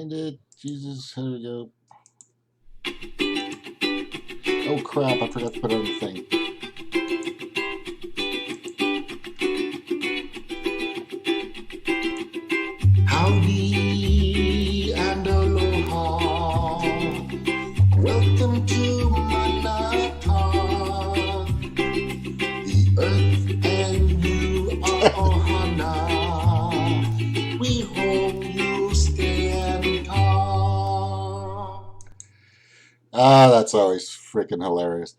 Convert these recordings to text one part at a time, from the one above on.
find it. Jesus, here we go. Oh crap, I forgot to put it on the thing. Howdy and aloha. Welcome to Manata. The earth and you are ohana. We hope you stay and talk. Ah, that's always freaking hilarious.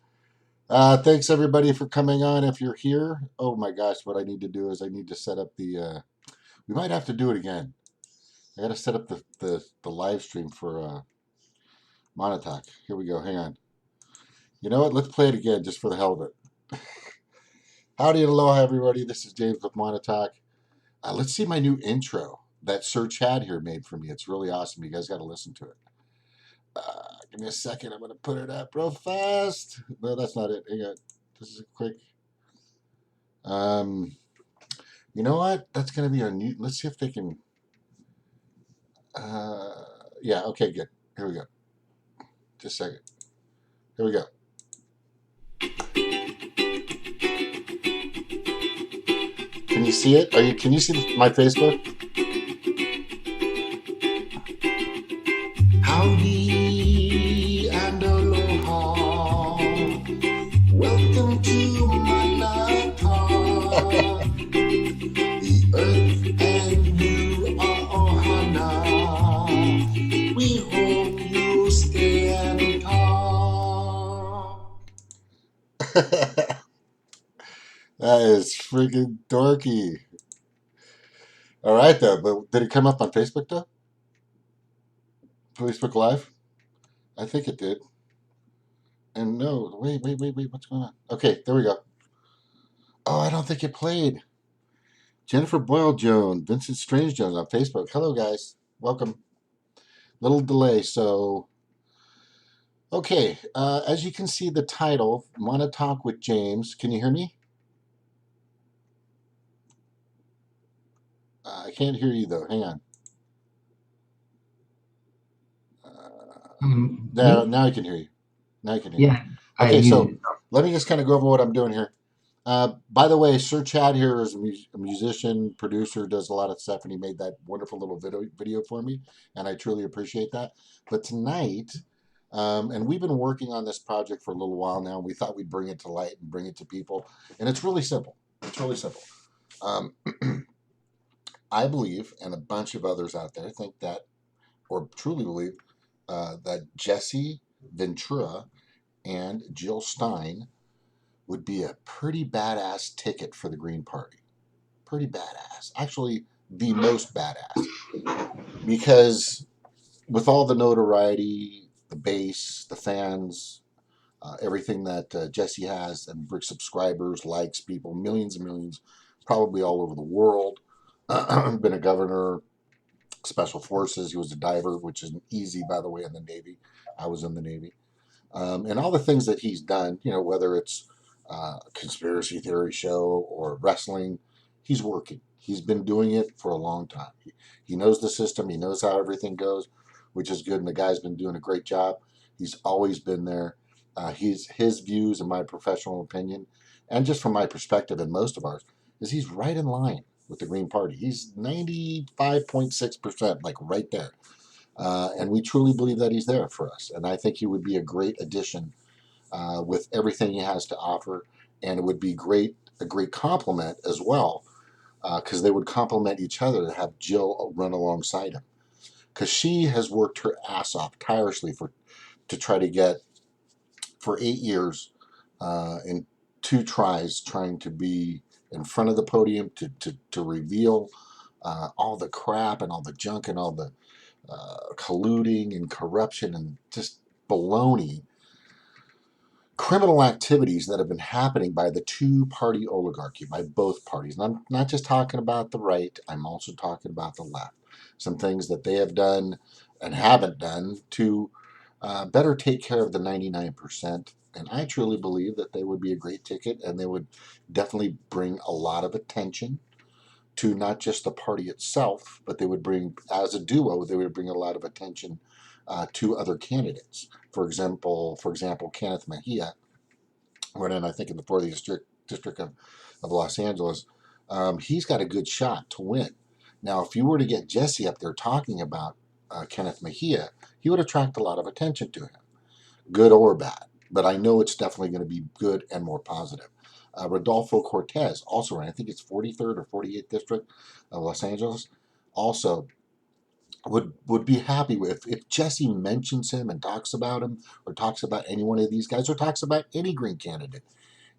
Thanks everybody for coming on. If you're here, oh my gosh, what I need to do is I need to set up the. We might have to do it again. I got to set up the live stream for Montauk. Here we go. Hang on. You know what? Let's play it again just for the hell of it. Howdy and aloha, everybody. This is James with Montauk. Let's see my new intro that Sir Chad here made for me. It's really awesome. You guys got to listen to it. Give me a second. I'm going to put it up real fast. No, that's not it. Hang on. This is a quick. You know what? That's going to be our new. Let's see if they can. Yeah. Okay. Good. Here we go. Just a second. Here we go. Can you see it? Can you see my Facebook? Howdy and aloha. Welcome to Manata. The earth and you are ohana. We hope you stay and talk. That is freaking dorky. All right, though. But did it come up on Facebook, though? Facebook Live? I think it did. And no, wait. What's going on? Okay, there we go. Oh, I don't think it played. Jennifer Boyle Jones, Vincent Strange Jones on Facebook. Hello, guys. Welcome. Little delay, so. Okay, as you can see, the title, Want to Talk with James. Can you hear me? I can't hear you, though. Hang on. Now I can hear you. Now I can hear you. Yeah. Okay, so let me just kind of go over what I'm doing here. By the way, Sir Chad here is a musician, producer, does a lot of stuff, and he made that wonderful little video for me, and I truly appreciate that. But tonight, and we've been working on this project for a little while now, and we thought we'd bring it to light and bring it to people, and it's really simple. It's really simple. I believe, and a bunch of others out there think that, or truly believe, that Jesse Ventura and Jill Stein would be a pretty badass ticket for the Green Party. Pretty badass. Actually, the most badass. Because with all the notoriety, the base, the fans, everything that Jesse has, and Brick subscribers, likes, people, millions and millions, probably all over the world. Been a governor, special forces. He was a diver, which is easy, by the way, in the Navy. I was in the Navy. And all the things that he's done, you know, whether it's conspiracy theory show or wrestling, he's working. He's been doing it for a long time. He knows the system. He knows how everything goes, which is good. And the guy's been doing a great job. He's always been there. His views, in my professional opinion, and just from my perspective and most of ours, is he's right in line with the Green Party. He's 95.6%, like right there. And we truly believe that he's there for us. And I think he would be a great addition with everything he has to offer. And it would be a great compliment as well, because they would complement each other to have Jill run alongside him. Because she has worked her ass off tirelessly to try to get, for 8 years, in 2 tries, trying to be in front of the podium to reveal all the crap and all the junk and all the colluding and corruption and just baloney criminal activities that have been happening by the 2-party oligarchy, by both parties. And I'm not just talking about the right, I'm also talking about the left. Some things that they have done and haven't done to better take care of the 99%. And I truly believe that they would be a great ticket, and they would definitely bring a lot of attention to not just the party itself, but they would bring, as a duo, they would bring a lot of attention to other candidates. For example, Kenneth Mejia, running I think in the 40th district of Los Angeles, he's got a good shot to win. Now, if you were to get Jesse up there talking about Kenneth Mejia, he would attract a lot of attention to him, good or bad. But I know it's definitely going to be good and more positive. Rodolfo Cortez also ran, I think it's 43rd or 48th district of Los Angeles, also would be happy with if Jesse mentions him and talks about him, or talks about any one of these guys, or talks about any Green candidate.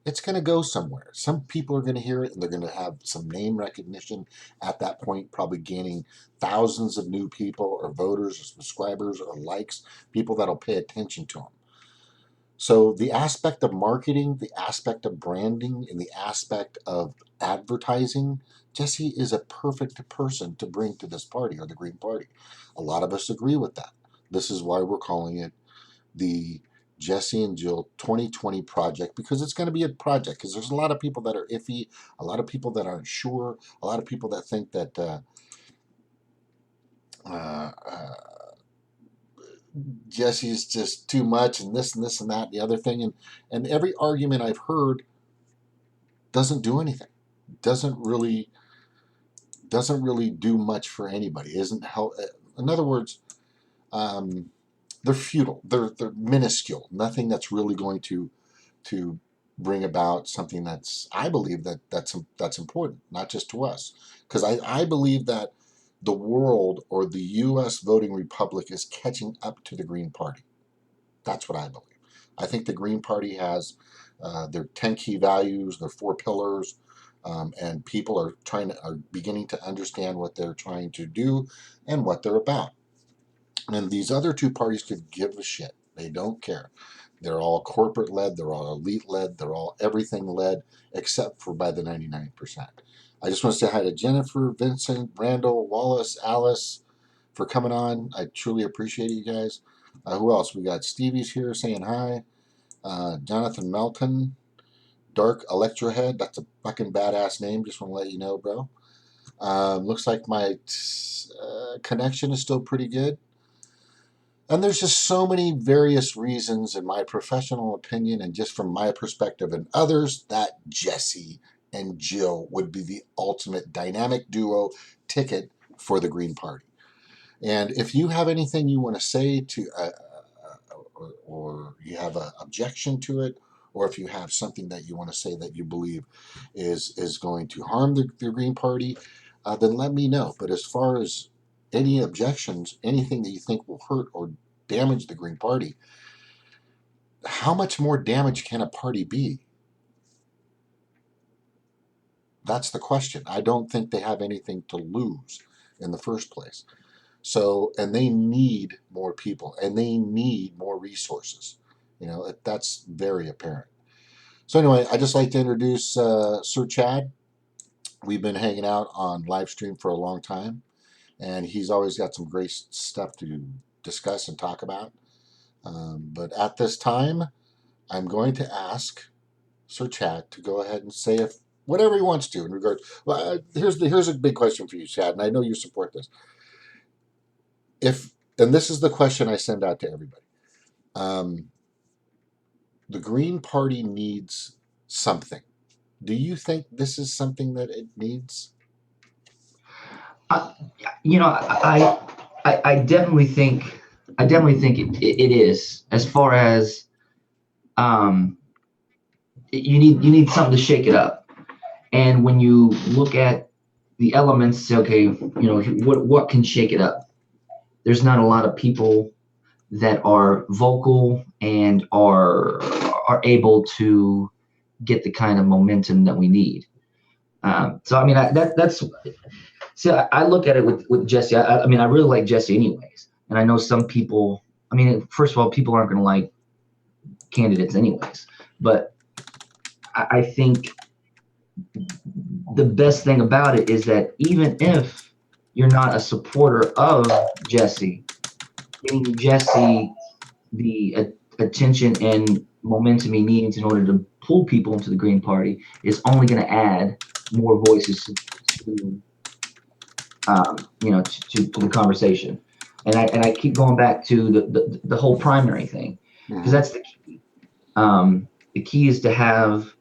It's going to go somewhere. Some people are going to hear it, and they're going to have some name recognition at that point, probably gaining thousands of new people or voters or subscribers or likes, people that'll pay attention to them. So the aspect of marketing, the aspect of branding, and the aspect of advertising, Jesse is a perfect person to bring to this party, or the Green Party. A lot of us agree with that. This is why we're calling it the Jesse and Jill 2020 project, because it's going to be a project, because there's a lot of people that are iffy, a lot of people that aren't sure, a lot of people that think that Jesse's just too much, and this and this and that and the other thing, and every argument I've heard doesn't do anything, doesn't really do much for anybody, isn't help. In other words, they're futile, they're minuscule, nothing that's really going to bring about something that's, I believe, that's important, not just to us, because I believe that the world, or the U.S. voting republic, is catching up to the Green Party. That's what I believe. I think the Green Party has their 10 key values, their 4 pillars, and people are beginning to understand what they're trying to do and what they're about. And these other 2 parties could give a shit. They don't care. They're all corporate led, they're all elite led, they're all everything led, except for by the 99%. I just want to say hi to Jennifer, Vincent, Randall, Wallace, Alice, for coming on. I truly appreciate you guys. Who else? We got Stevie's here saying hi. Jonathan Melton, Dark Electrohead. That's a fucking badass name. Just want to let you know, bro. Looks like my connection is still pretty good. And there's just so many various reasons, in my professional opinion, and just from my perspective and others, that Jesse and Jill would be the ultimate dynamic duo ticket for the Green Party. And if you have anything you want to say to, or you have an objection to it, or if you have something that you want to say that you believe is going to harm the Green Party, then let me know. But as far as any objections, anything that you think will hurt or damage the Green Party, how much more damage can a party be? That's the question. I don't think they have anything to lose in the first place. So, and they need more people, and they need more resources. That's very apparent. So anyway, I just like to introduce Sir Chad. We've been hanging out on live stream for a long time, and he's always got some great stuff to discuss and talk about. But at this time, I'm going to ask Sir Chad to go ahead and say if whatever he wants to in regards. Well, here's a big question for you, Chad, and I know you support this. And this is the question I send out to everybody. The Green Party needs something. Do you think this is something that it needs? I definitely think it is. As far as you need something to shake it up. And when you look at the elements, okay, what can shake it up? There's not a lot of people that are vocal and are able to get the kind of momentum that we need. So I mean, that's. See, I look at it with Jesse. I mean, I really like Jesse anyways. And I know some people, I mean, first of all, people aren't going to like candidates anyways. But I think the best thing about it is that even if you're not a supporter of Jesse, giving Jesse the attention and momentum he needs in order to pull people into the Green Party is only going to add more voices to to the conversation. And I keep going back to the whole primary thing, because Mm-hmm. that's the key. The key is to have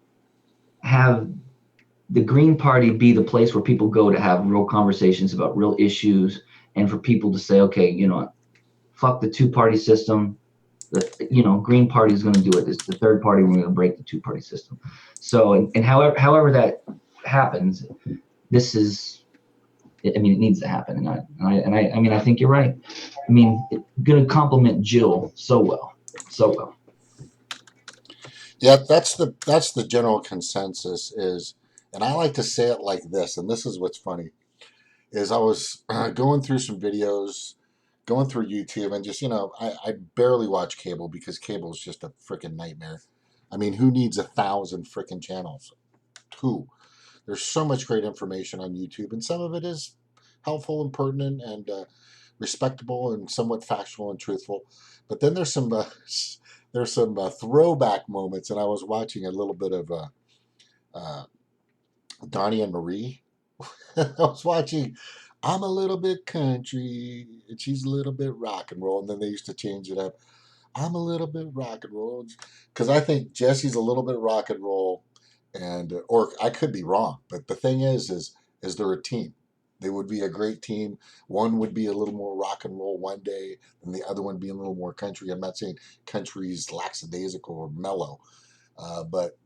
the Green Party be the place where people go to have real conversations about real issues, and for people to say, okay, fuck the two-party system. Green Party is going to do it. This is the third party. We're going to break the two-party system. So, and however that happens, this is. I mean, it needs to happen, I think you're right. I mean, it's going to complement Jill so well, so well. Yeah, that's the general consensus is, and I like to say it like this, and this is what's funny, is I was going through some videos, going through YouTube, and just, I barely watch cable because cable is just a freaking nightmare. I mean, who needs 1,000 freaking channels? Who? There's so much great information on YouTube, and some of it is helpful and pertinent and respectable and somewhat factual and truthful. But then there's some throwback moments, and I was watching a little bit of uh, Donnie and Marie. I was watching I'm a little bit country and she's a little bit rock and roll, and then they used to change it up. I'm a little bit rock and roll because I think Jesse's a little bit rock and roll, and or I could be wrong, but the thing is they're a team. They would be a great team. One would be a little more rock and roll one day, and the other one be a little more country. I'm not saying country's lackadaisical or mellow, but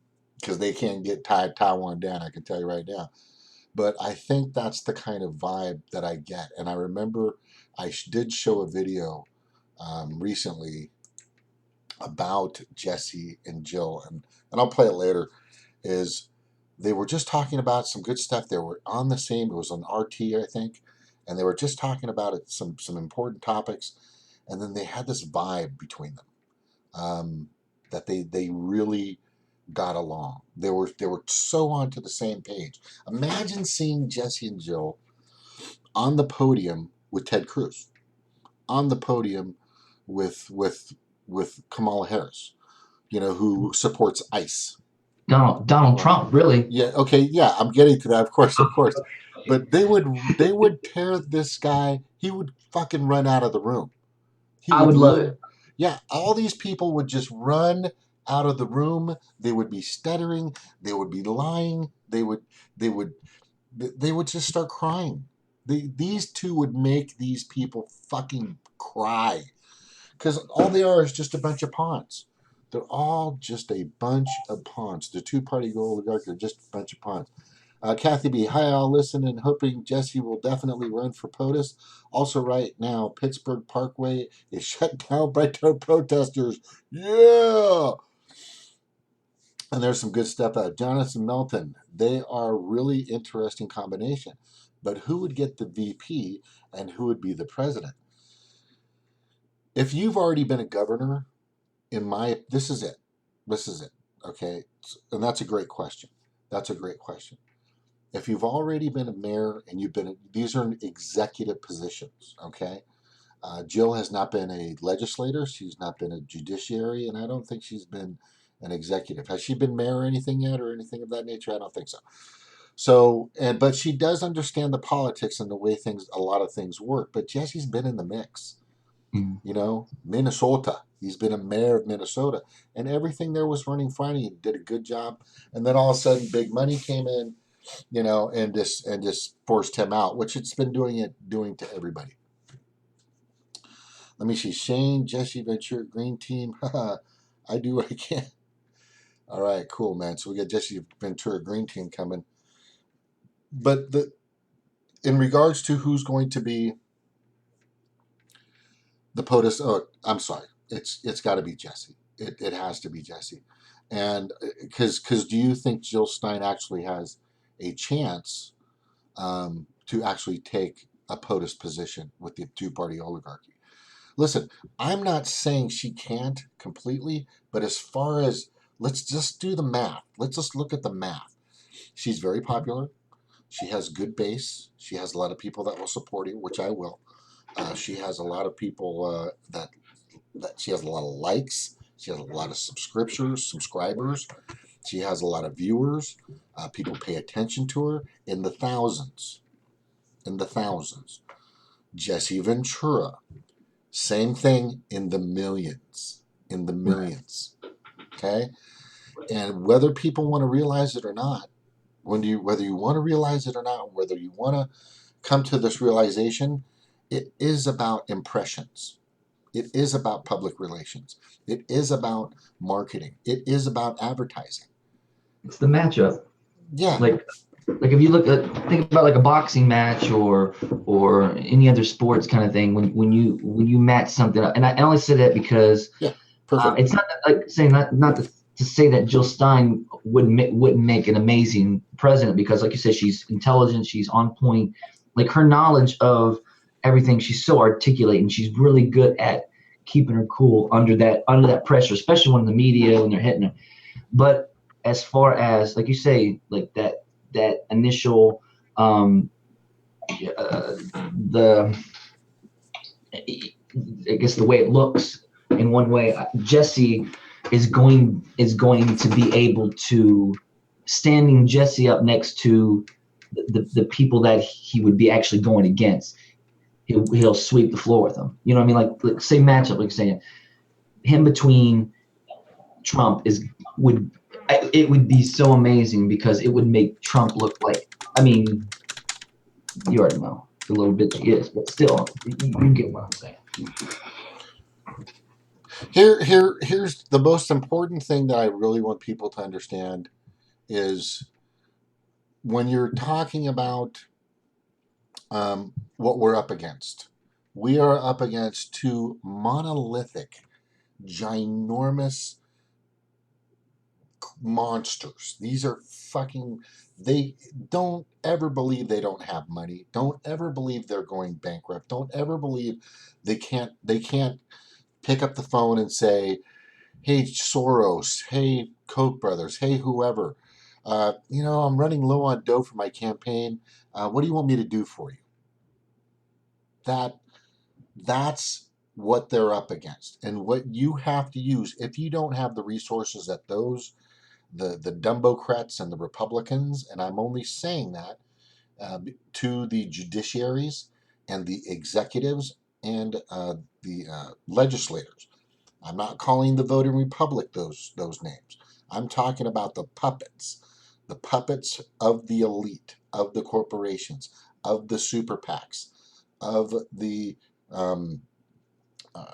because they can't get Taiwan down, I can tell you right now. But I think that's the kind of vibe that I get. And I remember did show a video recently about Jesse and Jill, and I'll play it later. Is they were just talking about some good stuff. They were on the same. It was on RT, I think, and they were just talking about it, some important topics, and then they had this vibe between them, that they really got along. They were so onto the same page. Imagine seeing Jesse and Jill on the podium with Ted Cruz, on the podium with Kamala Harris, who supports ICE. Donald Well, Trump, really? yeah, okay, yeah, I'm getting to that, of course, of course. But they would tear this guy. He would fucking run out of the room. He I would would love lit. it. Yeah, all these people would just run out of the room. They would be stuttering. They would be lying. They would just start crying. These two would make these people fucking cry because all they are is just a bunch of pawns. They're all just a bunch of pawns. The two-party oligarchy are just a bunch of pawns. Kathy B. Hi, I'll listen and hoping Jesse will definitely run for POTUS. Also, right now, Pittsburgh Parkway is shut down by protesters. Yeah! And there's some good stuff out. Jonathan Melton. They are really interesting combination. But who would get the VP and who would be the president? If you've already been a governor, this is it. This is it. Okay? And that's a great question. That's a great question. If you've already been a mayor and these are executive positions, okay? Jill has not been a legislator. She's not been a judiciary, and I don't think she's been an executive. Has she been mayor or anything yet, or anything of that nature? I don't think so. So, but she does understand the politics and the way a lot of things work. But Jesse's been in the mix. Mm. Minnesota. He's been a mayor of Minnesota, and everything there was running fine. He did a good job, and then all of a sudden, big money came in, and just forced him out, which it's been doing to everybody. Let me see. Shane, Jesse Ventura, Green Team. I do what I can. All right, cool, man. So we got Jesse Ventura, Green Team coming. But in regards to who's going to be the POTUS, oh, I'm sorry. It's got to be Jesse. It has to be Jesse. And because do you think Jill Stein actually has a chance to actually take a POTUS position with the two-party oligarchy? Listen, I'm not saying she can't completely, but as far as let's just do the math. Let's just look at the math. She's very popular. She has good base. She has a lot of people that will support her, which I will. She has a lot of people that she has a lot of likes. She has a lot of subscribers. She has a lot of viewers. People pay attention to her in the thousands. in the thousands. Jesse Ventura, same thing, in the millions. In the millions. Okay? And whether people want to realize it or not, whether you want to realize it or not, whether you want to come to this realization, it is about impressions. It is about public relations. It is about marketing. It is about advertising. It's the matchup. Yeah, Like if you think about like a boxing match or any other sports kind of thing, when you match something up, and I only say that because yeah, perfect. it's not like saying not to say that Jill Stein wouldn't make an amazing president, because like you said, she's intelligent, she's on point, like her knowledge of everything, she's so articulate, and she's really good at keeping her cool under that pressure, especially when the media, when they're hitting her. But as far as, like you say, like that initial the I guess the way it looks in one way, Jesse is going to be able to, standing Jesse up next to the people that he would be actually going against, he'll sweep the floor with them. You know what I mean? Like say matchup, like saying him between Trump would it would be so amazing, because it would make Trump look like, I mean, you already know the little bitch he is, but still, you get what I'm saying. Here's the most important thing that I really want people to understand is when you're talking about what we're up against. We are up against two monolithic, ginormous monsters. These are fucking. They don't ever believe they don't have money. Don't ever believe they're going bankrupt. Don't ever believe they can't. They can't pick up the phone and say, "Hey Soros, hey Koch brothers, hey whoever, I'm running low on dough for my campaign. What do you want me to do for you?" That that's what they're up against, and what you have to use if you don't have the resources that those the Dumbocrats and the Republicans, and I'm only saying that to the judiciaries and the executives and the legislators. I'm not calling the voting republic those names. I'm talking about the puppets of the elite, of the corporations, of the super PACs, of the um, uh,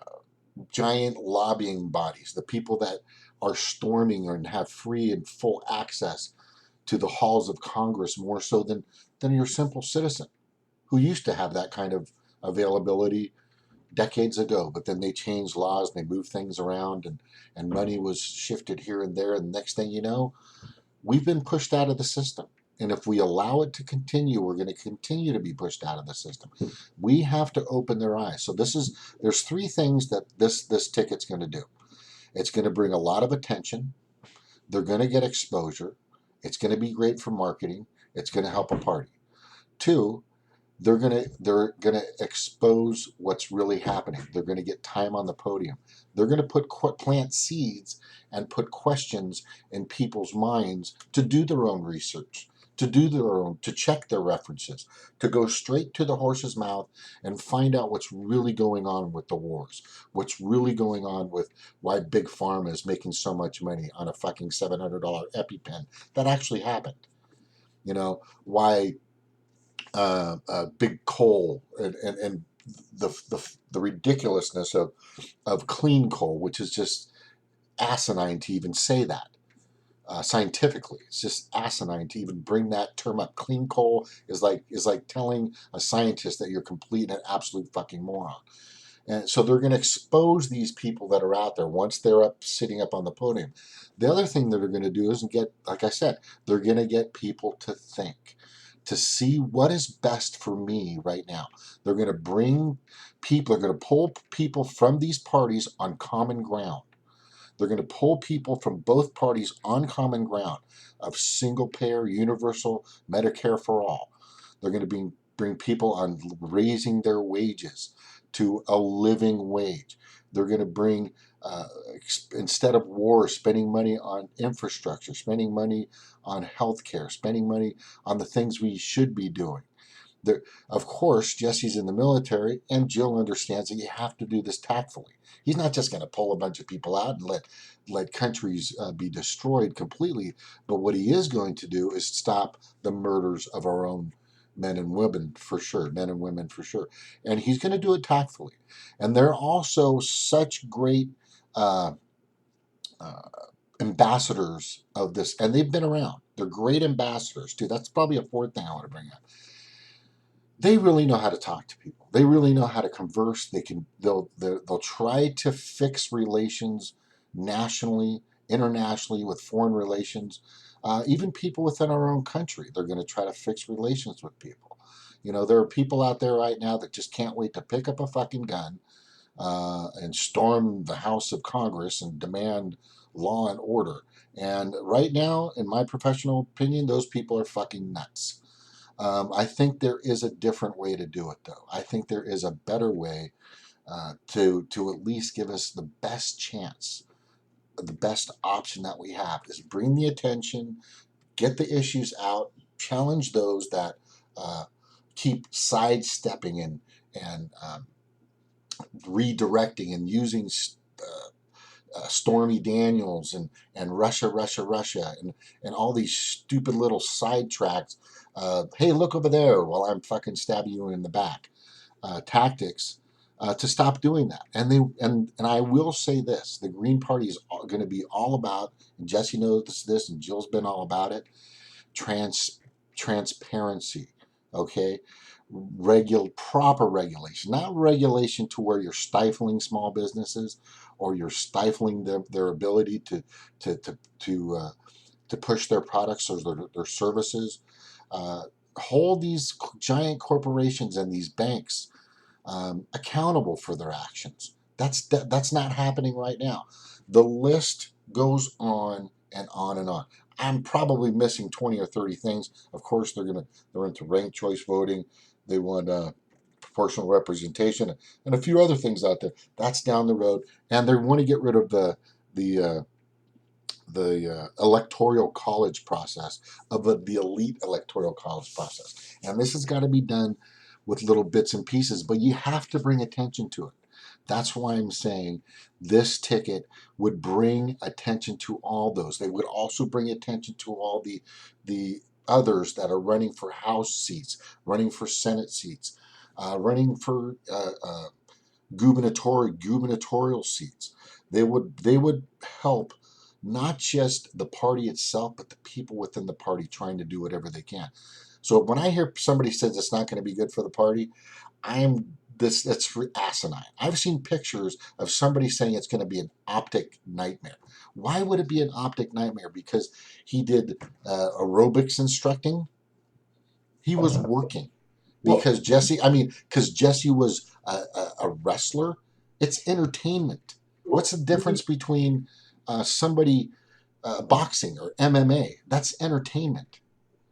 giant lobbying bodies, the people that are storming and have free and full access to the halls of Congress more so than your simple citizen who used to have that kind of availability decades ago. But then they changed laws and they moved things around, and money was shifted here and there. And the next thing you know, we've been pushed out of the system. And if we allow it to continue, we're going to continue to be pushed out of the system. We have to open their eyes. So there's three things that this ticket's going to do. It's going to bring a lot of attention. They're going to get exposure. It's going to be great for marketing. It's going to help a party. Two, they're gonna expose what's really happening. They're gonna get time on the podium. They're gonna plant seeds and put questions in people's minds to do their own research, to check their references, to go straight to the horse's mouth and find out what's really going on with the wars, what's really going on with why Big Pharma is making so much money on a fucking $700 EpiPen that actually happened. Why big coal and the ridiculousness of clean coal, which is just asinine to even say that scientifically. It's just asinine to even bring that term up. Clean coal is like telling a scientist that you're complete and absolute fucking moron. And so they're going to expose these people that are out there once they're up sitting up on the podium. The other thing that they're going to do is get, like I said, they're going to get people to think, to see what is best for me right now. They're going to bring people, they're going to pull people from these parties on common ground. They're going to pull people from both parties on common ground of single payer, universal Medicare for all. They're going to bring people on raising their wages to a living wage. They're going to bring, instead of war, spending money on infrastructure, spending money on healthcare, spending money on the things we should be doing. There, of course, Jesse's in the military, and Jill understands that you have to do this tactfully. He's not just going to pull a bunch of people out and let countries be destroyed completely. But what he is going to do is stop the murders of our own men and women for sure, men and women for sure. And he's going to do it tactfully. And they're also such great uh, uh, ambassadors of this, and they've been around. They're great ambassadors too. That's probably a fourth thing I want to bring up. They really know how to talk to people. They really know how to converse. They'll try to fix relations nationally, internationally, with foreign relations. Even people within our own country, they're going to try to fix relations with people. You know, there are people out there right now that just can't wait to pick up a fucking gun and storm the House of Congress and demand law and order. And right now, in my professional opinion, those people are fucking nuts. I think there is a different way to do it, though. I think there is a better way to at least give us the best chance, the best option that we have is bring the attention, get the issues out, challenge those that keep sidestepping and redirecting and using Stormy Daniels and Russia, and all these stupid little sidetracks. Hey, look over there while I'm fucking stabbing you in the back. Tactics to stop doing that. And I will say this: the Green Party is going to be all about, and Jesse knows this, and Jill's been all about it. Trans Transparency, okay. Proper regulation, not regulation to where you're stifling small businesses or you're stifling their ability to push their products or their services. uh, Hold these giant corporations and these banks accountable for their actions. That's not happening right now. The list goes on and on and on. I'm probably missing 20 or 30 things. Of course, they're into ranked choice voting. They want proportional representation and a few other things out there. That's down the road, and they want to get rid of the electoral college process, of the elite electoral college process. And this has got to be done with little bits and pieces, but you have to bring attention to it. That's why I'm saying this ticket would bring attention to all those. They would also bring attention to all the others that are running for House seats, running for Senate seats, running for gubernatorial seats. They would help not just the party itself, but the people within the party trying to do whatever they can. So when I hear somebody says it's not going to be good for the party, I'm this that's asinine. I've seen pictures of somebody saying it's going to be an optic nightmare. Why would it be an optic nightmare? Because he did aerobics instructing. He was working Well, because Jesse was a wrestler. It's entertainment. What's the difference between somebody boxing or MMA? That's entertainment.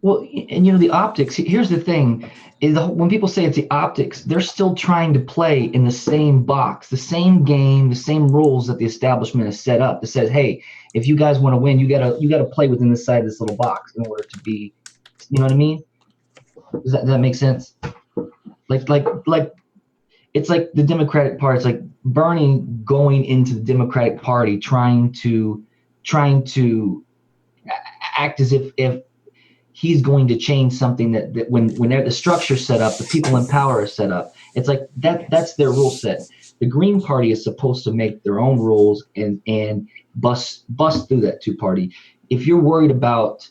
well, and the optics. Here's the thing: when people say it's the optics, they're still trying to play in the same box, the same game, the same rules that the establishment has set up. That says, hey, if you guys want to win, you gotta play within the side of this little box in order to be. You know what I mean? Does that make sense? Like it's like the Democratic Party. It's like Bernie going into the Democratic Party, trying to act as if he's going to change something that when the structure's set up, the people in power are set up. It's like that's their rule set. The Green Party is supposed to make their own rules and bust through that two party. If you're worried about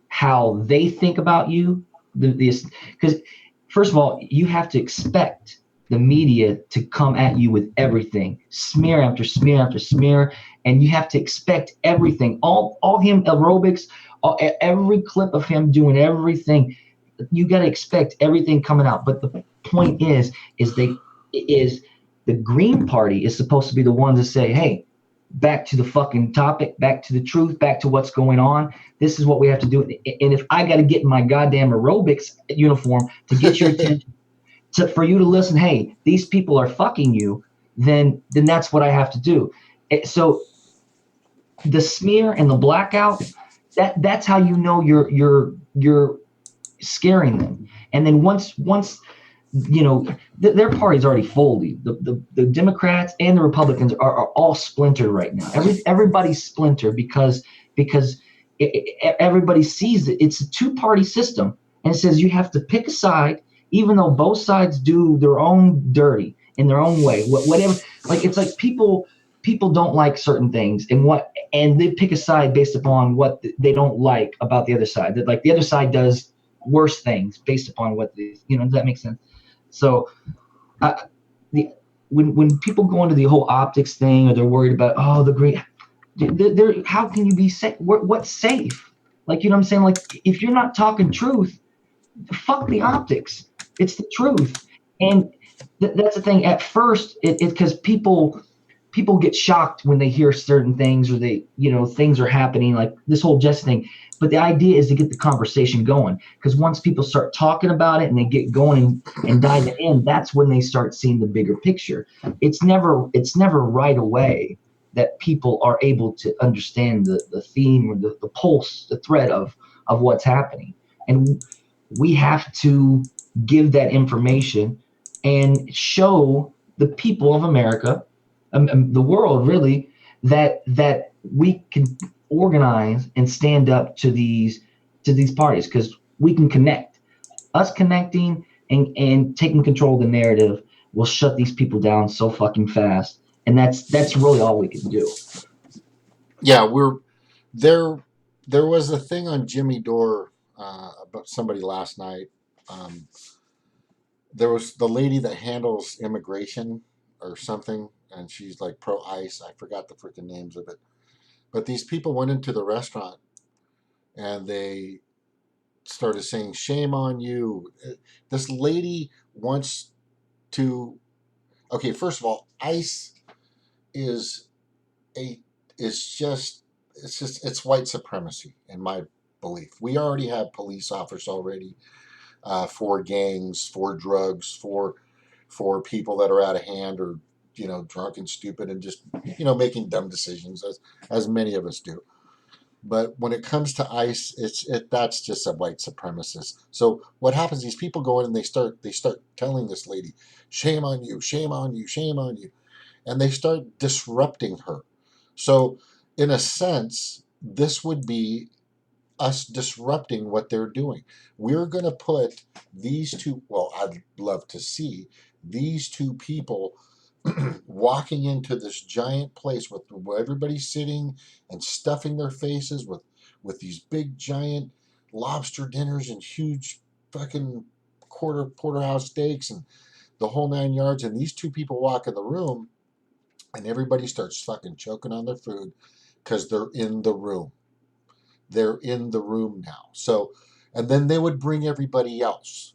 how they think about you, because first of all, you have to expect the media to come at you with everything, smear after smear after smear, and you have to expect everything. All him aerobics, every clip of him doing everything, you got to expect everything coming out. But the point is the Green Party is supposed to be the ones that say, hey, back to the fucking topic, back to the truth, back to what's going on. This is what we have to do. And if I got to get in my goddamn aerobics uniform to get your attention, for you to listen, hey, these people are fucking you, then that's what I have to do. So the smear and the blackout, that's how you know you're scaring them. And then once their party's already folded. The Democrats and the Republicans are all splintered right now. Everybody's splintered because everybody sees it. It's a two-party system, and it says you have to pick a side, even though both sides do their own dirty in their own way. Whatever, like it's like people don't like certain things, and they pick a side based upon what they don't like about the other side. That like the other side does worse things based upon what does that make sense? So, the when people go into the whole optics thing, or they're worried about the great, how can you be safe? What's safe? Like what I'm saying? Like if you're not talking truth, fuck the optics. It's the truth, and that's the thing. At first, it because people get shocked when they hear certain things, or things are happening like this whole Jess thing. But the idea is to get the conversation going, because once people start talking about it and they get going and diving in, that's when they start seeing the bigger picture. It's never right away that people are able to understand the theme, or the pulse, the thread of what's happening. And we have to give that information and show the people of America, the world really, that we can organize and stand up to these parties, because we can connect. Us connecting and taking control of the narrative will shut these people down so fucking fast, and that's really all we can do. Yeah, we're there. There was a thing on Jimmy Dore about somebody last night. Um, there was the lady that handles immigration or something, and she's like pro ICE. I forgot the freaking names of it. But these people went into the restaurant and they started saying, "Shame on you." This lady wants to. Okay, first of all, ICE is a is just it's white supremacy in my belief. We already have police officers already for gangs, for drugs, for people that are out of hand, or drunk and stupid and just making dumb decisions, as many of us do. But when it comes to ICE, that's just a white supremacist. So what happens? These people go in and they start telling this lady, "Shame on you, shame on you, shame on you," and they start disrupting her. So in a sense, this would be us disrupting what they're doing. We're going to put these two, well, I'd love to see these two people walking into this giant place with where everybody's sitting and stuffing their faces with these big giant lobster dinners and huge fucking porterhouse steaks and the whole 9 yards, and these two people walk in the room and everybody starts fucking choking on their food because they're in the room. They're in the room now. So, and then they would bring everybody else.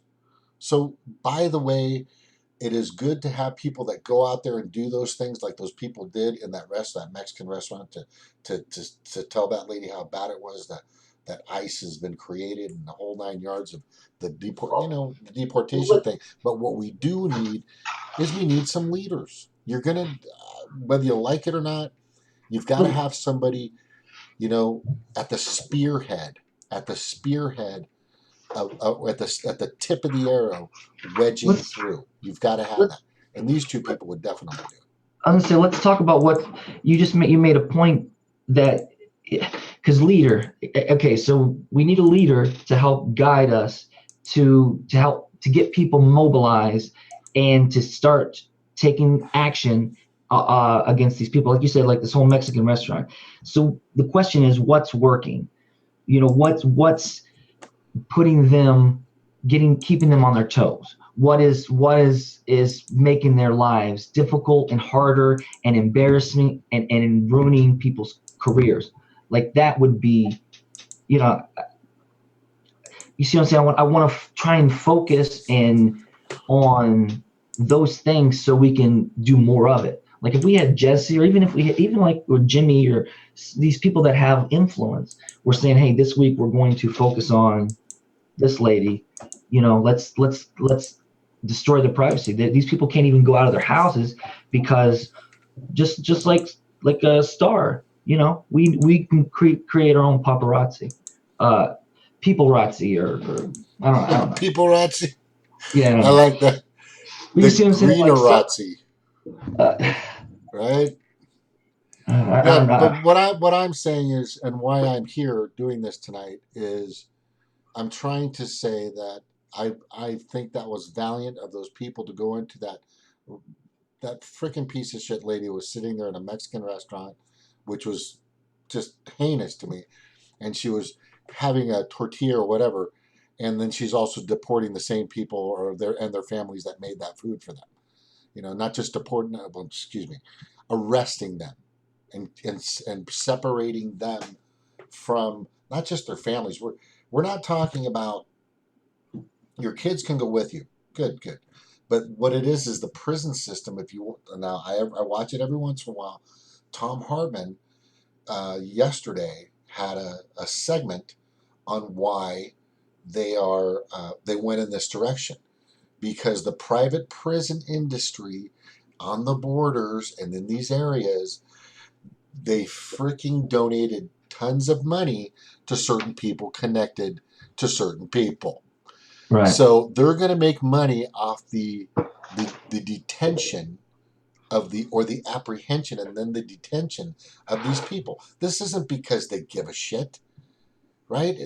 So, by the way, it is good to have people that go out there and do those things like those people did in that Mexican restaurant, to tell that lady how bad it was that ICE has been created and the whole 9 yards of the deportation thing. But what we do need is we need some leaders. You're gonna, whether you like it or not, you've got to have somebody, you know, at the spearhead, at the spearhead at the tip of the arrow, wedging Let's through. You've got to have let's that, and these two people would definitely do it. I was gonna say, let's talk about what you made a point that, because leader, okay, so we need a leader to help guide us, to help to get people mobilized and to start taking action against these people, like you said, like this whole Mexican restaurant. So the question is, what's working? What's putting them, keeping them on their toes? What is making their lives difficult and harder and embarrassing and ruining people's careers? Like that would be, you know, you see what I'm saying? I want to try and focus on those things so we can do more of it. Like if we had Jesse, or even if we had, even like or Jimmy, or these people that have influence, we're saying, hey, this week we're going to focus on this lady. Let's destroy the privacy. These people can't even go out of their houses because just like a star, we can create our own paparazzi, people razzi, or I don't know. People Razzi. Yeah, I don't I know. like that. But you The see what I'm saying? greener Like so, Razzi, uh, right? I Yeah, don't know. but what I'm saying is, and why I'm here doing this tonight is, I'm trying to say that I think that was valiant of those people to go into that freaking piece of shit lady was sitting there in a Mexican restaurant, which was just heinous to me, and she was having a tortilla or whatever, and then she's also deporting the same people or their families that made that food for them. Not just deporting, well, excuse me, arresting them and separating them from not just their families. We're not talking about your kids can go with you. Good, good. But what it is the prison system. If you now, I watch it every once in a while. Tom Hartman yesterday had a segment on why they went in this direction, because the private prison industry on the borders and in these areas, they freaking donated tons of money to certain people connected to certain people. Right. So they're going to make money off the detention of the apprehension and then the detention of these people. This isn't because they give a shit, right?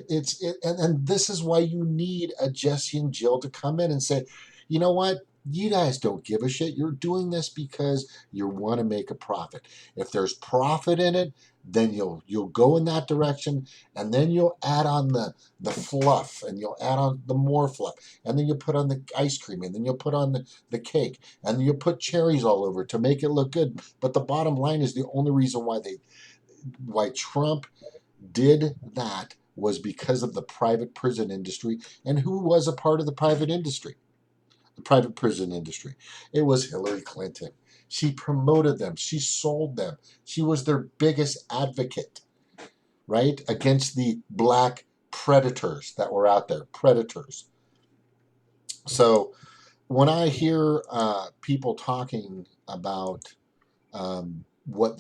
And this is why you need a Jesse and Jill to come in and say, you know what? You guys don't give a shit. You're doing this because you want to make a profit. If there's profit in it, then you'll go in that direction, and then you'll add on the fluff, and you'll add on the more fluff, and then you'll put on the ice cream, and then you'll put on the cake, and then you'll put cherries all over to make it look good. But the bottom line is the only reason why Trump did that was because of the private prison industry. And who was a part of the private industry? The private prison industry. It was Hillary Clinton. She promoted them. She sold them. She was their biggest advocate, right? Against the black predators that were out there. Predators. So when I hear people talking about what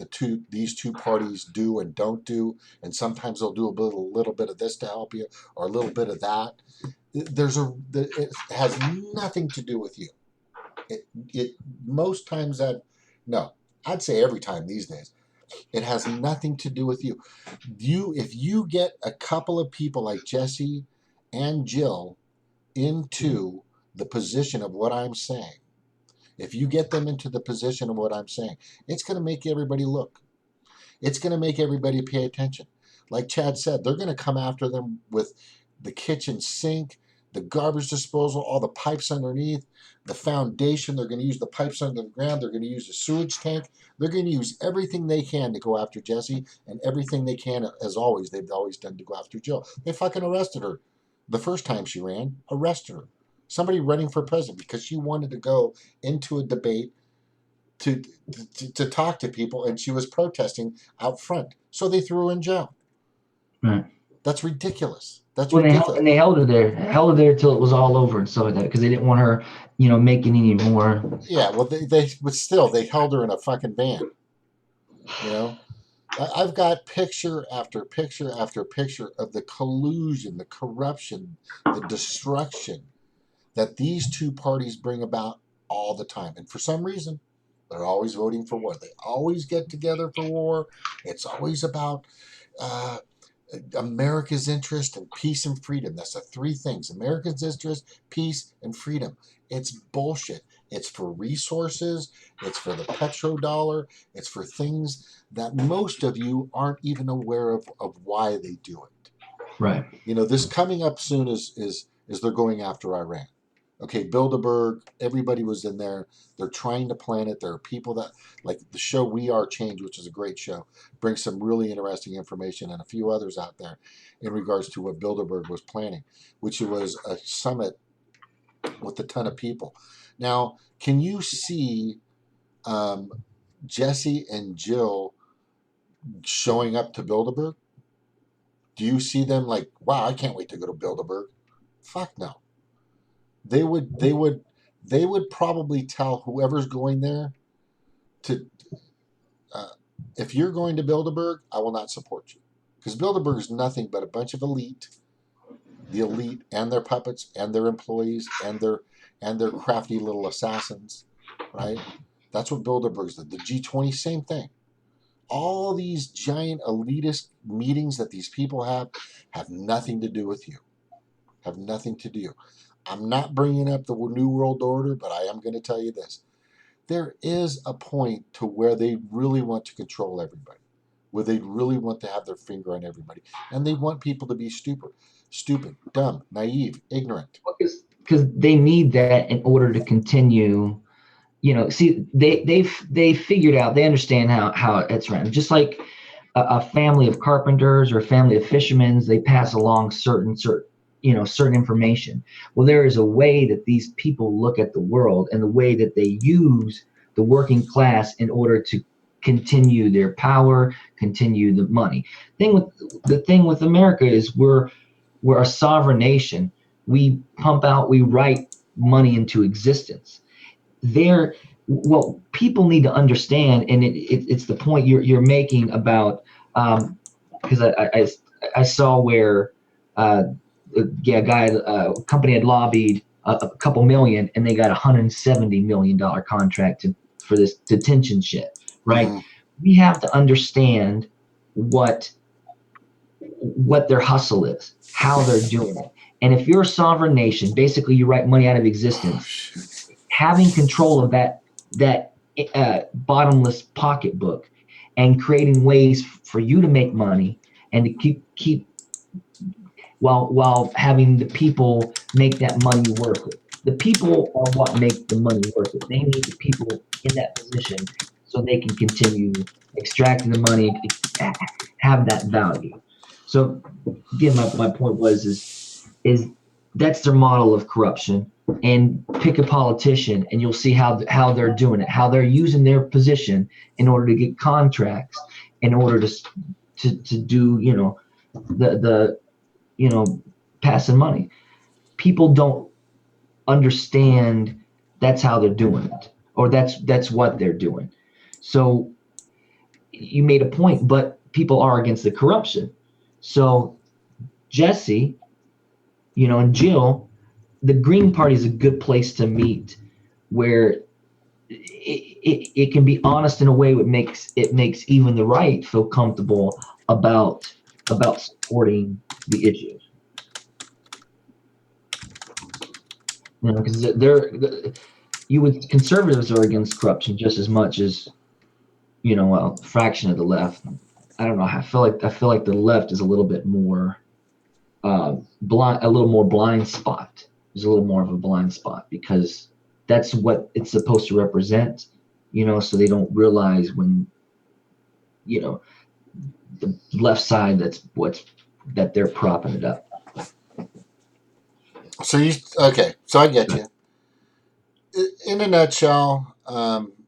these two parties do and don't do, and sometimes they'll do little bit of this to help you or a little bit of that. It has nothing to do with you. It most times that no, I'd say every time these days, it has nothing to do with you. If you get a couple of people like Jesse and Jill into the position of what I'm saying, if you get them into the position of what I'm saying, it's going to make everybody look. It's going to make everybody pay attention. Like Chad said, they're going to come after them with the kitchen sink, the garbage disposal, all the pipes underneath, the foundation. They're going to use the pipes under the ground. They're going to use the sewage tank. They're going to use everything they can to go after Jesse, and everything they can, as always, they've always done to go after Jill. They fucking arrested her the first time she ran, arrested her. Somebody running for president because she wanted to go into a debate to, to talk to people, and she was protesting out front. So they threw her in jail. Right. That's ridiculous. That's When ridiculous. they held her there till it was all over and stuff like that because they didn't want her, making any more. Yeah, well, but still, they held her in a fucking van. You know, I've got picture after picture after picture of the collusion, the corruption, the destruction that these two parties bring about all the time. And for some reason, they're always voting for war. They always get together for war. It's always about uh, America's interest and peace and freedom. That's the three things: America's interest, peace, and freedom. It's bullshit. It's for resources. It's for the petrodollar. It's for things that most of you aren't even aware of why they do it. Right. This coming up soon is they're going after Iran. Okay, Bilderberg, everybody was in there. They're trying to plan it. There are people that, like the show We Are Change, which is a great show, brings some really interesting information, and a few others out there in regards to what Bilderberg was planning, which was a summit with a ton of people. Now, can you see um, Jesse and Jill showing up to Bilderberg? Do you see them like, wow, I can't wait to go to Bilderberg? Fuck no. They would probably tell whoever's going there to uh, if you're going to Bilderberg, I will not support you, because Bilderberg is nothing but a bunch of elite the elite and their puppets and their employees and their crafty little assassins, right? That's what Bilderberg's did. The G20, same thing. All these giant elitist meetings that these people have nothing to do with you. Have nothing to do. I'm not bringing up the New World Order, but I am going to tell you this. There is a point to where they really want to control everybody, where they really want to have their finger on everybody. And they want people to be stupid, dumb, naive, ignorant. Because they need that in order to continue. See, they figured out, they understand how it's run. Just like a family of carpenters or a family of fishermen, they pass along certain information. Well, there is a way that these people look at the world and the way that they use the working class in order to continue their power, continue the money. The thing with America is we're a sovereign nation. We write money into existence. There, what people need to understand, and it's the point you're making about, because I saw where yeah, company had lobbied a couple million, and they got $170 million contract for this detention shit, right? Mm-hmm. We have to understand what their hustle is, how they're doing it. And if you're a sovereign nation, basically you write money out of Oh, existence. shoot. Having control of that bottomless pocketbook and creating ways for you to make money and to keep while having the people make that money worth it. The people are what make the money worth it. They need the people in that position so they can continue extracting the money, have that value. So again, my point is that's their model of corruption. And pick a politician and you'll see how they're doing it, how they're using their position in order to get contracts, in order to do the passing money. People don't understand that's how they're doing it, or that's what they're doing. So you made a point, but people are against the corruption. So Jesse, and Jill, the Green Party is a good place to meet, where it can be honest in a way that makes even the right feel comfortable about supporting the issues. Because conservatives are against corruption just as much as a fraction of the left. I don't know. I feel like the left is a little bit more blind, a little more blind spot. There's a little more of a blind spot because that's what it's supposed to represent. So they don't realize when the left side that they're propping it up. So okay? So I get you. In a nutshell,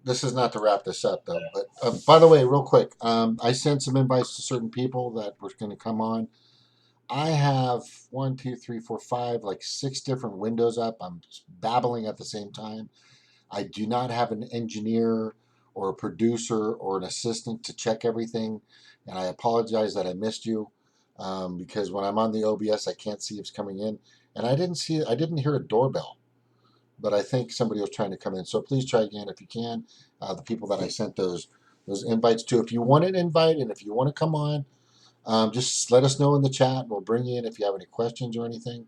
this is not to wrap this up though. But by the way, real quick, I sent some invites to certain people that were going to come on. I have one, two, three, four, five, like six different windows up. I'm babbling at the same time. I do not have an engineer or a producer or an assistant to check everything, and I apologize that I missed you, because when I'm on the OBS, I can't see if it's coming in, and I didn't hear a doorbell, but I think somebody was trying to come in. So please try again if you can. The people that I sent those invites to, if you want an invite and if you want to come on, just let us know in the chat. We'll bring you in if you have any questions or anything.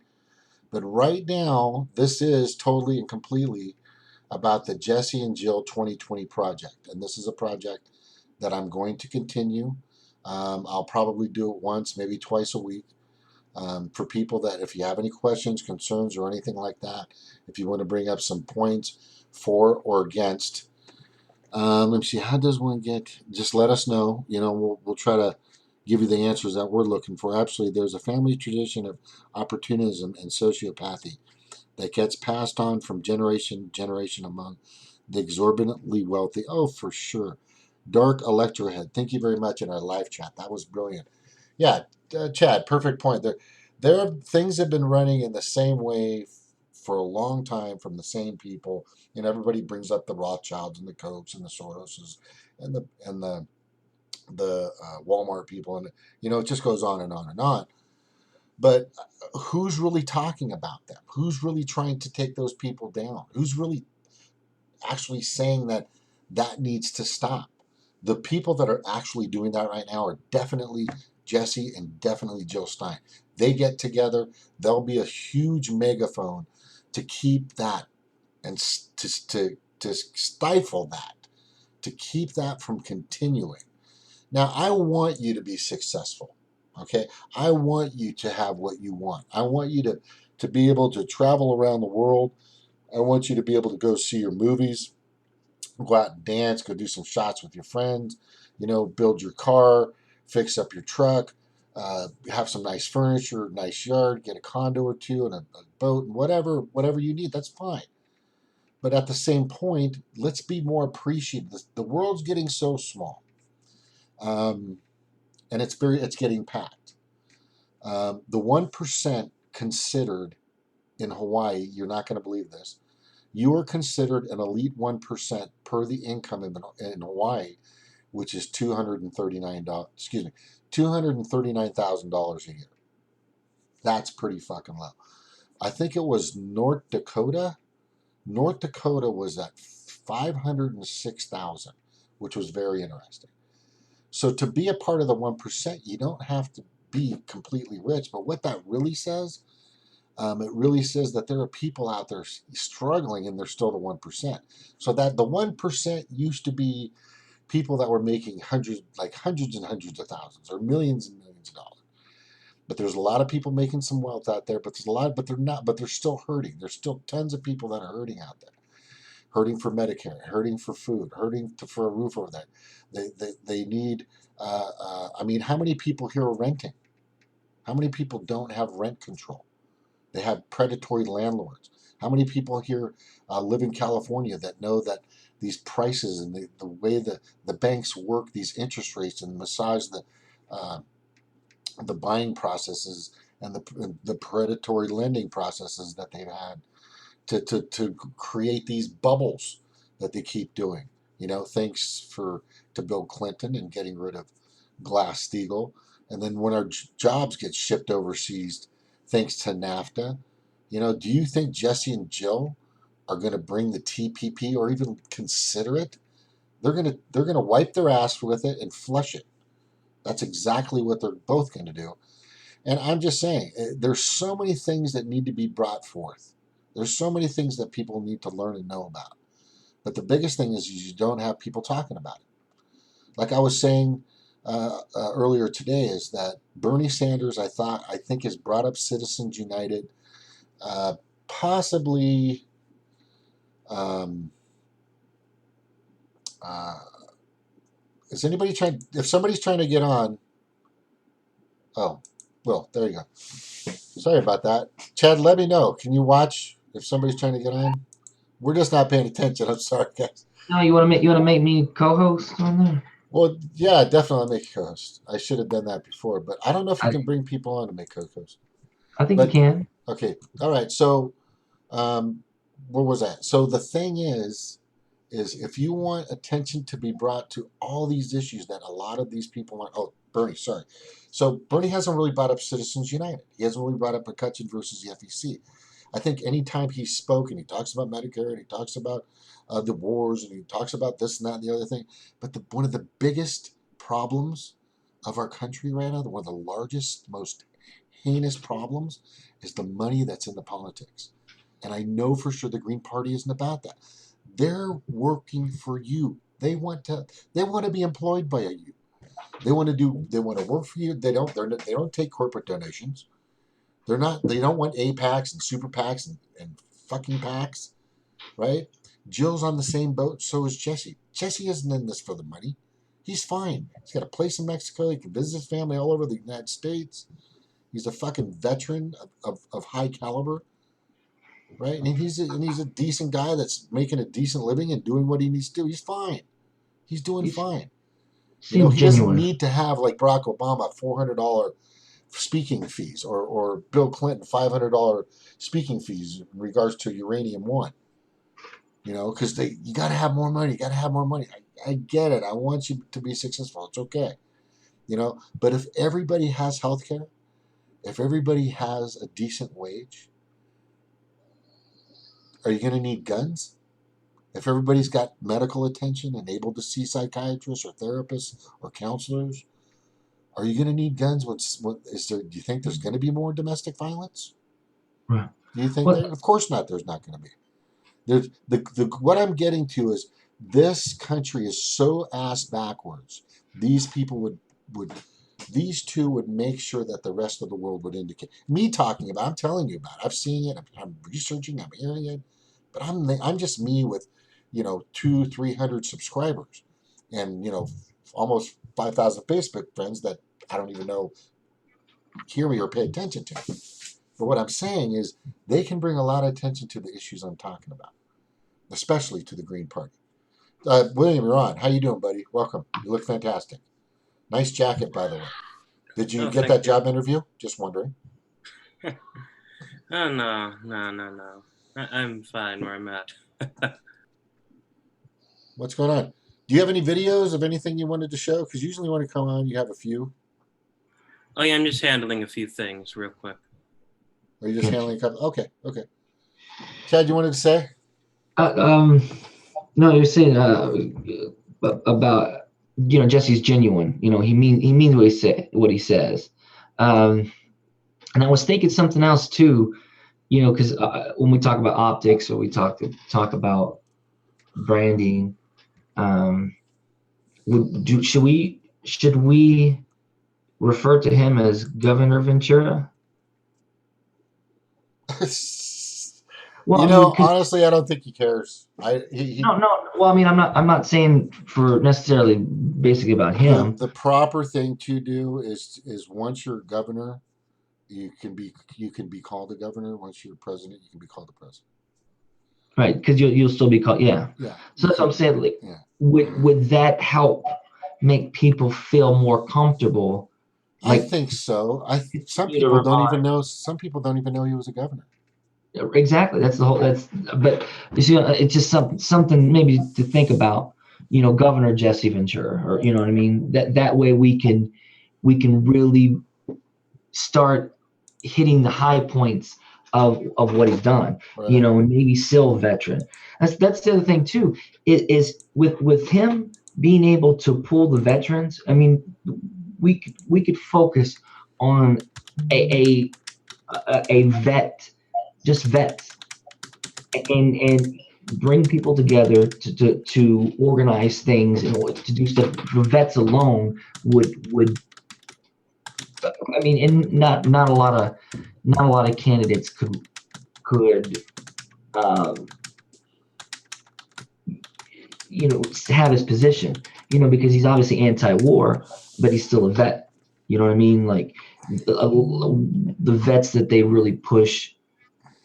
But right now, this is totally and completely about the Jesse and Jill 2020 project. And this is a project that I'm going to continue. I'll probably do it once, maybe twice a week. For people that, if you have any questions, concerns, or anything like that, if you want to bring up some points for or against, let me see, how does one get, just let us know. We'll try to give you the answers that we're looking for. Actually, there's a family tradition of opportunism and sociopathy that gets passed on from generation to generation among the exorbitantly wealthy. Oh, for sure. Dark Electrohead, thank you very much in our live chat. That was brilliant. Yeah, Chad, perfect point. There are things that have been running in the same way for a long time from the same people, and everybody brings up the Rothschilds and the Kochs and the Soroses and the Walmart people, and it just goes on and on and on. But who's really talking about them? Who's really trying to take those people down? Who's really actually saying that that needs to stop? The people that are actually doing that right now are definitely Jesse and definitely Jill Stein. They get together, there'll be a huge megaphone to keep that and to stifle that, to keep that from continuing. Now, I want you to be successful. Okay, I want you to have what you want. I want you to be able to travel around the world. I want you to be able to go see your movies, go out and dance, go do some shots with your friends, build your car, fix up your truck, have some nice furniture, nice yard, get a condo or two and a boat and whatever you need. That's fine. But at the same point, let's be more appreciative. The world's getting so small, um, and it's getting packed. The 1% considered in Hawaii, you're not going to believe this. You are considered an elite 1% per the income in Hawaii, which is $239. Excuse me, $239,000 a year. That's pretty fucking low. I think it was North Dakota. North Dakota was at 506,000, which was very interesting. So to be a part of the 1%, you don't have to be completely rich. But what that really says, it really says that there are people out there struggling and they're still the 1%. So that the 1% used to be people that were making hundreds and hundreds of thousands or millions and millions of dollars. But there's a lot of people making some wealth out there, but there's a lot, but they're not, but they're still hurting. There's still tons of people that are hurting out there, hurting for Medicare, hurting for food, for a roof over their. They need. I mean, how many people here are renting? How many people don't have rent control? They have predatory landlords. How many people here live in California that know that these prices and the way the banks work these interest rates and massage uh, the buying processes and the predatory lending processes that they've had to create these bubbles that they keep doing. Thanks for to Bill Clinton and getting rid of Glass-Steagall. And then when our jobs get shipped overseas, thanks to NAFTA, do you think Jesse and Jill are going to bring the TPP or even consider it? They're gonna wipe their ass with it and flush it. That's exactly what they're both going to do. And I'm just saying, there's so many things that need to be brought forth. There's so many things that people need to learn and know about. But the biggest thing is you don't have people talking about it. Like I was saying earlier today, is that Bernie Sanders, I think, has brought up Citizens United, uh, possibly. Um, uh, is anybody trying? If somebody's trying to get on, oh, well, there you go. Sorry about that, Chad. Let me know. Can you watch if somebody's trying to get on? We're just not paying attention. I'm sorry, guys. No, you want to make me co-host on there? Well, yeah, definitely make co-host. I should have done that before, but I don't know if you I can bring people on to make co-host. I think you But can. okay, all right. So, um, where was that? So the thing is if you want attention to be brought to all these issues that a lot of these people are. Oh, Bernie, sorry. So Bernie hasn't really brought up Citizens United. He hasn't really brought up McCutcheon versus the FEC. I think anytime he spoke and he talks about Medicare and he talks about the wars and he talks about this and that and the other thing, but one of the biggest problems of our country right now, one of the largest, most heinous problems, is the money that's in the politics. And I know for sure the Green Party isn't about that. They're working for you. They want to be employed by you. They want to work for you. They don't take corporate donations. They don't want APACs and super PACs and fucking PACs, right? Jill's on the same boat, so is Jesse. Jesse isn't in this for the money. He's fine. He's got a place in Mexico. He can visit his family all over the United States. He's a fucking veteran of high caliber, right? And he's a decent guy that's making a decent living and doing what he needs to do. He's fine. He's doing He fine. seems He doesn't genuine. need to have like Barack Obama $400 speaking fees or Bill Clinton $500 speaking fees in regards to Uranium One. Because you got to have more money. You got to have more money. I get it. I want you to be successful. It's okay. But if everybody has health care, If everybody has a decent wage, are you going to need guns? If everybody's got medical attention and able to see psychiatrists or therapists or counselors, are you going to need guns? Do you think there's going to be more domestic violence? Right. Do you think Well, there? Of course not. There's not going to be. What I'm getting to is this country is so ass backwards. These people would these two would make sure that the rest of the world would indicate me talking about. I'm telling you about it. I've seen it. I'm researching. I'm hearing it. But I'm just me with, 200-300 subscribers, and almost 5,000 Facebook friends that I don't even know hear me or pay attention to. But what I'm saying is they can bring a lot of attention to the issues I'm talking about, especially to the Green Party. William, you're on. How you doing, buddy? Welcome. You look fantastic. Nice jacket, by the way. Did you Oh, get thank that you. job interview? Just wondering. Oh, no. I'm fine where I'm at. What's going on? Do you have any videos of anything you wanted to show? Because usually when you come on, you have a few. Oh, yeah, I'm just handling a few things real quick. Or are you just handling a couple? Okay. Chad, you wanted to say? No, you're saying about Jesse's genuine. He means what he says. And I was thinking something else too. Because when we talk about optics or we talk about branding, should we refer to him as Governor Ventura? Well, Honestly, I don't think he cares. No. Well, I mean, I'm not saying for necessarily basically about him. The proper thing to do is once you're governor, you can be called a governor. Once you're president, you can be called the president. Right, because you'll still be called, yeah. Yeah. So that's what I'm saying. Like, yeah. would that help make people feel more comfortable? I think so. Some people don't even know. Some people don't even know he was a governor. Exactly. That's the whole. But you see, it's just something maybe to think about. Governor Jesse Ventura, or you know what I mean. That way we can really start hitting the high points of what he's done. Right. Navy SEAL veteran. That's the other thing too. Is with him being able to pull the veterans. I mean, we could focus on a vet, just vets, and bring people together to organize things and to do stuff. For vets alone would I mean, and not a lot of candidates could have his position, because he's obviously anti-war, but he's still a vet. You know what I mean? Like the vets that they really push,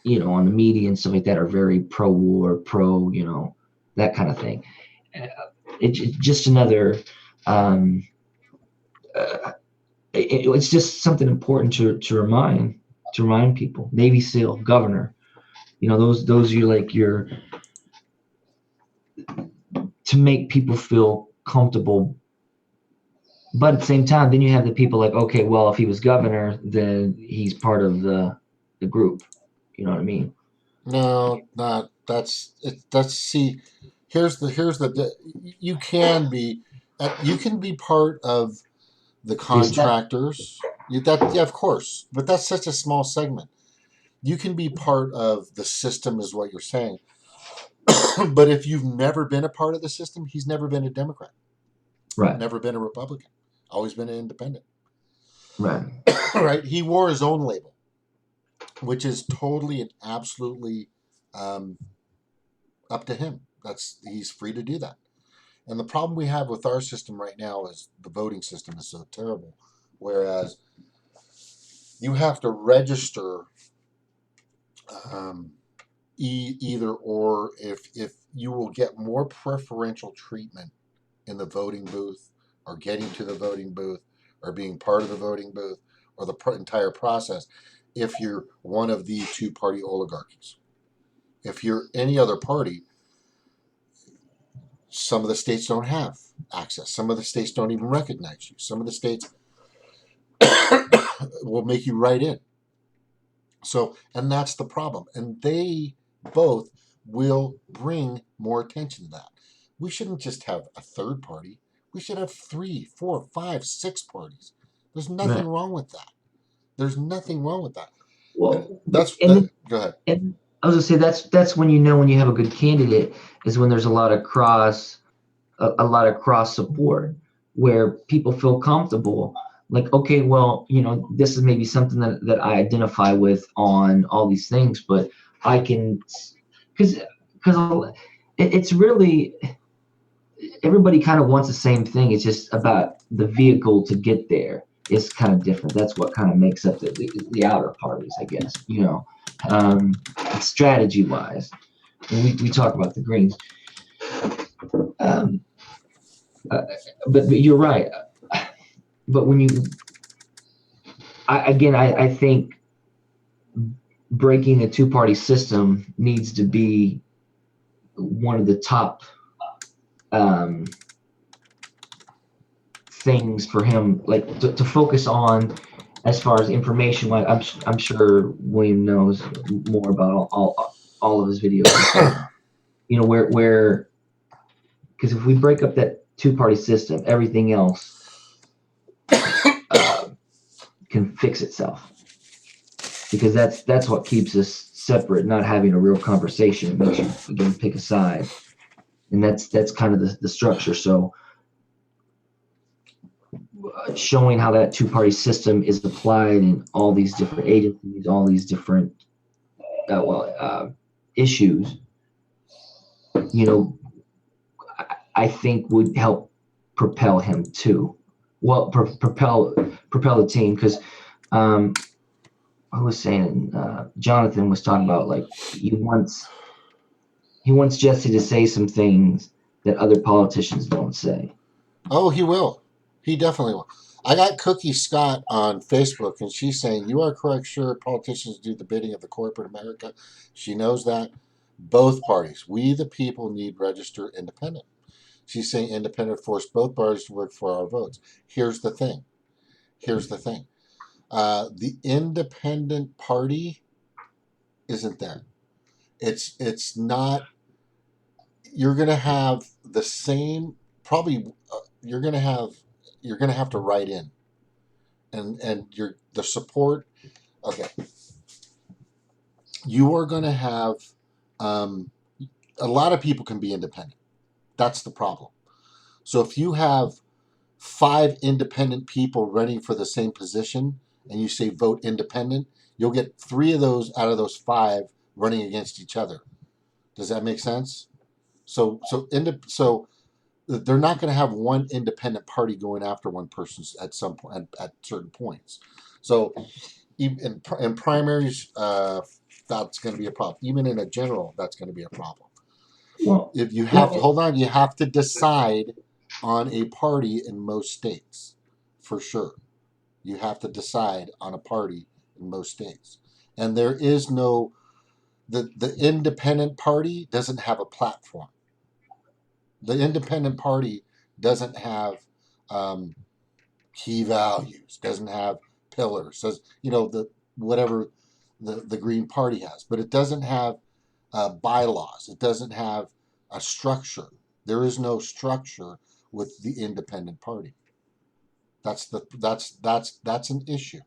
on the media and stuff like that are very pro-war, that kind of thing. It's just another. It's just something important to remind people. Navy SEAL, governor, those are like your to make people feel comfortable. But at the same time, then you have the people like, okay, well, if he was governor, then he's part of the group. You know what I mean? No, not that's it. See, here's the you can be part of the contractors. Of course, but that's such a small segment. You can be part of the system, is what you're saying. But if you've never been a part of the system, he's never been a Democrat. Right. Never been a Republican. Always been an independent. Right. Right. He wore his own label, which is totally and absolutely up to him. He's free to do that. And the problem we have with our system right now is the voting system is so terrible. Whereas you have to register either or if you will get more preferential treatment in the voting booth or getting to the voting booth or being part of the voting booth or the entire process if you're one of the two-party oligarchies. If you're any other party, some of the states don't have access. Some of the states don't even recognize you. Some of the states will make you write in. So, and that's the problem. And they both will bring more attention to that. We shouldn't just have a third party. We should have 3, 4, 5, 6 parties. There's nothing Right. wrong with that. There's nothing wrong with that. Well, That's and then, go ahead. and I was gonna say that's when when you have a good candidate is when there's a lot of cross support where people feel comfortable. Like, okay, well, this is maybe something that I identify with on all these things, but I can, because it's really, everybody kind of wants the same thing. It's just about the vehicle to get there is kind of different. That's what kind of makes up the outer parties, I guess, strategy wise. When we talk about the greens. But you're right. But when I think breaking a two-party system needs to be one of the top things for him, like to focus on as far as information. Like I'm sure William knows more about all of his videos. Where because if we break up that two-party system, everything else can fix itself. Because that's what keeps us separate, not having a real conversation. It makes you again pick a side, and that's kind of the structure. So showing how that two-party system is applied in all these different agencies, all these different issues, I think would help propel him too. Well, propel the team, because I was saying, Jonathan was talking about, like, he wants Jesse to say some things that other politicians don't say. Oh, he will. He definitely will. I got Cookie Scott on Facebook, and she's saying, you are correct. Sure, politicians do the bidding of the corporate America. She knows that. Both parties, we the people, need registered independent. She's saying independent force both parties to work for our votes. Here's the thing. The independent party isn't there. It's not. You're going to have the same. Probably you're going to have to write in, and the support. Okay, you are going to have. A lot of people can be independent. That's the problem. So if you have 5 independent people running for the same position, and you say vote independent, you'll get 3 of those out of those 5 running against each other. Does that make sense? So they're not going to have one independent party going after one person at some point at certain points. So even in primaries, that's going to be a problem. Even in a general, that's going to be a problem. Well, If you have to hold on, you have to decide on a party in most states, for sure. You have to decide on a party in most states, and there is no the independent party doesn't have a platform. The independent party doesn't have key values, doesn't have pillars. Says the whatever the Green Party has, but it doesn't have bylaws. It doesn't have a structure. There is no structure with the independent party. That's an issue,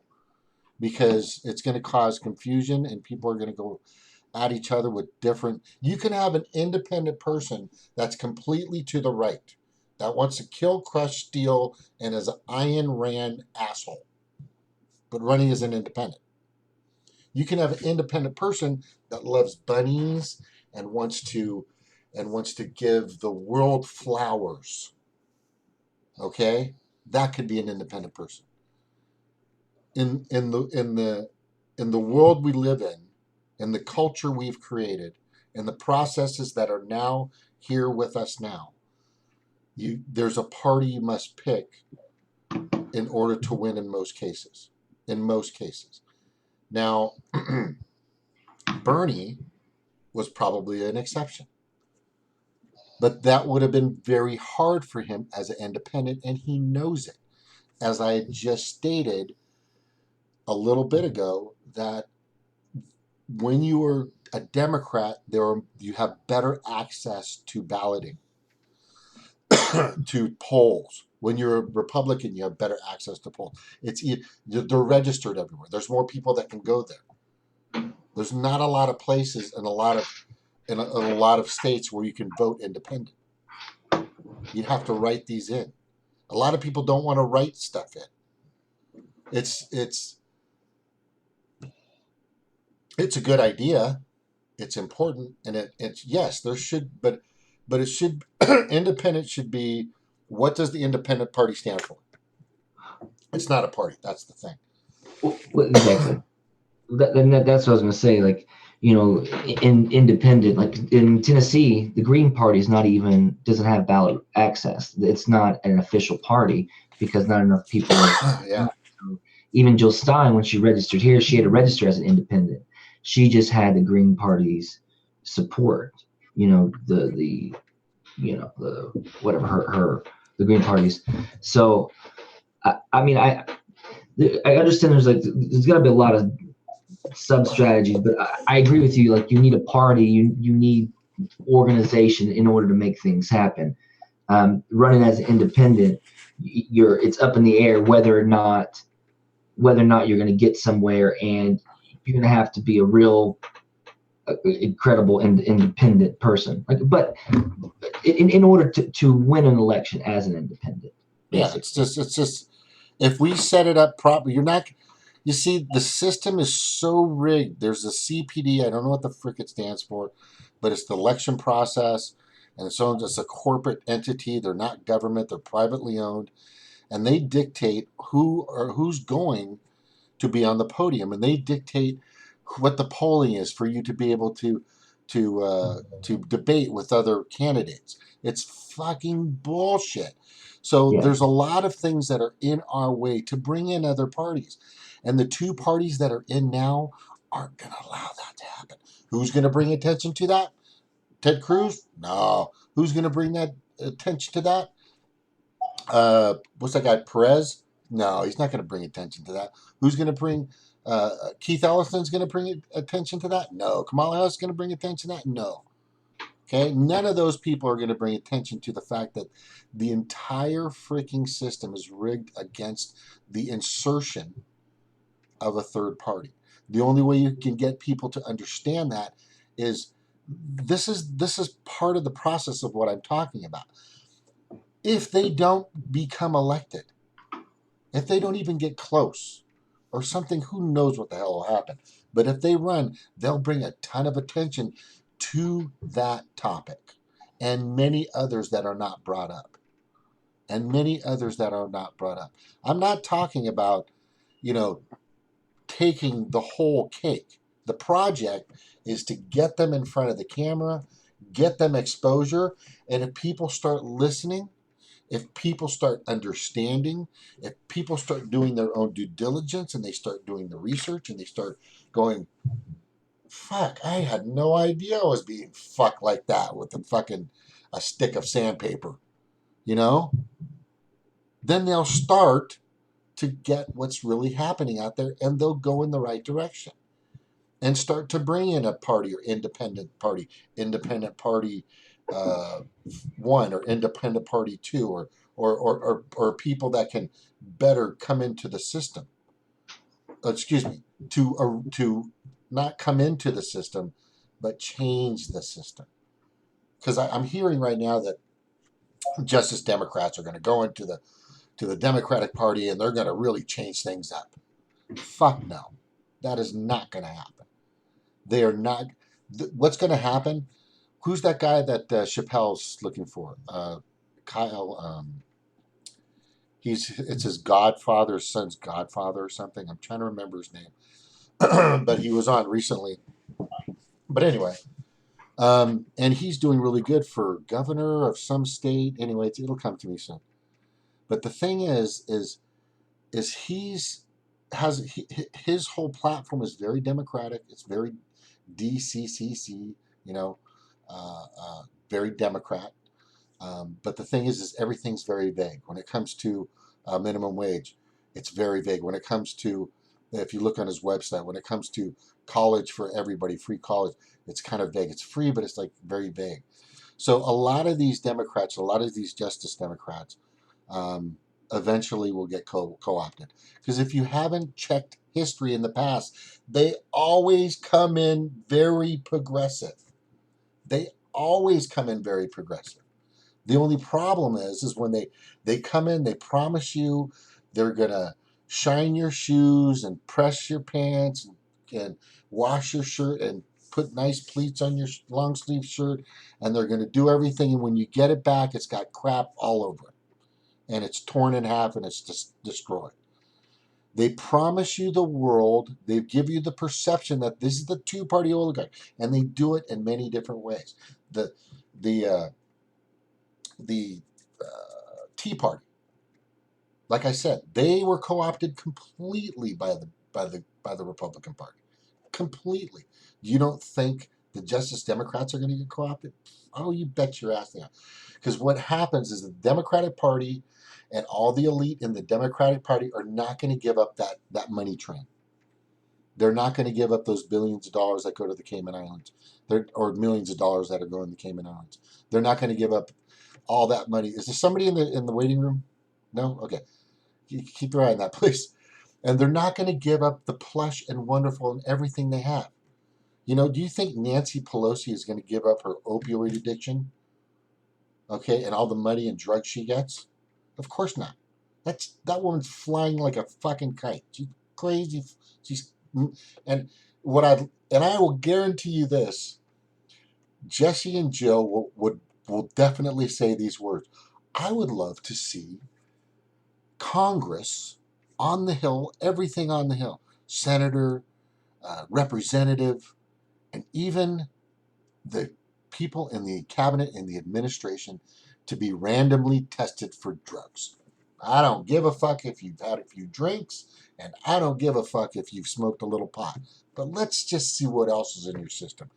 because it's going to cause confusion, and people are going to go at each other with different. You can have an independent person that's completely to the right, that wants to kill, crush, steal, and is an Ayn Rand asshole, but running as an independent. You can have an independent person that loves bunnies and wants to give the world flowers. Okay, that could be an independent person. In the world we live in the culture we've created, and the processes that are now here with us now, there's a party you must pick in order to win in most cases. Now, Bernie was probably an exception, but that would have been very hard for him as an independent, and he knows it. As I just stated, a little bit ago that when you are a Democrat, you have better access to balloting, to polls. When you're a Republican, you have better access to polls. They're registered everywhere. There's more people that can go there. There's not a lot of places in a lot of states where you can vote independent. You'd have to write these in. A lot of people don't want to write stuff in. It's a good idea. It's important, and it's yes, there should, but it should independent should be, what does the independent party stand for? It's not a party. That's the thing. Well, exactly. That's what I was going to say. Like, in independent, like in Tennessee, the Green Party doesn't have ballot access. It's not an official party because not enough people. Yeah. Even Jill Stein, when she registered here, she had to register as an independent. She just had the Green Party's support. The whatever the Green Party's. So I mean I understand there's got to be a lot of sub strategies, but I agree with you. Like, you need a party, you need organization in order to make things happen. Running as an independent, it's up in the air whether or not you're going to get somewhere, and you're going to have to be a real incredible and independent person. But in order to win an election as an independent, basically. Yeah, it's just if we set it up properly, you're not. You see, the system is so rigged. There's a CPD. I don't know what the frick it stands for, but it's the election process, and it's a corporate entity. They're not government. They're privately owned, and they dictate who's going to be on the podium, and they dictate what the polling is for you to be able to debate with other candidates. It's fucking bullshit. So there's a lot of things that are in our way to bring in other parties, and the two parties that are in now aren't going to allow that to happen. Who's going to bring attention to that? Ted Cruz? No. Who's going to bring that attention to that? What's that guy, Perez? No, he's not going to bring attention to that. Who's going to bring? Keith Ellison's going to bring attention to that? No. Kamala Harris is going to bring attention to that? No. Okay, none of those people are going to bring attention to the fact that the entire freaking system is rigged against the insertion of a third party. The only way you can get people to understand that is this is part of the process of what I'm talking about. If they don't become elected, if they don't even get close or something, who knows what the hell will happen. But if they run, they'll bring a ton of attention to that topic and many others that are not brought up. I'm not talking about, taking the whole cake. The project is to get them in front of the camera, get them exposure, and if people start listening, if people start understanding, if people start doing their own due diligence and they start doing the research and they start going, fuck, I had no idea I was being fucked like that with a stick of sandpaper, then they'll start to get what's really happening out there, and they'll go in the right direction and start to bring in a party or independent party uh, 1 or independent party 2 or people that can better come into the system. Excuse me, to not come into the system, but change the system. Because I'm hearing right now that Justice Democrats are going to go into the Democratic Party and they're going to really change things up. Fuck no, that is not going to happen. They are not. What's going to happen? Who's that guy that Chappelle's looking for? Kyle. It's his son's godfather or something. I'm trying to remember his name, but he was on recently. But anyway, and he's doing really good for governor of some state. Anyway, it'll come to me soon. But the thing is his whole platform is very democratic. It's very DCCC, very Democrat. But the thing is everything's very vague when it comes to minimum wage. It's very vague when it comes to If you look on his website, when it comes to college for everybody, free college, it's kind of vague. It's free, but it's like very vague. So a lot of these Democrats, a lot of these Justice Democrats, eventually will get co-opted. Because if you haven't checked history in the past, they always come in very progressive. They always come in very progressive. The only problem is when they come in, they promise you they're gonna shine your shoes and press your pants and wash your shirt and put nice pleats on your long sleeve shirt, and they're gonna do everything. And when you get it back, it's got crap all over it, and it's torn in half and it's just destroyed. They promise you the world. They give you the perception that this is the two-party oligarchy, and they do it in many different ways. The the uh, the Tea Party, like I said, they were co-opted completely by the Republican Party, completely. You don't think the Justice Democrats are going to get co-opted? Oh, you bet your ass they are. Because what happens is the Democratic Party and all the elite in the Democratic Party are not going to give up that money train. They're not going to give up those billions of dollars that go to the Cayman Islands, or millions of dollars that are going to the Cayman Islands. They're not going to give up all that money. Is there somebody in the waiting room? No? Okay. You keep your eye on that, please. And they're not going to give up the plush and wonderful and everything they have. Do you think Nancy Pelosi is going to give up her opioid addiction? Okay, and all the money and drugs she gets? Of course not. That woman's flying like a fucking kite. She's crazy. She's and I will guarantee you this. Jesse and Jill will definitely say these words. I would love to see Congress on the Hill, everything on the Hill, senator, representative, and even the people in the cabinet and the administration to be randomly tested for drugs. I don't give a fuck if you've had a few drinks, and I don't give a fuck if you've smoked a little pot. But let's just see what else is in your system.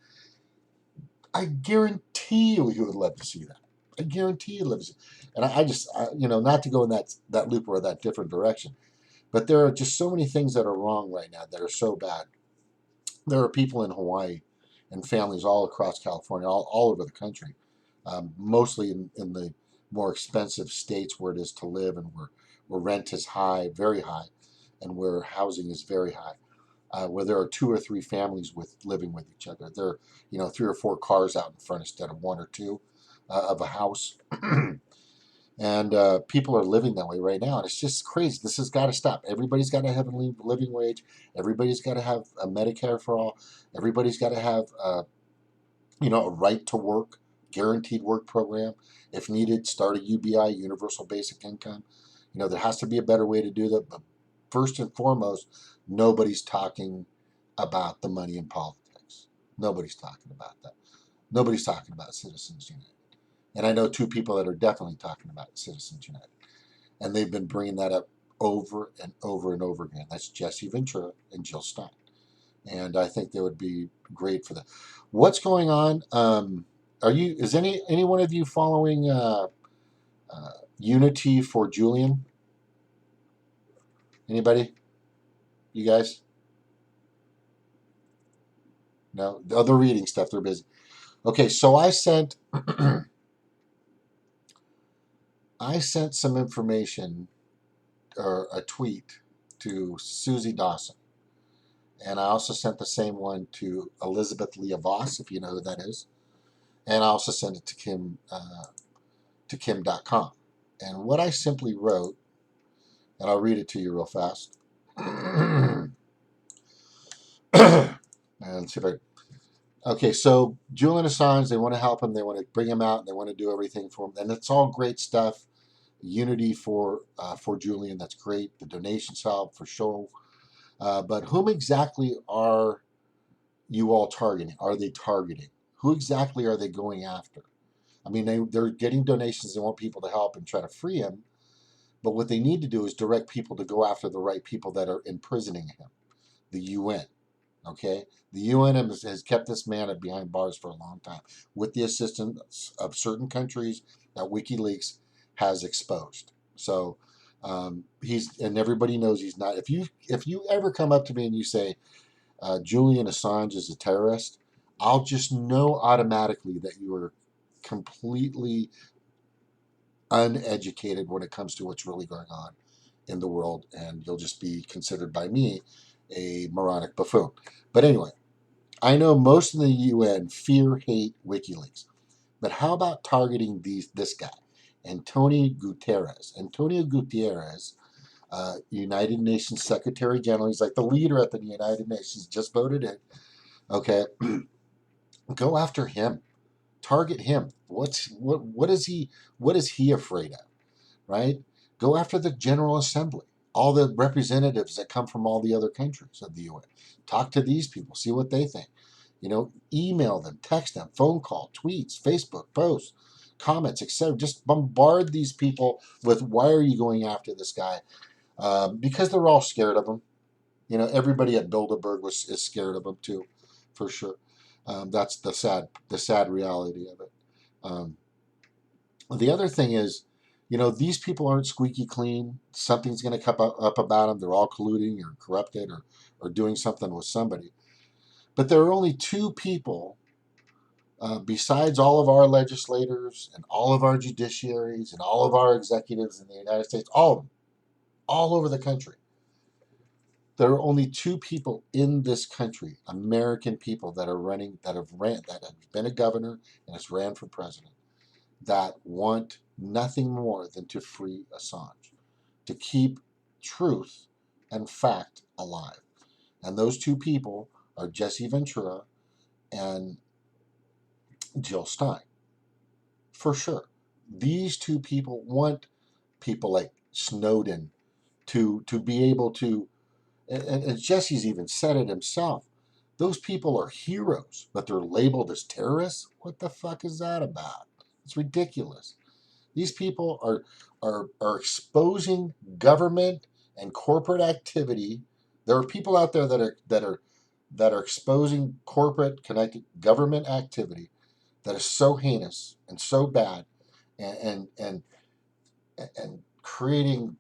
I guarantee you would love to see that. I guarantee you'd love to see. And not to go in that loop or that different direction, but there are just so many things that are wrong right now that are so bad. There are people in Hawaii and families all across California, all over the country, mostly in the more expensive states where it is to live and where rent is high, very high, and where housing is very high, where there are 2 or 3 families living with each other. There are 3 or 4 cars out in front instead of 1 or 2 of a house. And people are living that way right now, and it's just crazy. This has got to stop. Everybody's got to have a living wage. Everybody's got to have a Medicare for all. Everybody's got to have a right to work, guaranteed work program. If needed, start a UBI, universal basic income. There has to be a better way to do that. But first and foremost, nobody's talking about the money in politics. Nobody's talking about that. Nobody's talking about Citizens United. And I know 2 people that are definitely talking about Citizens United. And they've been bringing that up over and over and over again. That's Jesse Ventura and Jill Stein. And I think they would be great for that. What's going on? Is any one of you following Unity for Julian? Anybody? You guys? No? They're reading stuff. They're busy. Okay, so I sent some information or a tweet to Susie Dawson. And I also sent the same one to Elizabeth Leah Voss, if you know who that is. And I also sent it to Kim.com. And what I simply wrote, and I'll read it to you real fast. And let's see if okay, so Julian Assange, they want to help him. They want to bring him out. They want to do everything for him. And it's all great stuff. Unity for Julian, that's great. The donations help for sure. But whom exactly are you all targeting? Are they targeting? Who exactly are they going after? I mean, they're getting donations. They want people to help and try to free him. But what they need to do is direct people to go after the right people that are imprisoning him. The UN. Okay? The UN has kept this man behind bars for a long time with the assistance of certain countries that WikiLeaks has exposed. So And everybody knows he's not. If you ever come up to me and you say Julian Assange is a terrorist, I'll just know automatically that you are completely uneducated when it comes to what's really going on in the world, and you'll just be considered by me a moronic buffoon. But anyway, I know most of the UN hate WikiLeaks, but how about targeting this guy, Antonio Guterres? Antonio Guterres, United Nations Secretary General. He's like the leader at the United Nations. Just voted in. Okay, go after him. Target him. What is he afraid of? Right? Go after the General Assembly. All the representatives that come from all the other countries of the UN. Talk to these people. See what they think. Email them, text them, phone call, tweets, Facebook posts, comments, etc. Just bombard these people with why are you going after this guy? Because they're all scared of him. Everybody at Bilderberg is scared of him too, for sure. That's the sad reality of it. The other thing is, these people aren't squeaky clean. Something's going to come up about them. They're all colluding or corrupted or doing something with somebody. But there are only two people, besides all of our legislators and all of our judiciaries and all of our executives in the United States, all of them, all over the country. There are only two people in this country, American people, that have been a governor and has ran for president, that want nothing more than to free Assange, to keep truth and fact alive. And those two people are Jesse Ventura and Jill Stein, for sure. These two people want people like Snowden to be able to, and Jesse's even said it himself, those people are heroes, but they're labeled as terrorists? What the fuck is that about? It's ridiculous. These people are exposing government and corporate activity. There are people out there that are exposing corporate connected government activity that is so heinous and so bad, and and and creating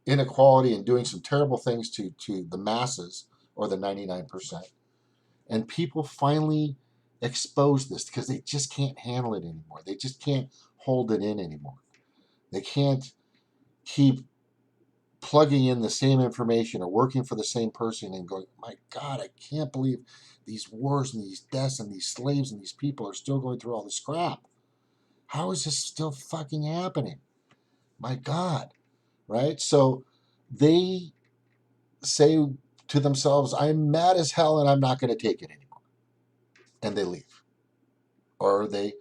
inequality and doing some terrible things to the masses or the 99%. And people finally expose this because they just can't handle it anymore. They just can't hold it in anymore. They can't keep plugging in the same information or working for the same person and going, my God, I can't believe these wars and these deaths and these slaves and these people are still going through all this crap. How is this still fucking happening? My God, right? So they say to themselves, I'm mad as hell and I'm not going to take it anymore. And they leave. Or they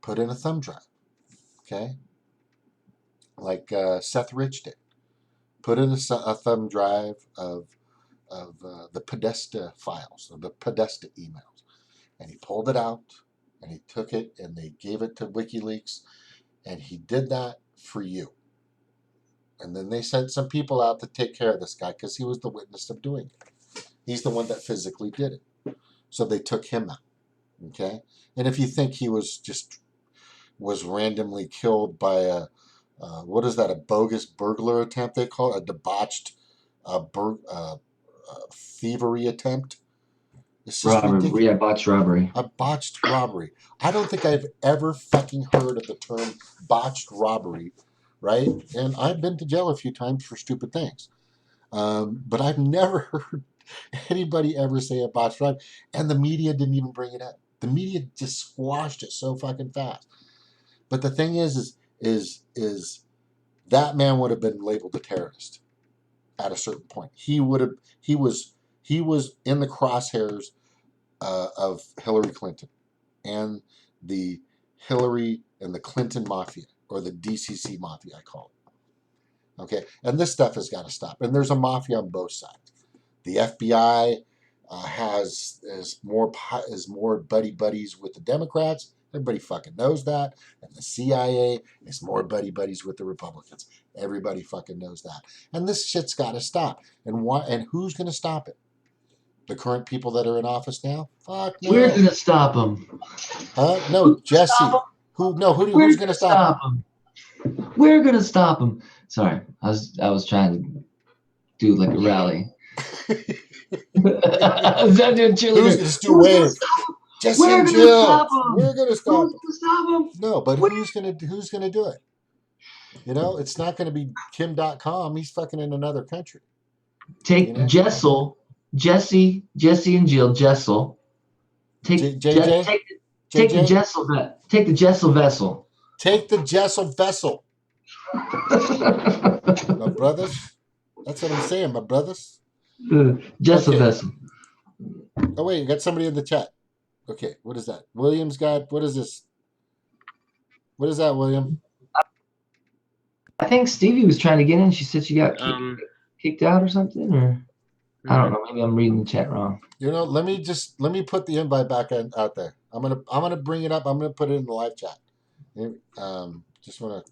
put in a thumb drive, okay? Like Seth Rich did. Put in a thumb drive of the Podesta files, or the Podesta emails. And he pulled it out and he took it and they gave it to WikiLeaks. And he did that for you. And then they sent some people out to take care of this guy because he was the witness of doing it. He's the one that physically did it. So they took him out. Okay? And if you think he was randomly killed by what is that, a bogus burglar attempt they call it? A debauched thievery attempt? It's just Robbery, yeah, ridiculous. botched robbery. A botched robbery. I don't think I've ever fucking heard of the term botched robbery, right? And I've been to jail a few times for stupid things. But I've never heard anybody ever say a botched robbery. And the media didn't even bring it up. The media just squashed it so fucking fast. But the thing is that man would have been labeled a terrorist at a certain point. He was in the crosshairs of Hillary Clinton and the Hillary and the Clinton mafia, or the DCC mafia, I call it. Okay, and this stuff has got to stop. And there's a mafia on both sides. The FBI is more buddy buddies with the Democrats. Everybody fucking knows that. And the CIA is more buddy buddies with the Republicans. Everybody fucking knows that. And this shit's got to stop. And why? And who's going to stop it? The current people that are in office now? Fuck We're no. gonna stop them. Huh? No, Who's gonna stop Jesse. them? Who? No. We're Who's going to gonna stop it? stop them. We're gonna stop them. Sorry, I was trying to do like a rally. I was trying to do a cheerleader. Just do a wave. Jesse We're and gonna Jill. stop them. We're gonna stop Who's them. gonna stop them? No, but who's gonna do it? You know, it's not gonna be Kim.com. He's fucking in another country. Take You know? Jesse and Jill, Jessel. Take JJ? the Jessel vessel. Take the Jessel vessel. My brothers. That's what I'm saying, my brothers. Jessel Okay. vessel. Oh wait, you got somebody in the chat. Okay, what is that? William's got, what is this? What is that, William? I think Stevie was trying to get in. She said she got kicked out or something, or I don't know. Maybe I'm reading the chat wrong. You know, let me put the invite back out there. I'm gonna bring it up. I'm gonna put it in the live chat. Just wanna,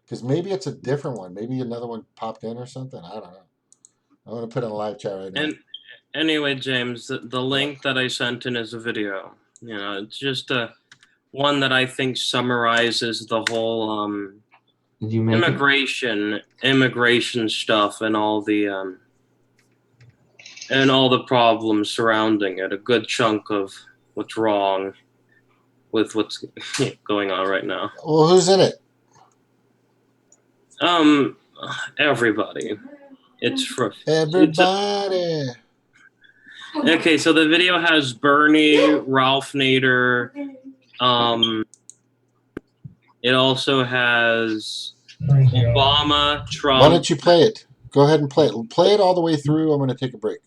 because maybe it's a different one. Maybe another one popped in or something. I don't know. I'm gonna put it in the live chat right now. And anyway, James, the link that I sent in is a video. You know, it's just one that I think summarizes the whole Did you make immigration stuff and all the problems surrounding it. A good chunk of what's wrong with what's going on right now. Well, who's in it? Everybody. It's for everybody. Okay, so the video has Bernie, Ralph Nader. It also has Obama, Trump. Why don't you play it? Go ahead and play it. Play it all the way through. I'm going to take a break.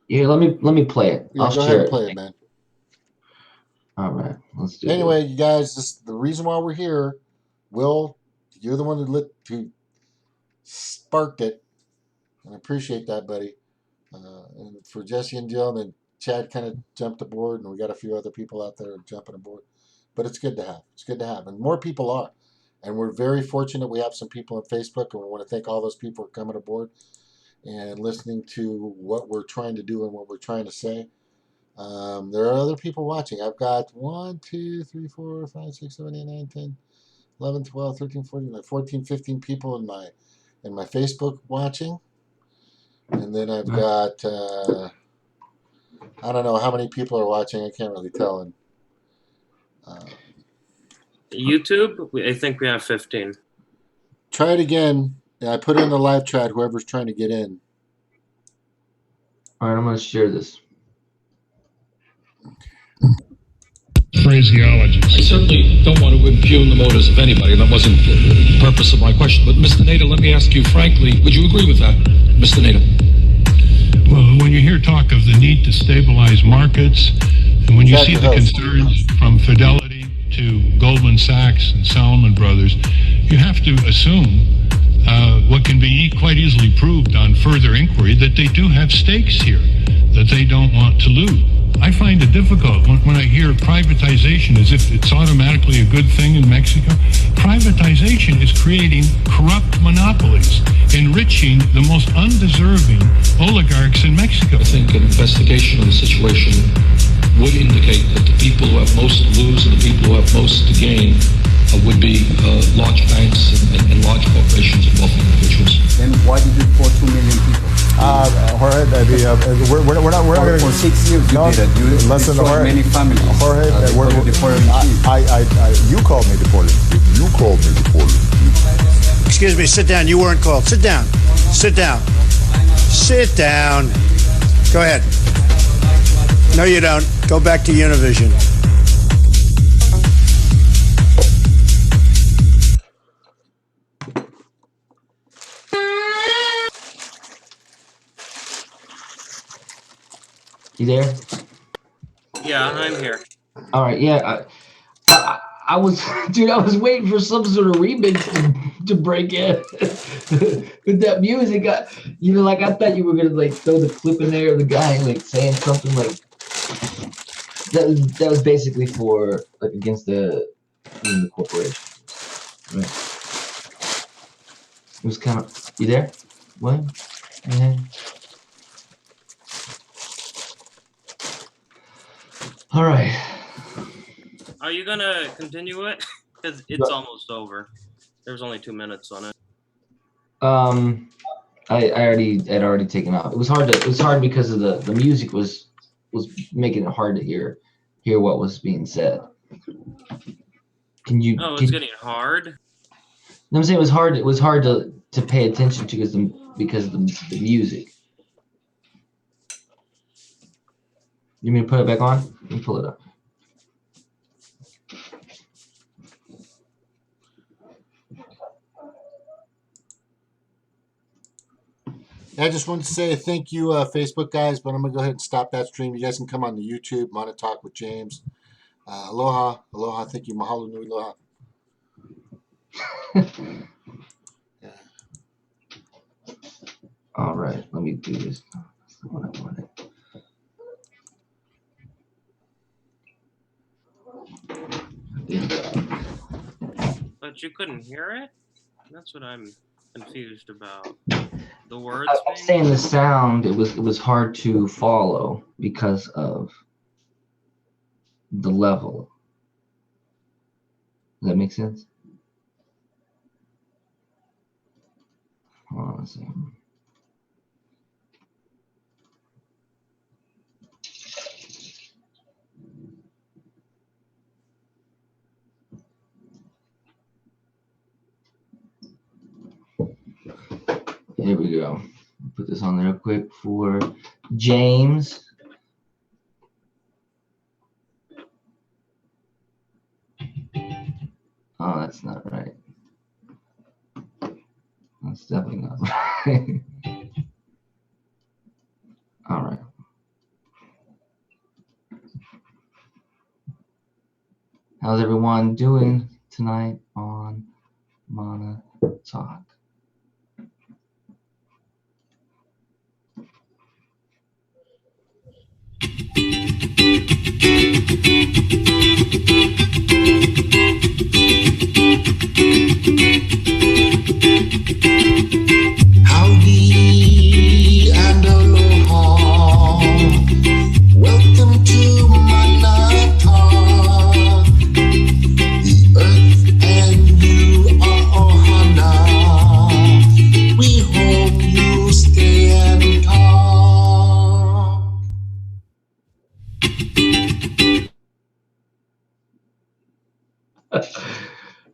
Yeah, let me play it. Yeah, I'll go share ahead and play it, man. All right, let's do it. Anyway, you guys, the reason why we're here, Will, you're the one who sparked it. I appreciate that, buddy. And for Jesse and Jill, and then Chad kind of jumped aboard, and we got a few other people out there jumping aboard. But it's good to have. It's good to have. And more people are. And we're very fortunate we have some people on Facebook, and we want to thank all those people for coming aboard and listening to what we're trying to do and what we're trying to say. There are other people watching. I've got 1, 2, 3, 4, 5, 6, 7, 8, 9, 10, 11, 12, 13, 14, 14, 15 people in my Facebook watching. And then I've got, I don't know how many people are watching. I can't really tell. And YouTube, I think we have 15. Try it again. I put it in the live chat, whoever's trying to get in. All right, I'm going to share this. Phraseology. I certainly don't want to impugn the motives of anybody. That wasn't the purpose of my question. But Mr. Nader, let me ask you frankly, would you agree with that, Mr. Nader? Well, when you hear talk of the need to stabilize markets, and when you see the concerns from Fidelity to Goldman Sachs and Salomon Brothers, you have to assume what can be quite easily proved on further inquiry, that they do have stakes here that they don't want to lose. I find it difficult when I hear privatization as if it's automatically a good thing in Mexico. Privatization is creating corrupt monopolies, enriching the most undeserving oligarchs in Mexico. I think an investigation of the situation would indicate that the people who have most to lose and the people who have most to gain would be large banks and large corporations and wealthy individuals. Then why did you deport 2 million people? Jorge, we're not going to. For 6 years you did it. You listen, destroyed many families. Jorge, you called me deported. You called me deported. Excuse me, sit down. You weren't called. Sit down. Sit down. Sit down. Go ahead. No, you don't. Go back to Univision. You there? Yeah, I'm here. All right, yeah. I was, dude, I was waiting for some sort of remix to break in with that music. Like I thought you were gonna like throw the clip in there of the guy like saying something like that was basically for like against the corporation. Right. It was kind of, you there? What? Yeah. All right. Are you gonna continue it? Because it's almost over. There was only 2 minutes on it. I had already taken off. It was hard because of the music was making it hard to hear what was being said. Can you? Oh, it's getting hard. I'm saying it was hard to pay attention to because of the music. You mean to put it back on? Let me pull it up. I just wanted to say thank you, Facebook guys, but I'm going to go ahead and stop that stream. You guys can come on the YouTube, Mana Talk with James. Aloha. Aloha. Thank you. Mahalo nui aloha. Yeah. All right, let me do this. That's not what I wanted. But you couldn't hear it? That's what I'm confused about. The words. I was saying the sound, it was hard to follow because of the level. Does that make sense? Hold on a second. Here we go. Put this on there real quick for James. Oh, that's not right. That's definitely not right. All right. How's everyone doing tonight on Mana Talk? Howdy and aloha. Welcome to Mana Talk. The earth and you are ohana. We hope you stay and talk.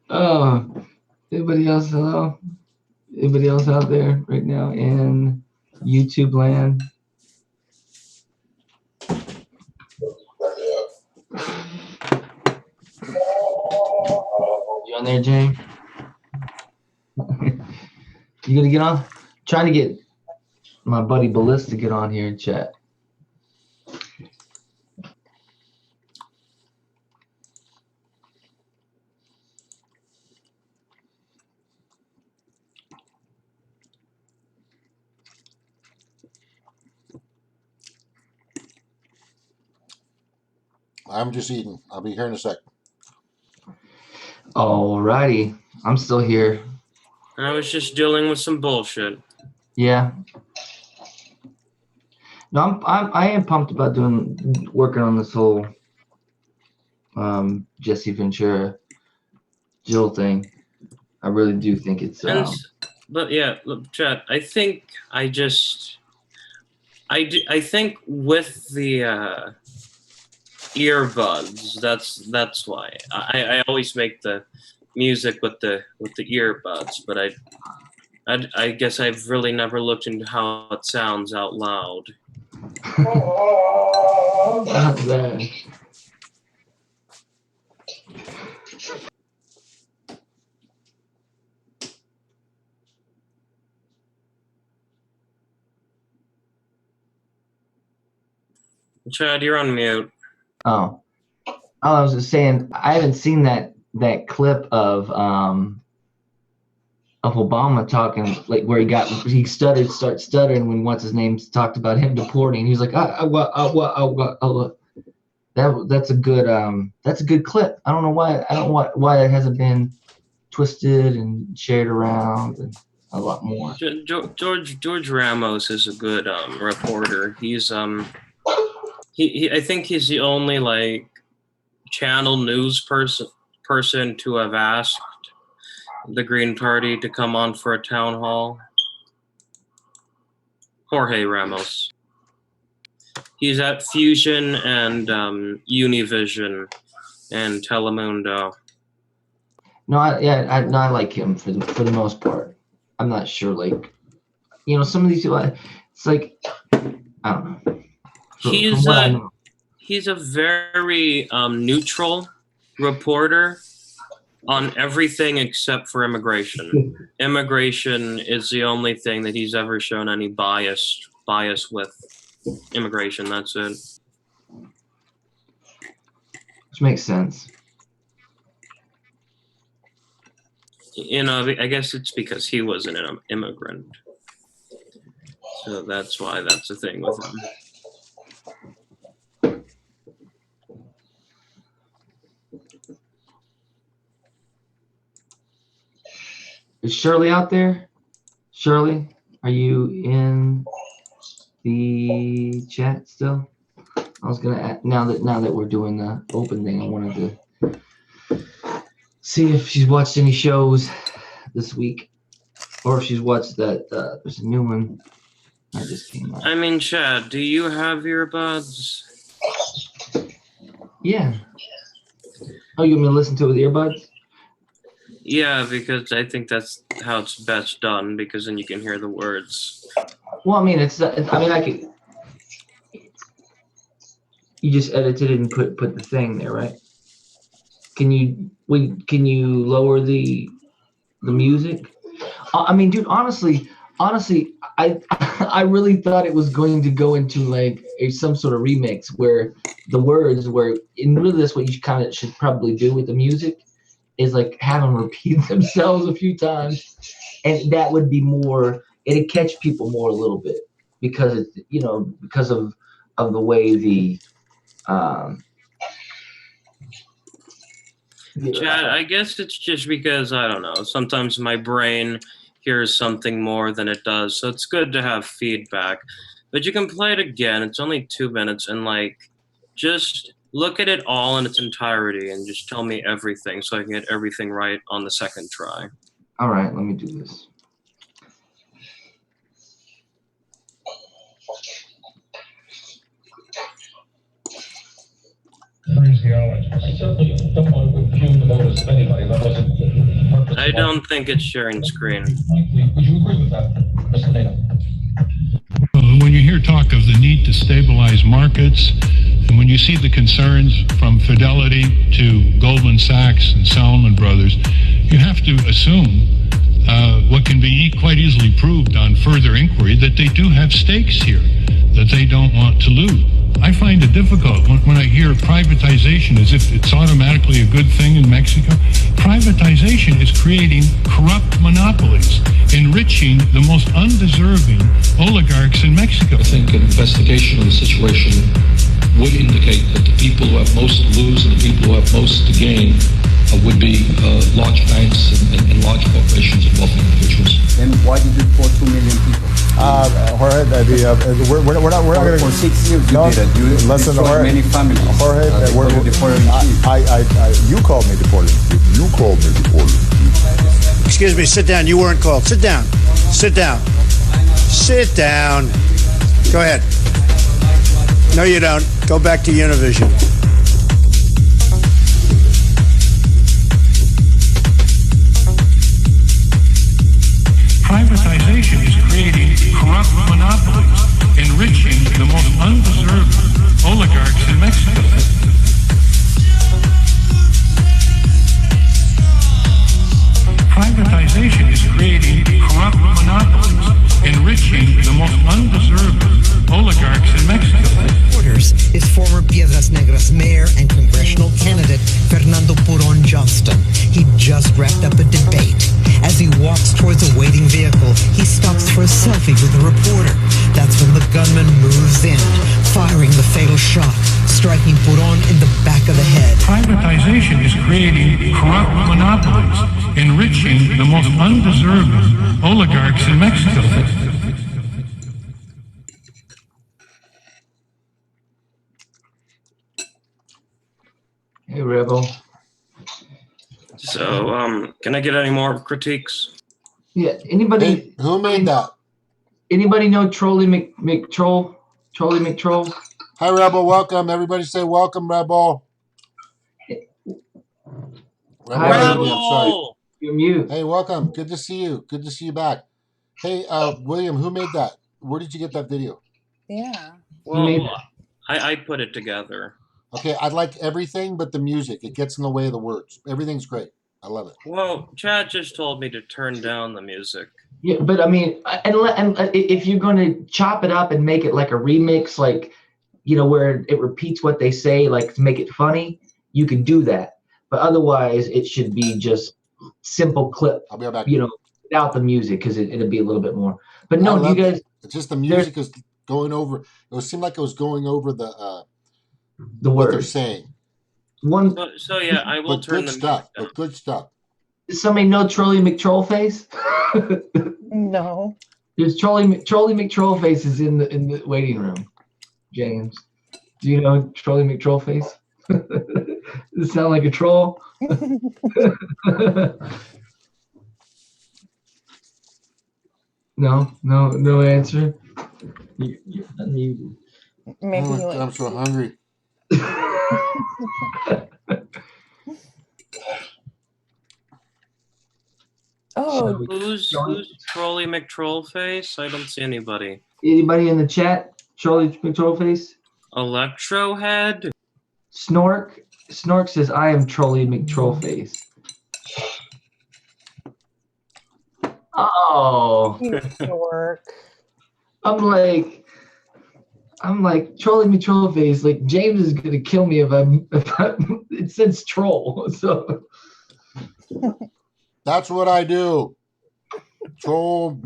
Oh, anybody else? Hello? Anybody else out there right now in YouTube land? You on there, James? You gonna get on? Trying to get my buddy Ballista to get on here and chat. I'm just eating. I'll be here in a sec. Alrighty, I'm still here. I was just dealing with some bullshit. Yeah. No, I am pumped about working on this whole Jesse Ventura Jill thing. I really do think it's But yeah, look, Chad, I think I think with the earbuds, that's why I always make the music with the earbuds, but I guess I've really never looked into how it sounds out loud. Not bad. Chad, you're on mute. Oh, I was just saying I haven't seen that clip of Obama talking, like where he starts stuttering when what's his name talked about him deporting. He was like, that's a good clip. I don't know why it hasn't been twisted and shared around and a lot more. George Ramos is a good reporter. He's I think he's the only like channel news person to have asked the Green Party to come on for a town hall. Jorge Ramos. He's at Fusion and Univision and Telemundo. No, I like him for the most part. I'm not sure, like, some of these people, it's like, I don't know. He's a very neutral reporter on everything except for immigration. Immigration is the only thing that he's ever shown any bias with. Immigration, that's it. Which makes sense. I guess it's because he was an immigrant. So that's why that's the thing with him. Is Shirley out there? Shirley, are you in the chat still? I was gonna now that we're doing the open thing, I wanted to see if she's watched any shows this week, or if she's watched that. There's a new one that just came out. I mean, Chad, do you have earbuds? Yeah. Oh, you want me to listen to it with earbuds? Yeah, because I think that's how it's best done, because then you can hear the words. Well, I mean, I could. You just edited it and put the thing there, right? Can you lower the music? I mean, dude, honestly, I really thought it was going to go into like some sort of remix where the words were, and really that's what you kind of should probably do with the music, is like have them repeat themselves a few times, and that would be more. It'd catch people more a little bit because it's because of the way the. Chad, I guess it's just because, I don't know, sometimes my brain hears something more than it does, so it's good to have feedback. But you can play it again. It's only 2 minutes, and just look at it all in its entirety and just tell me everything so I can get everything right on the second try. All right, let me do this. I don't think it's sharing screen. Would you agree with that, Mr. Nato? When you hear talk of the need to stabilize markets, and when you see the concerns from Fidelity to Goldman Sachs and Salomon Brothers, you have to assume what can be quite easily proved on further inquiry, that they do have stakes here that they don't want to lose. I find it difficult when I hear privatization as if it's automatically a good thing in Mexico. Privatization is creating corrupt monopolies, enriching the most undeserving oligarchs in Mexico. I think an investigation of the situation would indicate that the people who have most to lose and the people who have most to gain would be large banks and large corporations and wealthy individuals. Then why did you deport 2 million people? Jorge, we're not going to. For 6 years you did it. You listen, destroyed many families. Jorge, you deported in chief. you called me deported. You called me deported. Excuse me, sit down. You weren't called. Sit down. Sit down. Sit down. Go ahead. No, you don't. Go back to Univision. Privatization is creating corrupt monopolies, enriching the most undeserved oligarchs in Mexico. Privatization is creating corrupt monopolies, enriching the most undeserved oligarchs in Mexico. Reporters is former Piedras Negras mayor and congressional candidate Fernando Puron Johnston. He just wrapped up a debate. As he walks towards a waiting vehicle, he stops for a selfie with a reporter. That's when the gunman moves in, firing the fatal shot, striking Puron in the back of the head. Privatization is creating corrupt monopolies, enriching the most undeserving oligarchs in Mexico. Hey, Rebel. So, can I get any more critiques? Yeah. Anybody? Hey, who made that? Anybody know Trolley McTroll? Trolley McTroll? Hi, Rebel. Welcome. Everybody say welcome, Rebel. Hi, Rebel. I'm sorry. You're mute. Hey, welcome. Good to see you. Good to see you back. Hey, William, who made that? Where did you get that video? Yeah. Well, I put it together. Okay, I like everything but the music. It gets in the way of the words. Everything's great. I love it. Well, Chad just told me to turn down the music. Yeah, but I mean, and if you're going to chop it up and make it like a remix, like, where it repeats what they say, like to make it funny, you can do that. But otherwise, it should be just simple clip. I'll be right back. Without the music, because it'll be a little bit more. But no, you guys. It's just the music is going over. It seemed like it was going over the what they're saying. So yeah, I will turn the stuff. But good stuff. Does somebody know Trolley McTrollface? No. There's Trolley McTrollface is in the waiting room. James, do you know Trolley McTrollface? Does it sound like a troll? No answer. Maybe I'm so hungry. Oh, who's Trolley McTrollface? I don't see anybody. Anybody in the chat? Trolley McTrollface? Electrohead? Snork says, I am Trolley McTrollface. Oh. Work. I'm like Trolley McTrollface. Like James is gonna kill me if it says troll. So that's what I do. Troll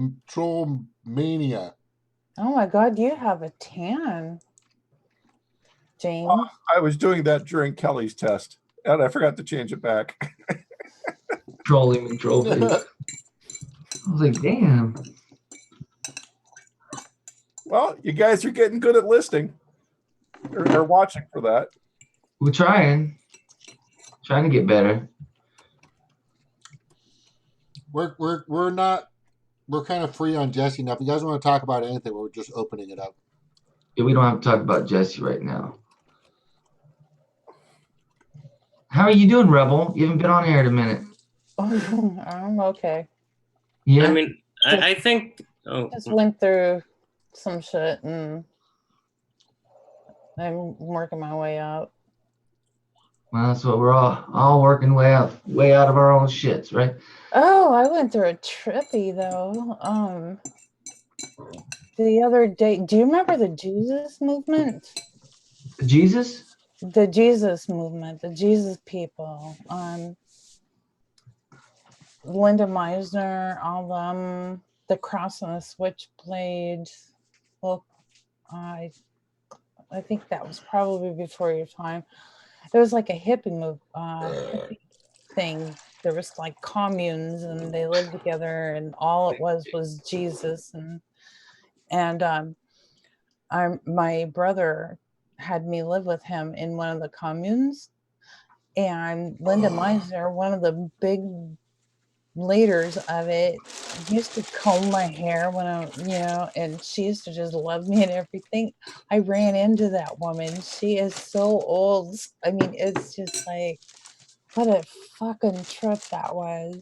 mania. Oh my God, you have a tan, James. I was doing that during Kelly's test, and I forgot to change it back. Trolley McTrollface. I was like, damn. Well, you guys are getting good at listening or watching for that. We're trying to get better. We're kind of free on Jesse now. If you guys want to talk about anything, we're just opening it up. Yeah, we don't have to talk about Jesse right now. How are you doing, Rebel? You haven't been on here in a minute. I'm okay. Yeah. I mean, I think. Just went through some shit and I'm working my way out. Well, that's what we're all working way out of our own shits, right? Oh, I went through a trippy though. The other day, do you remember the Jesus movement? Jesus? The Jesus movement, the Jesus people. Linda Meisner, all them, the cross and the switchblade. Well, I think that was probably before your time. It was like a hippie hippie thing. There was like communes and they lived together and all it was Jesus and my brother had me live with him in one of the communes, and Linda Meisner, one of the big leaders of it, used to comb my hair when and she used to just love me and everything. I ran into that woman. She is so old. I mean, it's just like, what a fucking trip that was.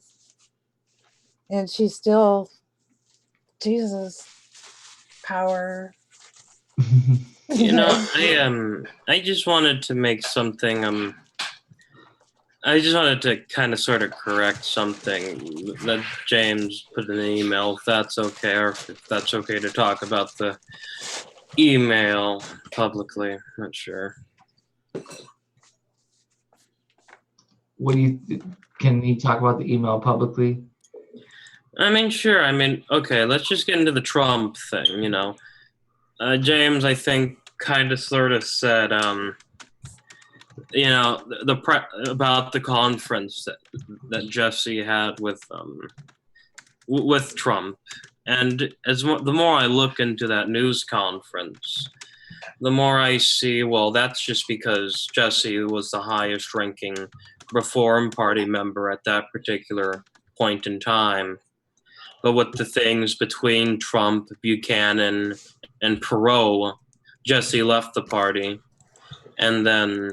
And she's still Jesus power. I just wanted to make something I just wanted to kind of sort of correct something that James put in the email, if that's okay, or if that's okay to talk about the email publicly. I'm not sure. Can you talk about the email publicly? I mean, sure. I mean, okay, let's just get into the Trump thing, James, I think, kind of sort of said, about the conference that Jesse had with Trump. And the more I look into that news conference, the more I see, well, that's just because Jesse was the highest ranking Reform Party member at that particular point in time. But with the things between Trump, Buchanan, and Perot, Jesse left the party and then,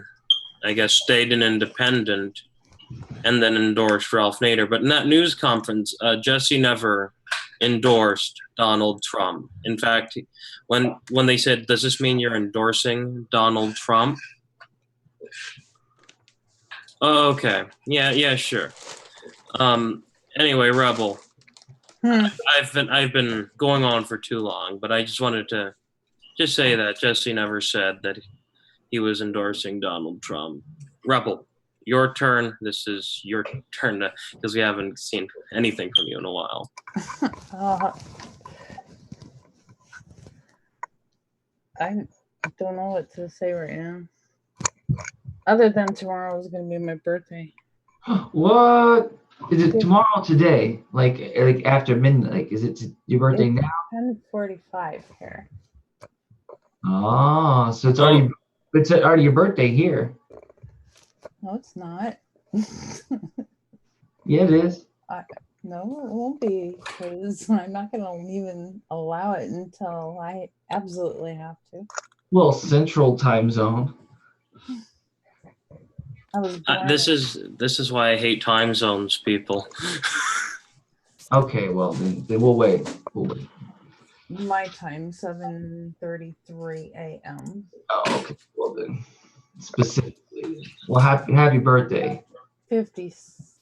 I guess, stayed an independent and then endorsed Ralph Nader. But in that news conference, Jesse never endorsed Donald Trump. In fact, when they said, "Does this mean you're endorsing Donald Trump?" Oh, okay. Yeah, sure. Anyway, Rebel. I've been going on for too long, but I just wanted to just say that Jesse never said that he was endorsing Donald Trump. Rebel, your turn. This is your turn because we haven't seen anything from you in a while. I don't know what to say right now. Other than tomorrow is going to be my birthday. What? Is it tomorrow or today? Like after midnight? Like, is it your birthday now? 10:45 here. Oh, so it's already your birthday here. No, it's not. Yeah, it is. No, it won't be, because I'm not going to even allow it until I absolutely have to. Well, Central Time Zone. I was born This is why I hate time zones, people. Okay, well then we'll wait. We'll wait. my time, 7:33 a.m. Oh, okay. Well then, specifically. Well, happy birthday. 50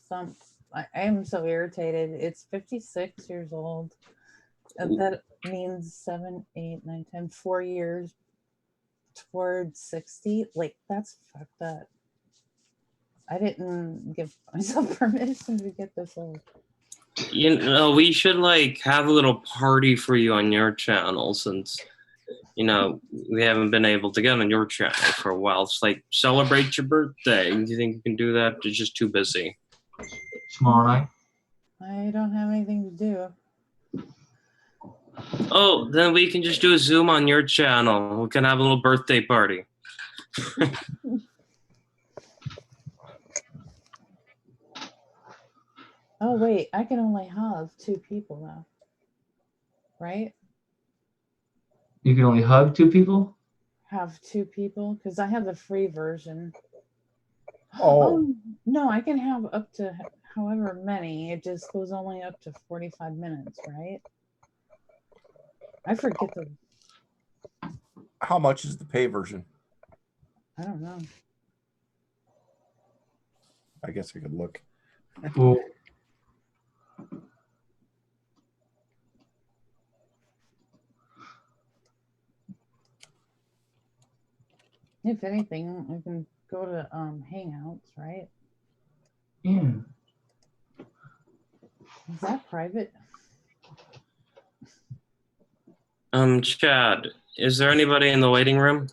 some. I am so irritated. It's 56 years old. And that means 7, 8, 9, 10, 4 years towards 60. Like, that's fucked up. I didn't give myself permission to get this old. You know, we should like have a little party for you on your channel since, you know, we haven't been able to get on your channel for a while. It's like celebrate your birthday. Do you think you can do that? You're just too busy. Tomorrow night? I don't have anything to do. Oh, then we can just do a Zoom on your channel. We can have a little birthday party. Oh, wait, I can only have 2 people now. Right? You can only hug 2 people? Have 2 people? Because I have the free version. Oh. No, I can have up to however many. It just goes only up to 45 minutes, right? I forget the... How much is the pay version? I don't know. I guess I could look. Well, if anything, I can go to Hangouts, right? yeah. Is that private? Chad, is there anybody in the waiting room?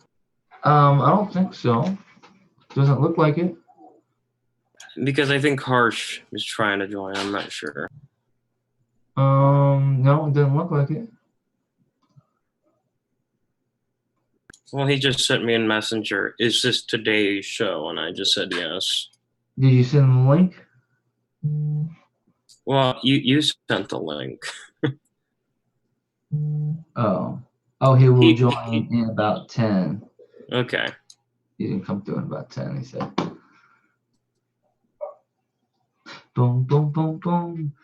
I don't think so. Doesn't look like it. Because I think Harsh is trying to join. I'm not sure. No, it doesn't look like it. Well, he just sent me in Messenger. Is this today's show? And I just said yes. Did you send him the link? Well, you sent the link. Oh, he will join in about 10. Okay. He didn't come through in about 10, he said. Boom, boom, boom, boom.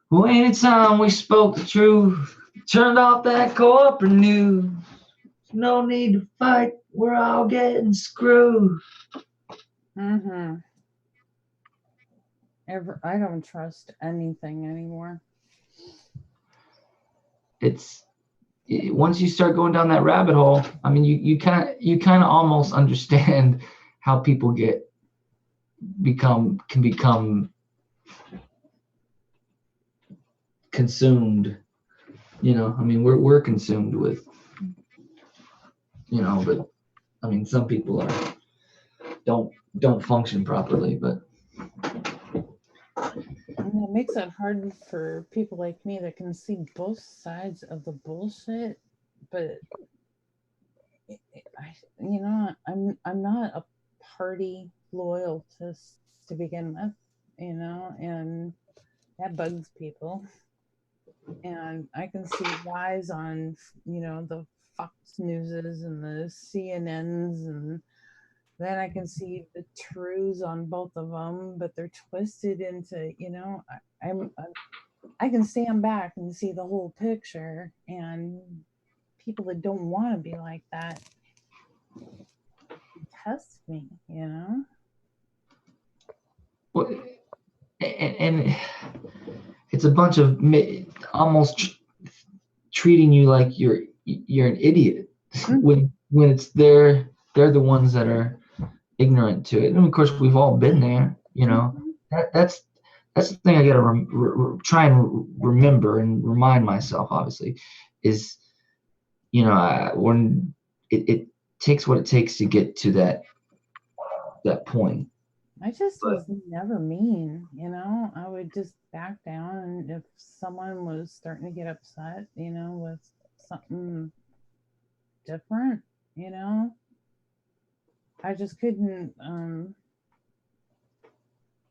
Well, anytime we spoke the truth, turned off that corporate news. No need to fight, we're all getting screwed. Mm-hmm. I don't trust anything anymore. It's once you start going down that rabbit hole, I mean, you kind of almost understand how people can become consumed. You know, I mean, we're consumed with, you know, but I mean, some people don't function properly, but And it makes it hard for people like me that can see both sides of the bullshit, but I'm not a party loyalist to begin with, and that bugs people. And I can see lies on, the Fox Newses and the CNNs, and then I can see the truths on both of them, but they're twisted into, I can stand back and see the whole picture, and people that don't want to be like that test me. Well, and it's a bunch of almost treating you like you're an idiot when it's they're the ones that are ignorant to it. And of course, we've all been there. That's the thing I gotta try and remember and remind myself. Obviously, is when it takes what it takes to get to that point. I just was never mean, I would just back down, and if someone was starting to get upset, with something different, I just couldn't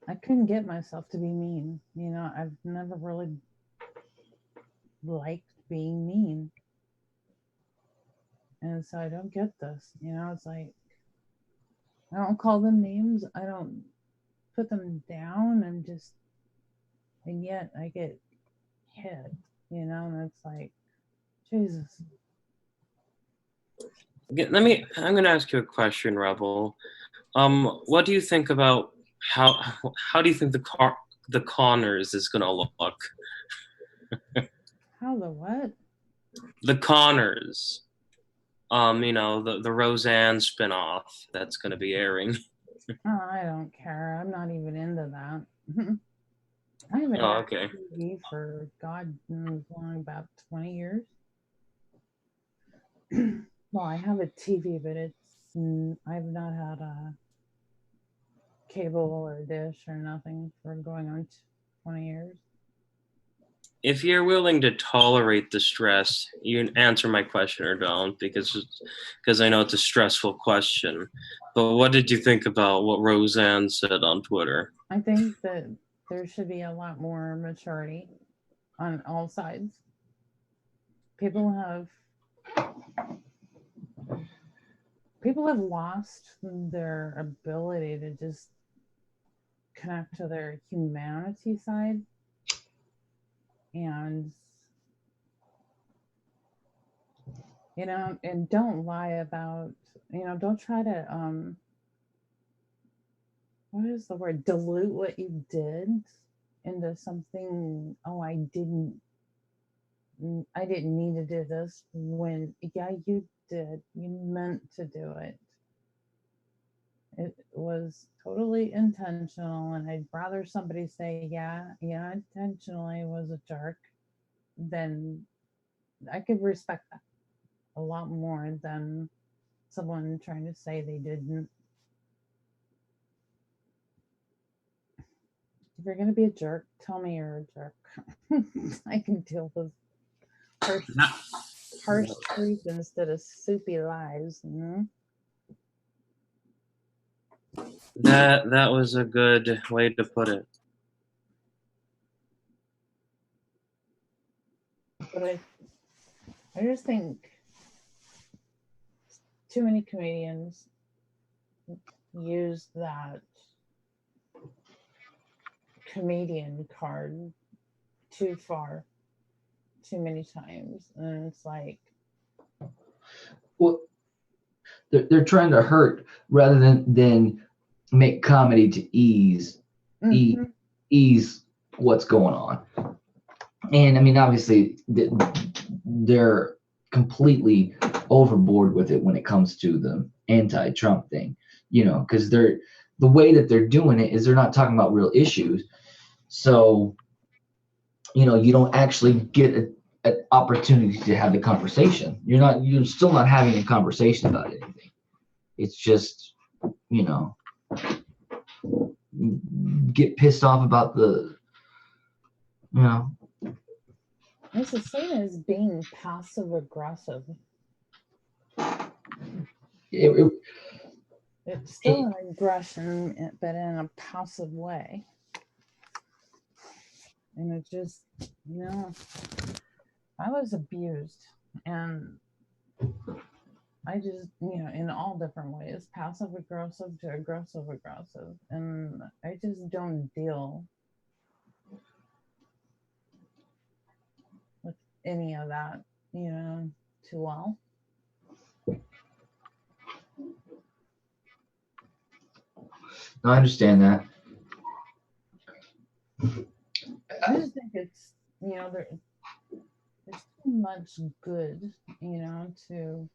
I couldn't get myself to be mean. I've never really liked being mean. And so I don't get this. It's like I don't call them names. I don't put them down. And yet I get hit, and it's like, Jesus. I'm going to ask you a question, Rebel. What do you think about how do you think the Connors is going to look? How the what? The Connors. The Roseanne spinoff that's going to be airing. Oh, I don't care. I'm not even into that. I haven't had TV for God knows long, about 20 years. Well, I have a TV, but I've not had a cable or dish or nothing for going on 20 years. If you're willing to tolerate the stress, you can answer my question or don't, because I know it's a stressful question. But what did you think about what Roseanne said on Twitter? I think that there should be a lot more maturity on all sides. People have lost their ability to just connect to their humanity side. And and don't lie about, don't try to what is the word, dilute what you did into something. Oh, I didn't need to do this, when yeah, you did. You meant to do it. It was totally intentional, and I'd rather somebody say, yeah, intentionally was a jerk, than I could respect that a lot more than someone trying to say they didn't. If you're going to be a jerk, tell me you're a jerk. I can deal with harsh truth instead of soupy lies. That was a good way to put it. But I just think too many comedians use that comedian card too far, too many times, and it's like, well, they're trying to hurt rather than make comedy to ease what's going on. And I mean, obviously, they're completely overboard with it when it comes to the anti-Trump thing, because the way that they're doing it is they're not talking about real issues. So, you don't actually get an opportunity to have the conversation. You're still not having a conversation about anything. It's just, get pissed off about the, It's the same as being passive aggressive. It's still an aggression, but in a passive way. And it just, I was abused, and I just, in all different ways, passive aggressive to aggressive aggressive. And I just don't deal with any of that, too well. No, I understand that. I just think it's, there's too much good, to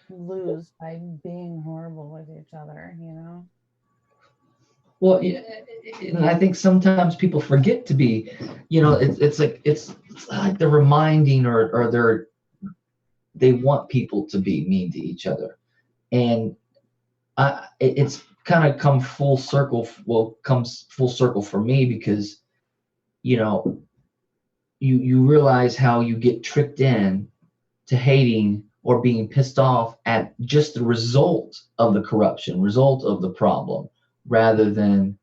lose by being horrible with each other, Well, yeah, and I think sometimes people forget to be, it's like they're reminding or they want people to be mean to each other, and it's kind of come full circle. Well, comes full circle for me because, you realize how you get tricked in to hating or being pissed off at just the result of the corruption, result of the problem, rather than,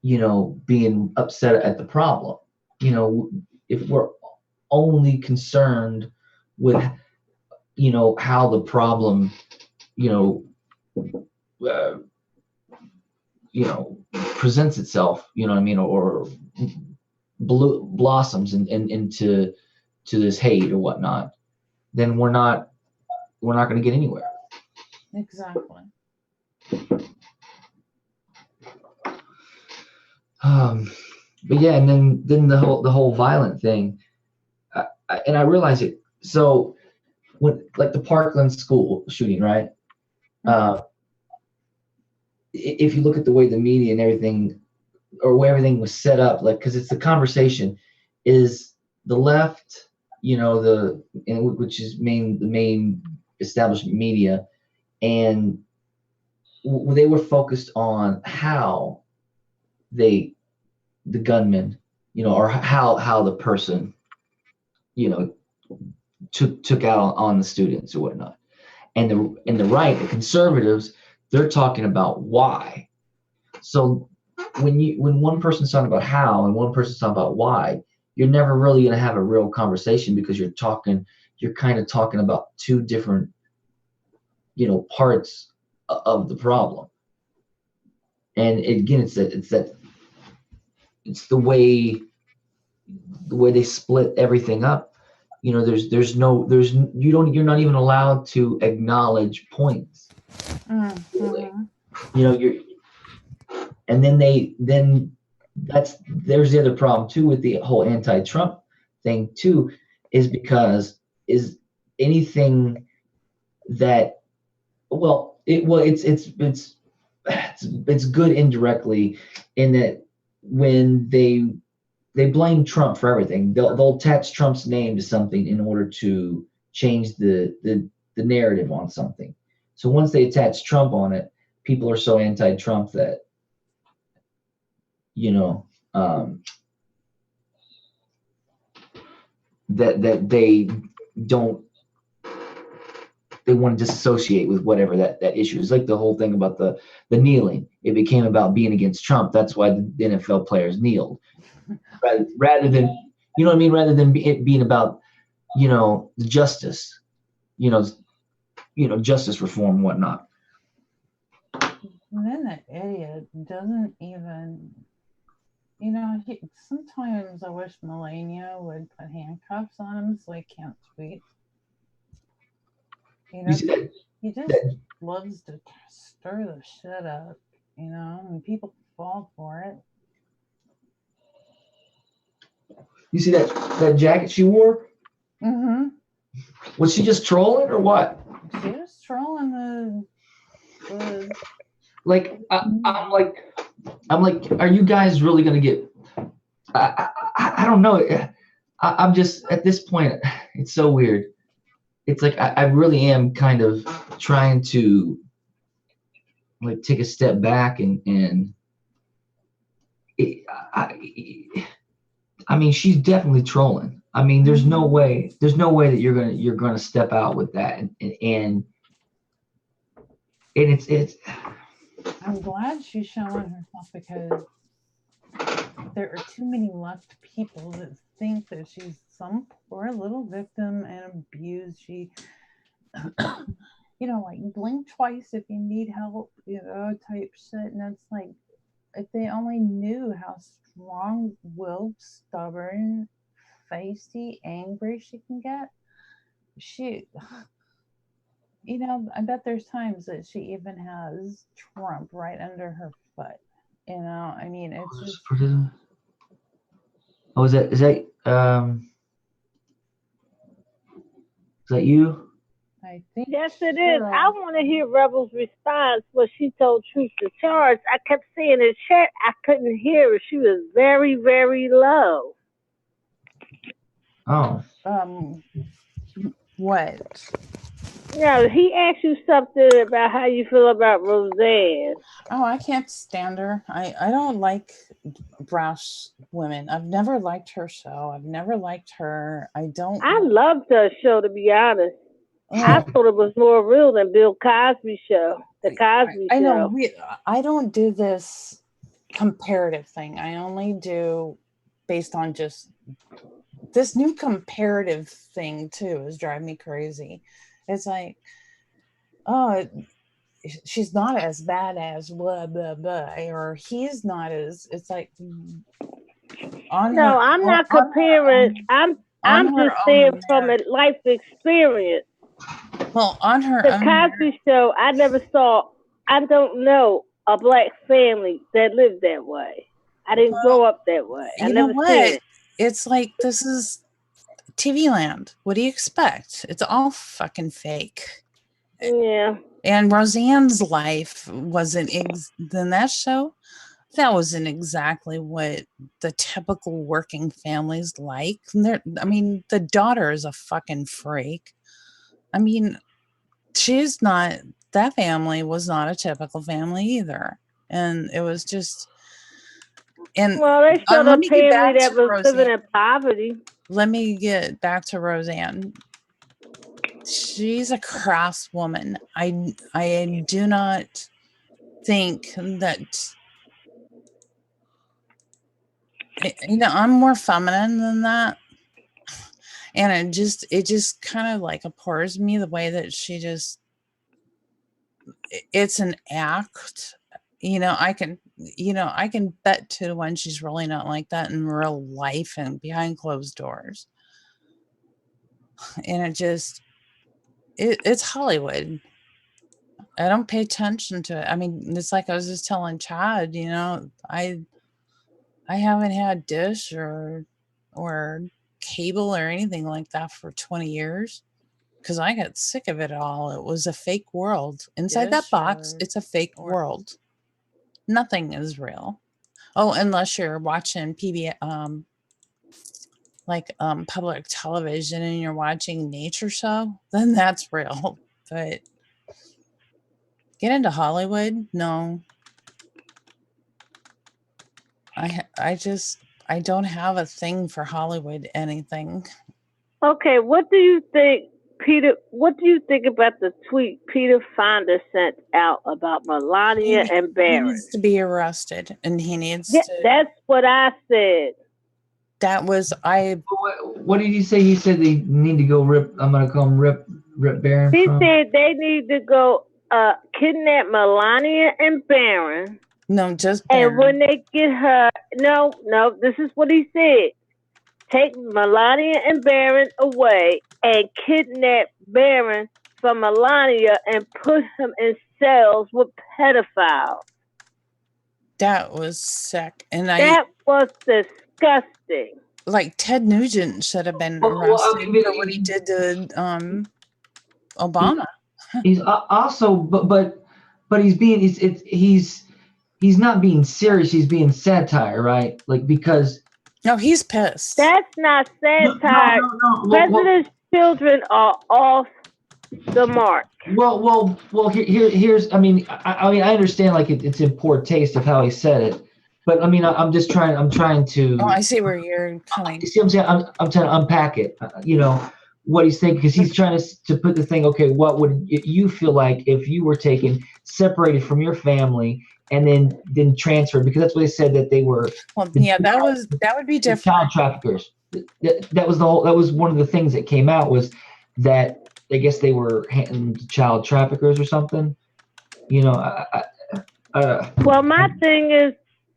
being upset at the problem. If we're only concerned with, how the problem, presents itself, or blossoms into this hate or whatnot, then we're not going to get anywhere. Exactly. But yeah, and then the whole violent thing, and I realize it. So when, like, the Parkland school shooting, right? If you look at the way the media and everything, or where everything was set up, like, because it's the conversation is the left, which is the main establishment media, and they were focused on how the gunman, or how the person, took out on the students or whatnot. And the right, the conservatives, they're talking about why. So when one person's talking about how and one person's talking about why, you're never really going to have a real conversation, because you're kind of talking about two different, parts of the problem. And again, it's the way they split everything up. You're not even allowed to acknowledge points. Mm-hmm. And then there's the other problem too with the whole anti-Trump thing too, is because is anything that, it's good indirectly, in that when they blame Trump for everything, they'll attach Trump's name to something in order to change the narrative on something. So once they attach Trump on it, people are so anti-Trump that, that they want to disassociate with whatever that issue is. Like the whole thing about the kneeling, it became about being against Trump. That's why the NFL players kneeled, rather than, rather than it being about, the justice, justice reform and whatnot. And then the idiot doesn't even, sometimes I wish Melania would put handcuffs on him so he can't tweet. He just loves to stir the shit up, and people fall for it. You see that jacket she wore? Mm-hmm. Was she just trolling or what? She was trolling the like, I'm like, are you guys really gonna get? I don't know. I'm just, at this point, it's so weird. It's like I really am kind of trying to, like, take a step back and I mean, she's definitely trolling. I mean, there's no way that you're gonna step out with that, and it's. I'm glad she's showing herself because there are too many left people that think that she's some poor little victim and abused. She, like blink twice if you need help, type shit. And it's like, if they only knew how strong-willed, stubborn, feisty, angry she can get. I bet there's times that she even has Trump right under her foot. I mean, it's just. Oh, is that you? I think. Yes, it is. I want to hear Rebel's response when she told Truth to Charge. I kept saying in the chat, I couldn't hear her. She was very, very low. Oh. What? No, he asked you something about how you feel about Roseanne. Oh, I can't stand her. I don't like brash women. I've never liked her show. I've never liked her. I loved her show, to be honest. I thought it was more real than Bill Cosby show. The Cosby show. I know. I don't do this comparative thing. I only do based on just this new comparative thing too is driving me crazy. It's like, she's not as bad as blah blah blah, or he's not as. It's like I'm not comparing. I'm just saying from a life experience. Well, on her the Cosby show, I never saw. I don't know a black family that lived that way. I didn't grow up that way. I never seen it. It's like, this is TV land. What do you expect? It's all fucking fake. Yeah. And Roseanne's life wasn't in that show. That wasn't exactly what the typical working family's like. The daughter is a fucking freak. I mean, that family was not a typical family either. And it was just, and well, they showed a family that was living in poverty. Let me get back to Roseanne. She's a crass woman. I do not think that, I'm more feminine than that. And it just kind of like abhors me the way that she just, it's an act. I can bet 2 to 1 she's really not like that in real life and behind closed doors. And it's Hollywood. I don't pay attention to it. I mean, it's like I was just telling Chad, I haven't had Dish or cable or anything like that for 20 years because I got sick of it all. It was a fake world. Inside that box, it's a fake world. Nothing is real. Oh, unless you're watching public television and you're watching nature show, then that's real. But get into Hollywood, no. I don't have a thing for Hollywood anything. Okay, what do you think, Peter? What do you think about the tweet Peter Fonda sent out about Melania and Barron? He needs to be arrested, and he needs to. That's what I said. That was What did he say? He said they need to go rip. I'm gonna call him rip Barron. He said they need to go kidnap Melania and Barron. No, just Barron. And when they get her, no, this is what he said. Take Melania and Barron away and kidnap Barron from Melania and put him in cells with pedophiles. That was sick. And that was disgusting. Like Ted Nugent should have been arrested for what he did to Obama. He's also, but he's being he's not being serious. He's being satire, right? Like, because no, he's pissed. That's not satire. No. President's children are off the mark. Well. Here's. I mean, I understand. Like, it's in poor taste of how he said it, But I mean, I'm just trying. I'm trying to. Oh, I see where you're coming. You see what I'm saying? I'm trying to unpack it. You know what he's thinking, because he's trying to put the thing. Okay, what would you feel like if you were taken, separated from your family, and then transferred? Because that's what they said, that they were. Well, yeah, that would be different. Child traffickers. That was the whole. That was one of the things that came out, was that I guess they were child traffickers or something. You know. Well, my thing is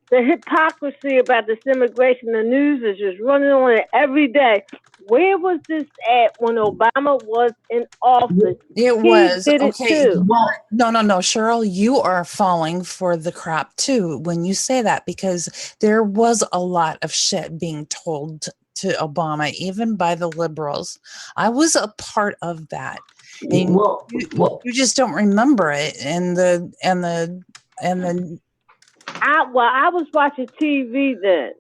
the hypocrisy about this immigration. The news is just running on it every day. Where was this at when Obama was in office? It was. He did Okay. it too. No, Cheryl, you are falling for the crap too when you say that, because there was a lot of shit being told to Obama, even by the liberals. I was a part of that. And you just don't remember it. I was watching TV then,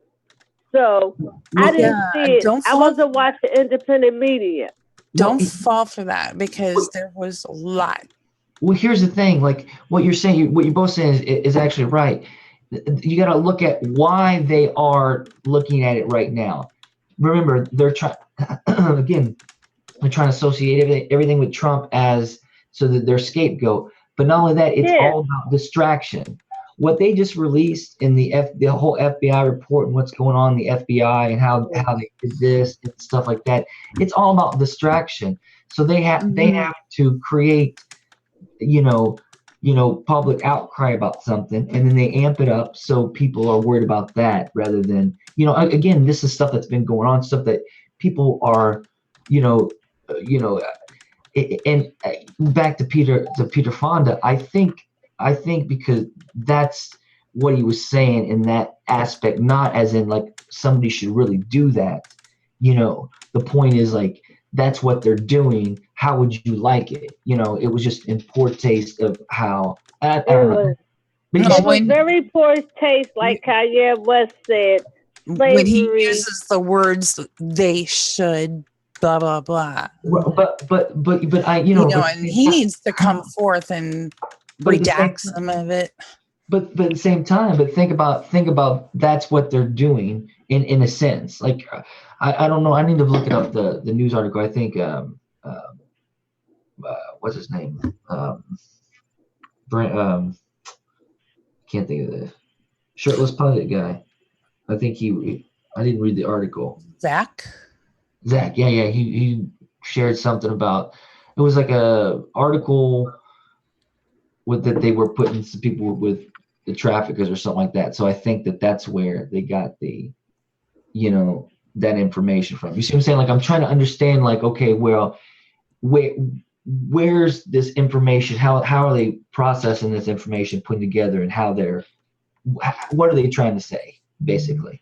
so I didn't see it. I wasn't watching independent media. Don't fall for that, because there was a lot. Well, here's the thing. Like what you're saying, what you're both saying is actually right. You got to look at why they are looking at it right now. Remember, they're trying again. They're trying to associate everything with Trump as so that they're scapegoat. But not only that, it's all about distraction. What they just released in the whole FBI report and what's going on in the FBI and how they did this and stuff like that, it's all about distraction. So they have to create, public outcry about something, and then they amp it up so people are worried about that rather than, again, this is stuff that's been going on, stuff that people are, and back to Peter Fonda, I think because that's what he was saying in that aspect, not as in like somebody should really do that. The point is like, that's what they're doing. How would you like it? It was just in poor taste of how. I don't know. It was very poor taste, like Kanye West said. Slavery. When he uses the words "they should," blah blah blah. But I, and he needs to come forth and redact some of it. But at the same time, think about that's what they're doing in a sense. Like I don't know. I need to look it up, the news article. I think what's his name? Can't think of the shirtless pilot guy. I think I didn't read the article. Zach, yeah. He shared something about, it was like a article with that they were putting some people with the traffickers or something like that. So I think that's where they got the, that information from. You see what I'm saying? Like, I'm trying to understand, like, okay, well, where's this information? How are they processing this information, putting together, and what are they trying to say, basically,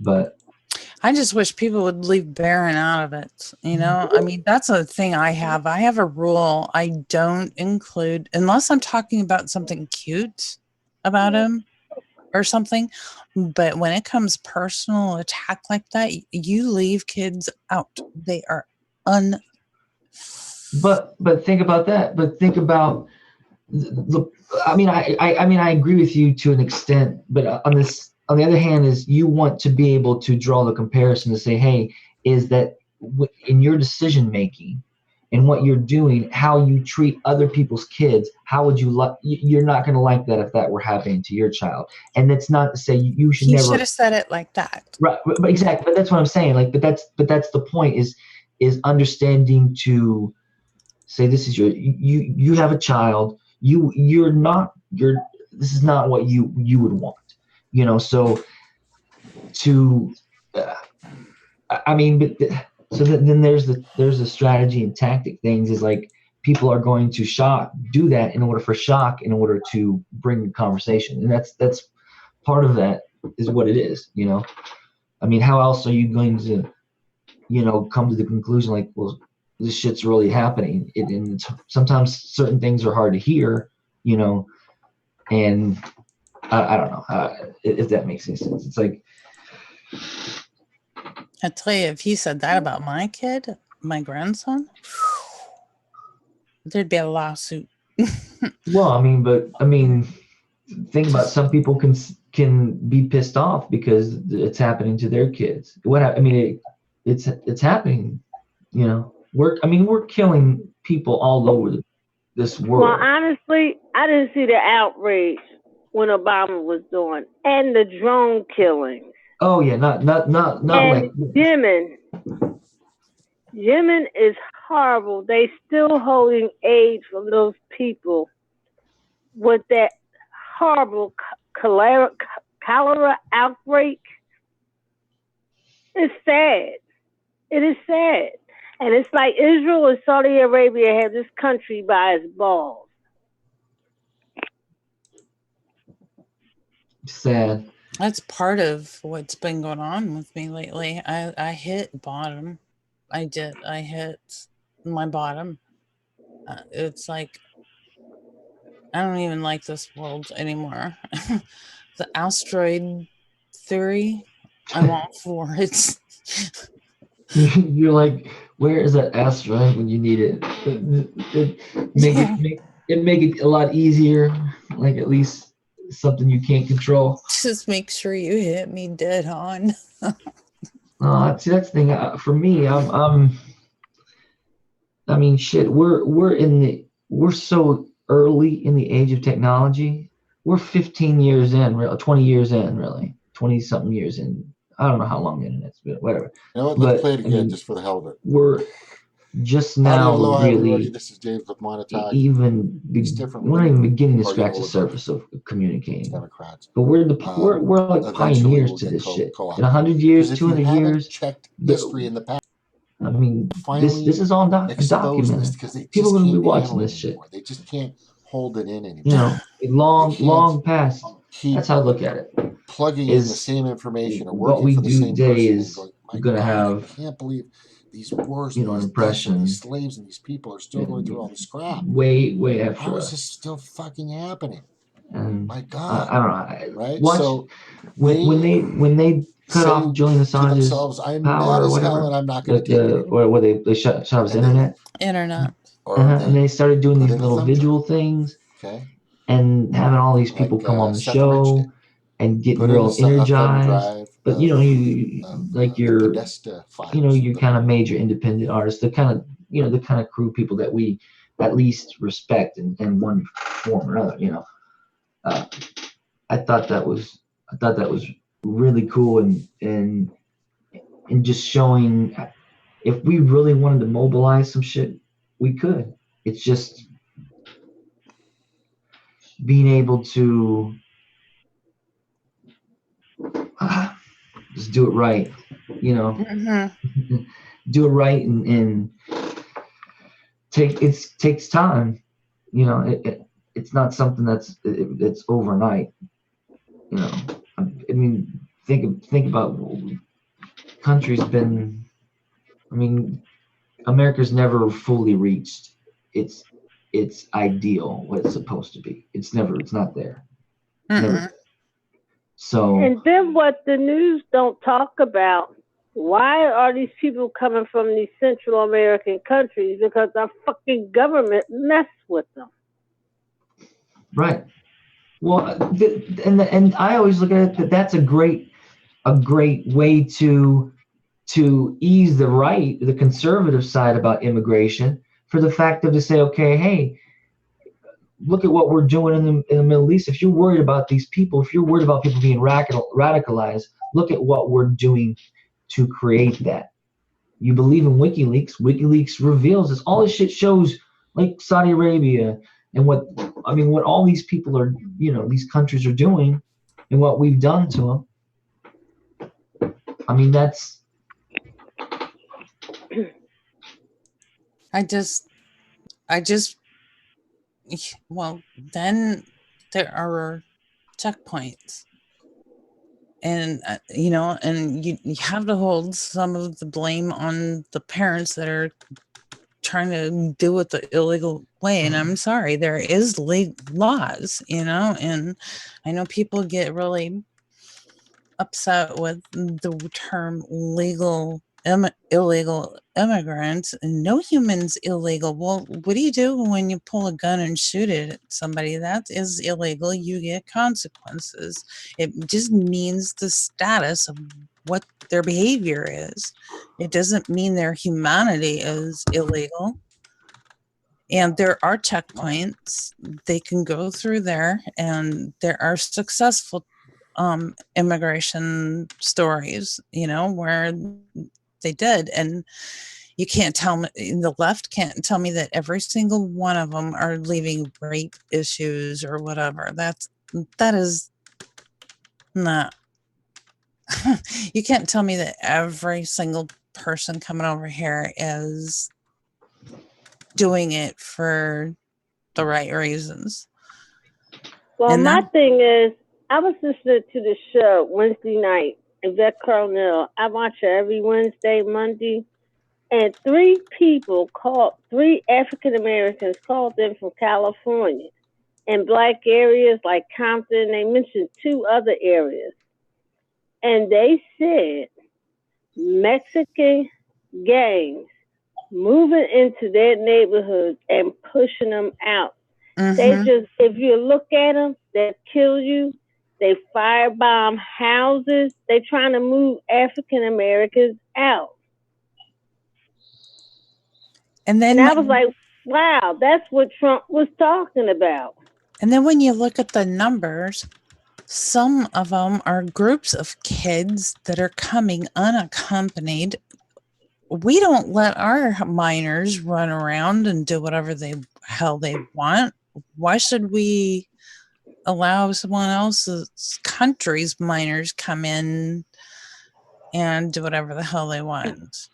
But I just wish people would leave Barron out of it. I mean, that's a thing I have. I have a rule. I don't include, unless I'm talking about something cute about him or something. But when it comes personal attack like that, you leave kids out. They are But think about that. But think about I mean, I agree with you to an extent. But on the other hand, is you want to be able to draw the comparison to say, hey, is that in your decision making and what you're doing, how you treat other people's kids, how would you like? You're not going to like that if that were happening to your child. And that's not to say you should never. You should have said it like that. Right, but exactly. But that's what I'm saying. Like, but that's the point is understanding to say, this is you have a child. This is not what you would want. So then there's the strategy and tactic things, is like, people are going to do that in order to bring the conversation. And that's part of that is what it is, I mean, how else are you going to, come to the conclusion, like, well, this shit's really happening. And sometimes certain things are hard to hear, and I don't know if that makes any sense. It's like, I tell you, if he said that about my kid, my grandson, there'd be a lawsuit. well, think about some people can be pissed off because it's happening to their kids. I mean, it's happening. You know, we're killing people all over this world. Well, honestly, I didn't see the outrage when Obama was doing, and the drone killings. Oh yeah, not and like Yemen is horrible. They still holding aid from those people with that horrible cholera outbreak. It's sad. It is sad. And it's like Israel and Saudi Arabia have this country by its balls. Sad. That's part of what's been going on with me lately. I hit bottom. I did. I hit my bottom. It's like, I don't even like this world anymore. The asteroid theory, I'm all for it. You're like, where is that asteroid when you need it? Make it a lot easier. Like at least something you can't control. Just make sure you hit me dead on. See, that's the thing. For me, I mean, shit. We're so early in the age of technology. We're 15 years in, 20 years in, really, 20 something years in. I don't know how long the internet's been, whatever. You know what? Let's play it again just for the hell of it. We're just now really this is James with Monotone. We're not even beginning to scratch the surface of communicating. Democrats. But we're like pioneers to this shit. In 100 years, 200 years. Checked history in the past. I mean, this is all documented. People are going to be watching this shit. They just can't hold it in anymore. You know, long past. That's how I look at it. Plugging in the same information or working what we for the do same today person. is going to have. I can't believe these wars, an impression. These slaves and these people are still going through all this crap. Way after. How is this still fucking happening? And my God, I don't know. Right? Watch, so when they cut off Julian Assange's power or whatever, and I'm not going to take it or they shut off his internet. And they started doing these little visual things. Okay. And having all these people come on the show and getting real energized. But you you're kind of major independent artists, the kind of crew people that we at least respect in one form or another. I thought that was really cool and just showing if we really wanted to mobilize some shit, we could. It's just being able to just do it right, do it right and takes time. It's not something that's overnight. I mean, think about countries been. I mean, America's never fully reached its ideal, what it's supposed to be. It's not there. Never. So. And then what the news don't talk about, why are these people coming from these Central American countries? Because our fucking government messed with them. Right. Well, and I always look at it that that's a great way to ease the conservative side about immigration, for the fact of to say, okay, hey, look at what we're doing in the Middle East. If you're worried about these people, if you're worried about people being radicalized, look at what we're doing to create that. You believe in WikiLeaks. WikiLeaks reveals this. All this shit shows, like Saudi Arabia and what all these people are, these countries are doing and what we've done to them. I mean, that's. Well, then there are checkpoints, and and you have to hold some of the blame on the parents that are trying to do it the illegal way. And I'm sorry, there is laws, and I know people get really upset with the term legal illegal immigrants, and no human's illegal. Well, what do you do when you pull a gun and shoot it at somebody? That is illegal. You get consequences. It just means the status of what their behavior is. It doesn't mean their humanity is illegal. And there are checkpoints. They can go through there, and there are successful immigration stories, where they did. And you can't tell me, the left can't tell me that every single one of them are leaving rape issues or whatever. That is not. You can't tell me that every single person coming over here is doing it for the right reasons. Well, my thing is, I was listening to the show Wednesday night, Yvette Carnell. I watch her every Wednesday, Monday, and three African Americans called in from California and black areas like Compton. They mentioned 2 other areas, and they said Mexican gangs moving into their neighborhoods and pushing them out. They just, if you look at them, they kill you. They firebomb houses. They're trying to move African Americans out. And I was like, wow, that's what Trump was talking about. And then when you look at the numbers, some of them are groups of kids that are coming unaccompanied. We don't let our minors run around and do whatever the hell they want. Why should we allow someone else's country's minors come in and do whatever the hell they want?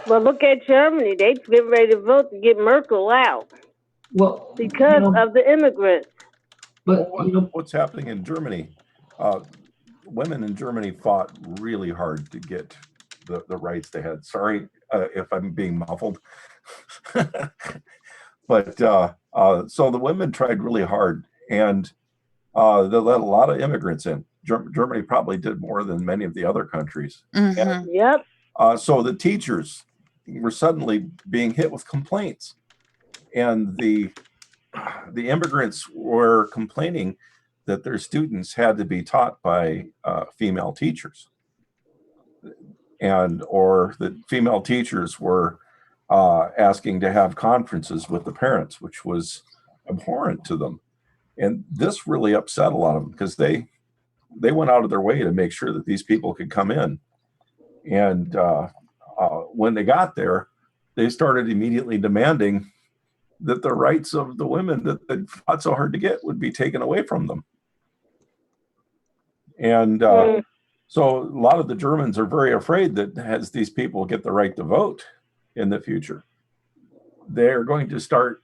Well, look at Germany. They get ready to vote to get Merkel out. Well, because of the immigrants. But what's happening in Germany? Women in Germany fought really hard to get the rights they had. Sorry if I'm being muffled. But so the women tried really hard, and they let a lot of immigrants in. Germany probably did more than many of the other countries. And, yep. So the teachers were suddenly being hit with complaints, and the immigrants were complaining that their students had to be taught by female teachers, or that female teachers were asking to have conferences with the parents, which was abhorrent to them. And this really upset a lot of them, because they went out of their way to make sure that these people could come in. And when they got there, they started immediately demanding that the rights of the women that they fought so hard to get would be taken away from them. And so a lot of the Germans are very afraid that as these people get the right to vote in the future, they're going to start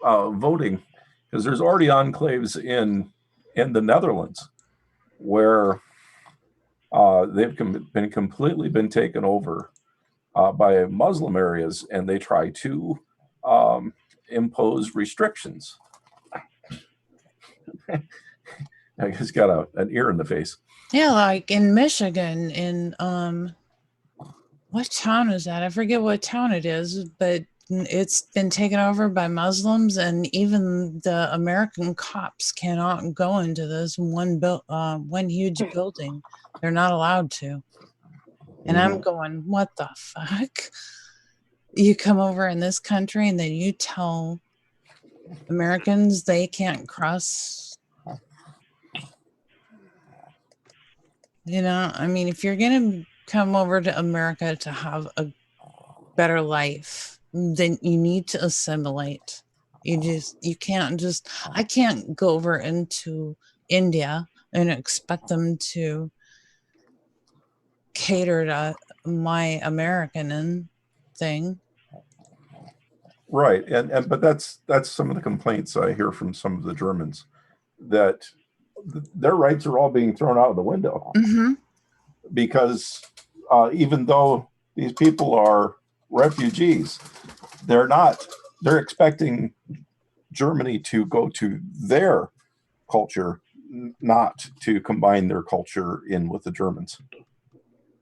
voting, because there's already enclaves in the Netherlands where they've been completely taken over by Muslim areas, and they try to impose restrictions. I just got an ear in the face. Yeah, like in Michigan, in what town is that? I forget what town it is, but it's been taken over by Muslims, and even the American cops cannot go into this one huge building. They're not allowed to. And I'm going, what the fuck? You come over in this country and then you tell Americans they can't cross. I mean, if you're going to come over to America to have a better life, then you need to assimilate. I can't go over into India and expect them to cater to my American thing. Right. But that's some of the complaints I hear from some of the Germans, that their rights are all being thrown out of the window. Because even though these people are refugees, they're expecting Germany to go to their culture, not to combine their culture in with the Germans.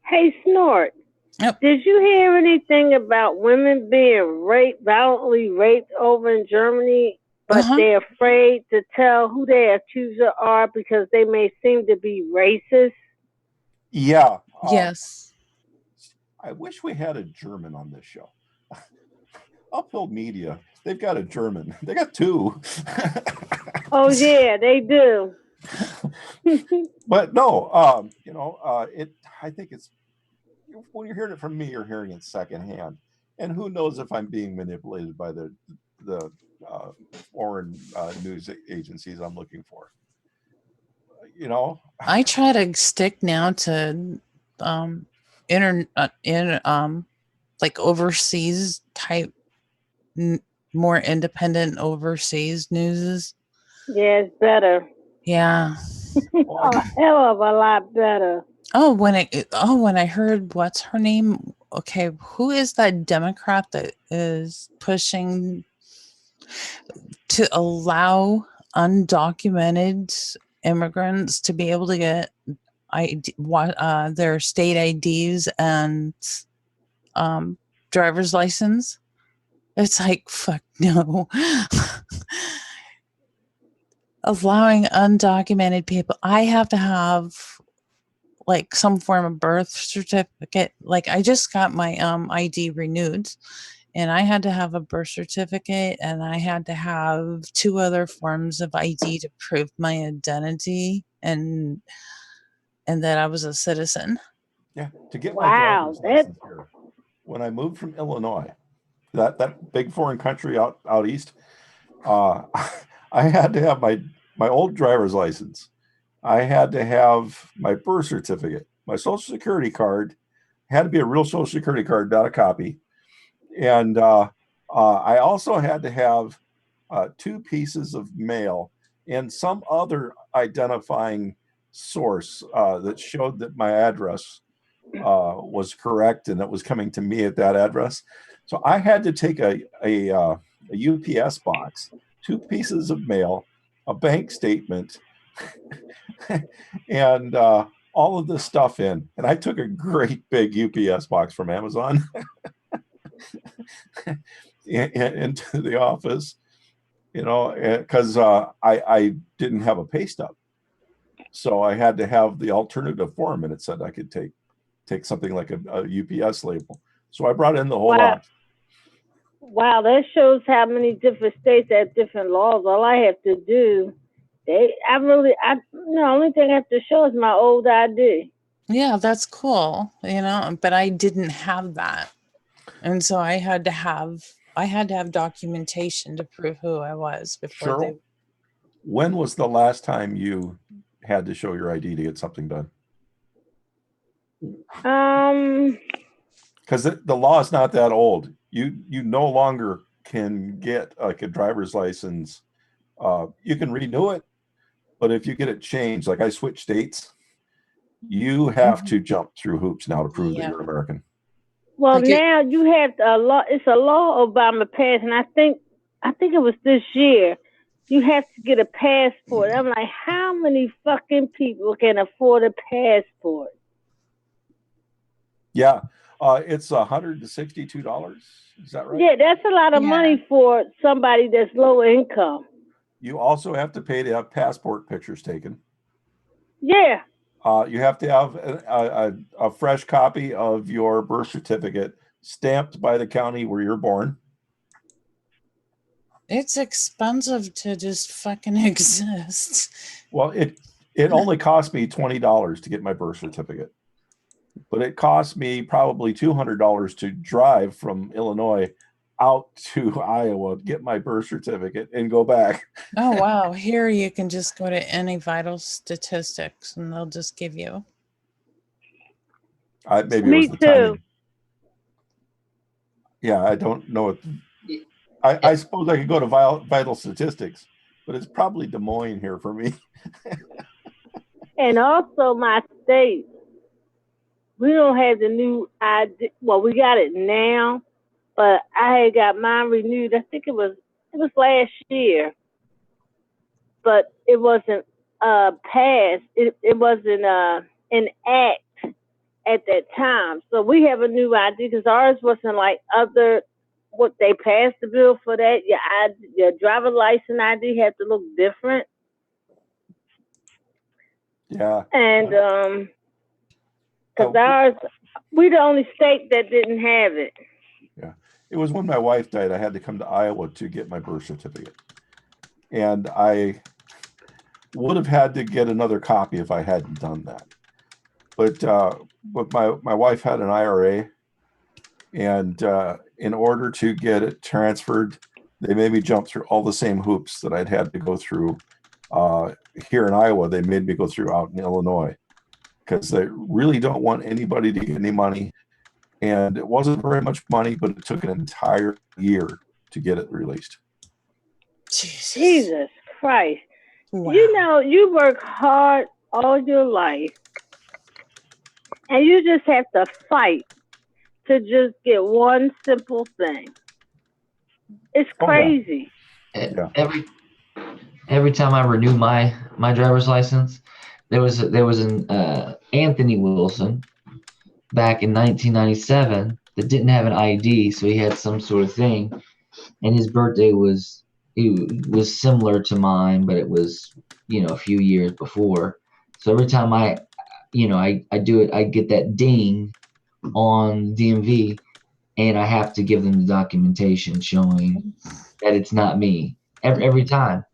Hey, Snort. Yep. Did you hear anything about women being violently raped over in Germany, but they're afraid to tell who their accuser are because they may seem to be racist? Yeah. Yes. I wish we had a German on this show. Uphill Media, they've got a German. They got two. Oh yeah, they do. But no, I think it's, when you're hearing it from me, you're hearing it secondhand. And who knows if I'm being manipulated by the foreign news agencies I'm looking for. I try to stick now to like overseas type, more independent overseas news. Yeah, it's better. Yeah. A hell of a lot better. When I heard, what's her name? Okay, who is that Democrat that is pushing to allow undocumented immigrants to be able to get their state IDs and driver's license? It's like, fuck no. Allowing undocumented people, I have to have like some form of birth certificate. Like, I just got my ID renewed, and I had to have a birth certificate, and I had to have 2 other forms of ID to prove my identity and that I was a citizen. Yeah, to get my driver's license here, when I moved from Illinois, that big foreign country out east, I had to have my old driver's license. I had to have my birth certificate, my social security card. Had to be a real social security card, not a copy. And I also had to have 2 pieces of mail and some other identifying source that showed that my address was correct and it was coming to me at that address. So I had to take a UPS box, 2 pieces of mail, a bank statement, and all of this stuff in. And I took a great big UPS box from Amazon into the office, because I didn't have a pay stub. So I had to have the alternative form, and it said I could take something like a UPS label. So I brought in the whole lot. Wow, that shows how many different states have different laws. All I have to do, the only thing I have to show is my old ID. Yeah, that's cool, but I didn't have that. And so I had to have documentation to prove who I was before Cheryl, when was the last time you had to show your ID to get something done? Because the law is not that old. You no longer can get like a driver's license. You can renew it, but if you get it changed, like I switched states, you have to jump through hoops now to prove that you're an American. Well, now you have a law. It's a law Obama passed, and I think it was this year. You have to get a passport. I'm like, how many fucking people can afford a passport? Yeah, it's $162. Is that right? Yeah, that's a lot of money for somebody that's low income. You also have to pay to have passport pictures taken. Yeah. You have to have a fresh copy of your birth certificate stamped by the county where you're born. It's expensive to just fucking exist. Well, it only cost me $20 to get my birth certificate, but it cost me probably $200 to drive from Illinois out to Iowa, get my birth certificate, and go back. Oh, wow. Here you can just go to any vital statistics and they'll just give you. Maybe it was the timing. Yeah, I don't know. I suppose I could go to vital statistics, but it's probably Des Moines here for me. And also my state. We don't have the new ID. Well, we got it now, but I had got mine renewed. I think it was last year, but it wasn't passed. It wasn't an act at that time. So we have a new ID because ours wasn't like other. What they passed the bill for that. Your driver license ID had to look different. Yeah. And because ours, we're the only state that didn't have it. Yeah. It was when my wife died, I had to come to Iowa to get my birth certificate. And I would have had to get another copy if I hadn't done that. But my wife had an IRA, and in order to get it transferred, they made me jump through all the same hoops that I'd had to go through here in Iowa. They made me go through out in Illinois because they really don't want anybody to get any money. And it wasn't very much money, but it took an entire year to get it released. Jesus Christ. Wow. You know, you work hard all your life, and you just have to fight to just get one simple thing. It's crazy. Yeah. Every time I renew my driver's license, there was an Anthony Wilson back in 1997 that didn't have an ID, so he had some sort of thing, and his birthday was similar to mine, but it was a few years before. So every time I do it, I get that ding on DMV, and I have to give them the documentation showing that it's not me every time.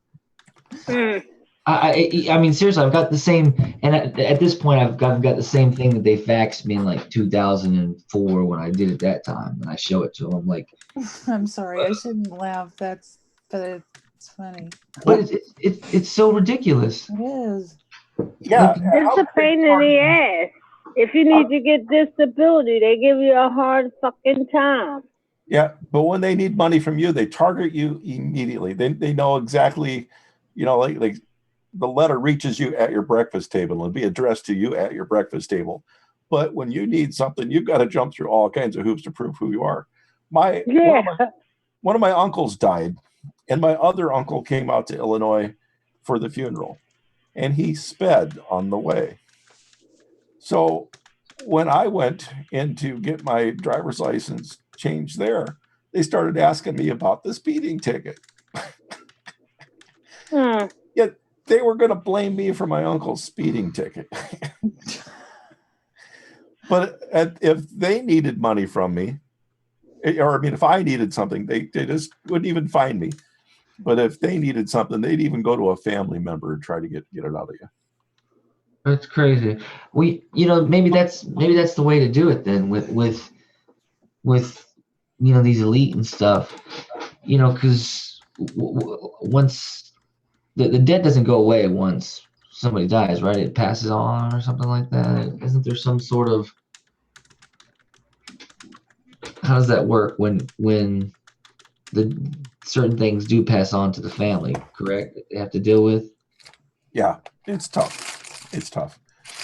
I mean, seriously, I've got the same, and at this point, I've got the same thing that they faxed me in like 2004 when I did it that time, and I show it to them. Like, I'm sorry, I shouldn't laugh. But it's funny. But it's so ridiculous. It is. Yeah, it's a pain in the ass. If you need to get disability, they give you a hard fucking time. Yeah, but when they need money from you, they target you immediately. They know exactly, like the letter reaches you at your breakfast table and be addressed to you at your breakfast table. But when you need something, you've got to jump through all kinds of hoops to prove who you are. One of my uncles died, and my other uncle came out to Illinois for the funeral, and he sped on the way. So when I went in to get my driver's license changed there, they started asking me about the speeding ticket. Yet they were going to blame me for my uncle's speeding ticket. But if they needed money from me, or I mean, if I needed something, they just wouldn't even find me. But if they needed something, they'd even go to a family member and try to get it out of you. That's crazy. Maybe that's the way to do it then with these elite and stuff. Because once the debt doesn't go away once somebody dies, right? It passes on or something like that. Isn't there some sort of, how does that work when the certain things do pass on to the family, correct? They have to deal with? Yeah, it's tough. It's tough.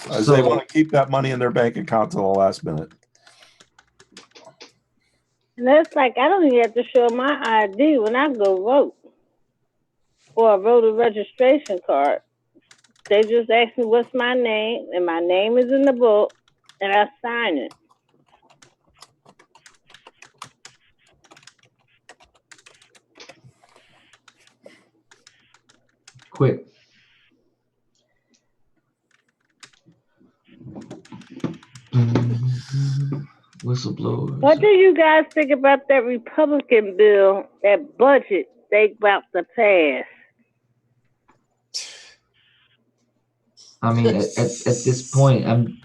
So they want to keep that money in their bank account till the last minute. And that's like, I don't even have to show my ID when I go vote or a voter registration card. They just ask me what's my name, and my name is in the book, and I sign it. Quick. Whistleblowers. What do you guys think about that Republican bill, that budget they about to pass? I mean, at this point, I'm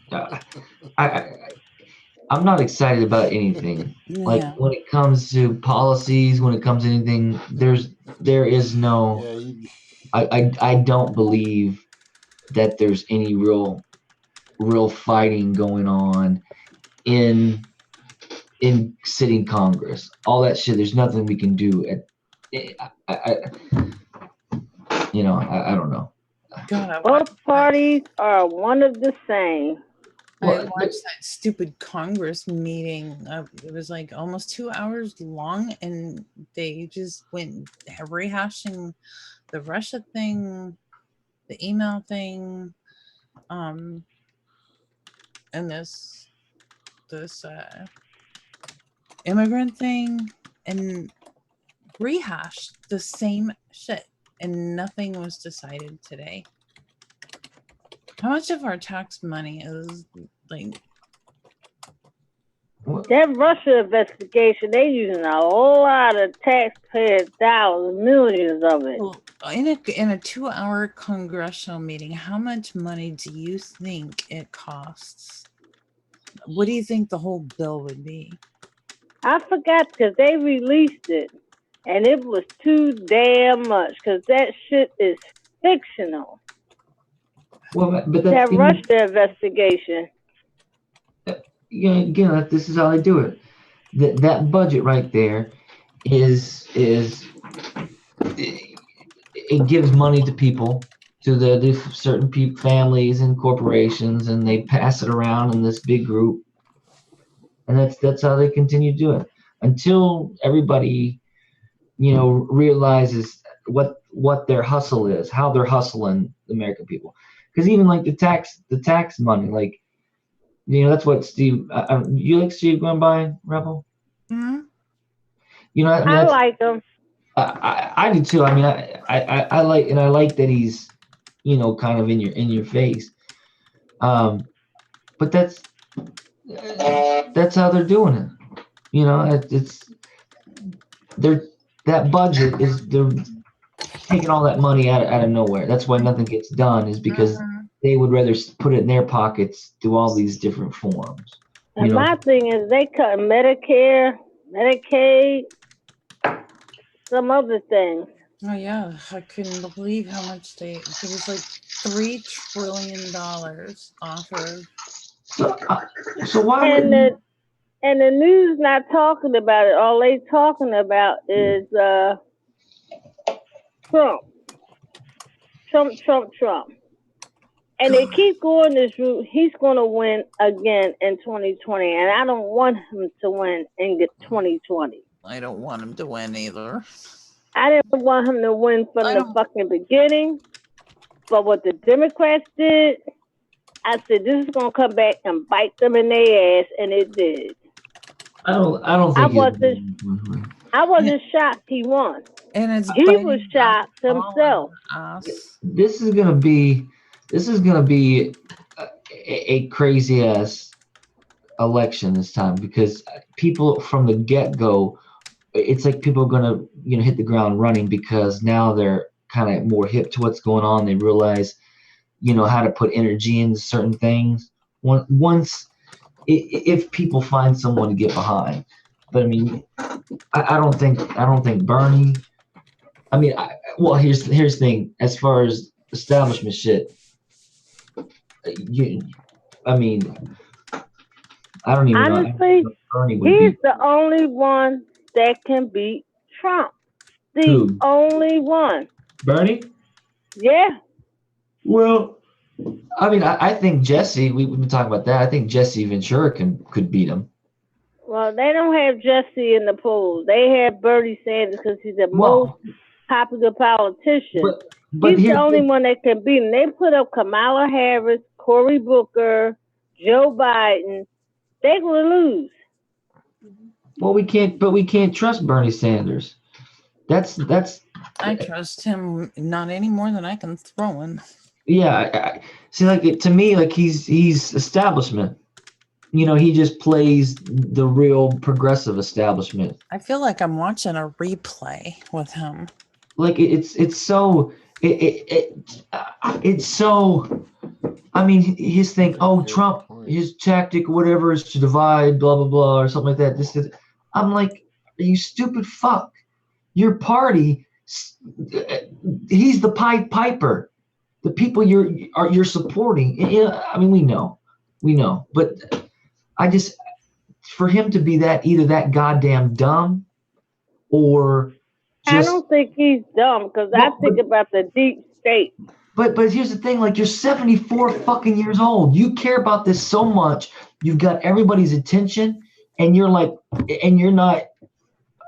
not excited about anything. Like when it comes to policies, when it comes to anything, there is no. I don't believe that there's any real fighting going on in sitting Congress. All that shit. There's nothing we can do. I don't know. God, both parties are one of the same. I watched that stupid Congress meeting. It was like almost 2 hours long, and they just went rehashing the Russia thing, the email thing, and this this immigrant thing and rehashed the same shit, and nothing was decided today. How much of our tax money is like that Russia investigation? They using a lot of taxpayer dollars, millions of it. well, in a 2-hour congressional meeting? How much money do you think it costs? What do you think the whole bill would be? I forgot because they released it, and it was too damn much because that shit is fictional. Well, but that Russia investigation. Again, this is how they do it. That budget right there is it gives money to people, to the certain people, families and corporations, and they pass it around in this big group, and that's how they continue to do it until everybody, realizes what their hustle is, how they're hustling the American people. Because even like the tax money, like, that's what Steve. You like Steve going by, Rebel? Mm-hmm. I like him. I do too. I mean, I like that he's, kind of in your face. But that's how they're doing it. That budget is, they're taking all that money out of nowhere. That's why nothing gets done, is because they would rather put it in their pockets through all these different forms. And my thing is, they cut Medicare, Medicaid, some other things. Oh yeah, I couldn't believe how much it was like $3 trillion offered. So why? And the news not talking about it. All they talking about is Trump. And they keep going this route. He's going to win again in 2020, and I don't want him to win in 2020. I don't want him to win either. I didn't want him to win from the fucking beginning, but what the Democrats did, I said, this is going to come back and bite them in their ass, and it did. I don't think I wasn't shocked he won. And he was shocked himself. This is gonna be a crazy ass election this time, because people from the get-go, it's like people are gonna hit the ground running, because now they're kind of more hip to what's going on. They realize how to put energy into certain things once if people find someone to get behind. But I mean, I don't think Bernie. I mean, here's the thing. As far as establishment shit, I mean, I don't even honestly, know. Bernie he's the only one that can beat Trump. The only one. Bernie? Yeah. Well, I mean, I think Jesse. We've been talking about that. I think Jesse Ventura could beat him. Well, they don't have Jesse in the polls. They have Bernie Sanders because he's the most popular politician. But he's the only one that can beat him. They put up Kamala Harris, Cory Booker, Joe Biden. They're gonna lose. Well, we can't trust Bernie Sanders. That's. I trust him not any more than I can throw him. Yeah, see, to me, he's establishment. He just plays the real progressive establishment. I feel like I'm watching a replay with him. It's so. I mean, his thing. Oh, Trump, his tactic, whatever, is to divide, blah blah blah, or something like that. I'm like, you stupid fuck. Your party. He's the Pied Piper. The people you're supporting. I mean, we know, but I just, for him to be either that goddamn dumb, or just, I don't think he's dumb, because I think about the deep state. But here's the thing: you're 74 fucking years old. You care about this so much. You've got everybody's attention, and you're not.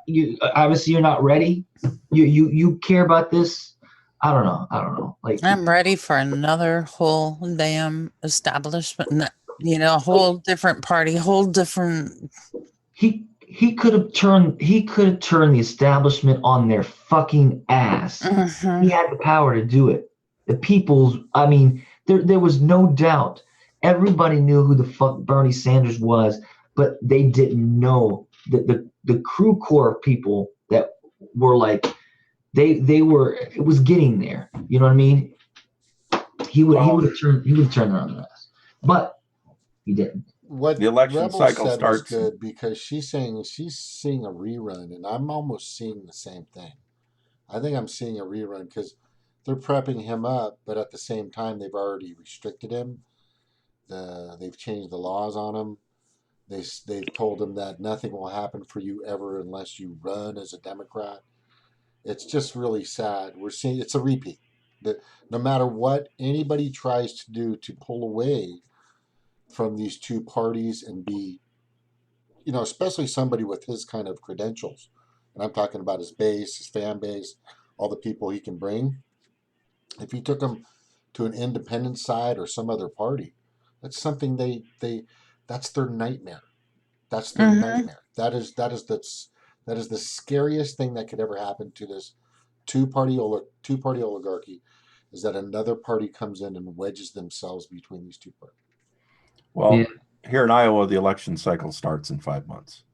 You obviously you're not ready. You care about this. I don't know. I'm ready for another whole damn establishment. a whole different party, whole different. He could have turned the establishment on their fucking ass. Mhm. He had the power to do it. The people's, I mean, there was no doubt. Everybody knew who the fuck Bernie Sanders was, but they didn't know that the crew core people that were like, they were, it was getting there. You know what I mean? He would have turned around their ass, but he didn't. What The election Rebel cycle said was starts. good because she's saying she's seeing a rerun, and I'm almost seeing the same thing. I think I'm seeing a rerun because they're prepping him up, but at the same time they've already restricted him. They've changed the laws on him. They've told him that nothing will happen for you ever unless you run as a Democrat. It's just really sad. We're seeing it's a repeat. That no matter what anybody tries to do to pull away from these two parties and be, especially somebody with his kind of credentials, and I'm talking about his base, his fan base, all the people he can bring. If he took them to an independent side or some other party, that's something that's their nightmare. That's their nightmare. That is the scariest thing that could ever happen to this two-party oligarchy, is that another party comes in and wedges themselves between these two parties. Well, here in Iowa, the election cycle starts in 5 months.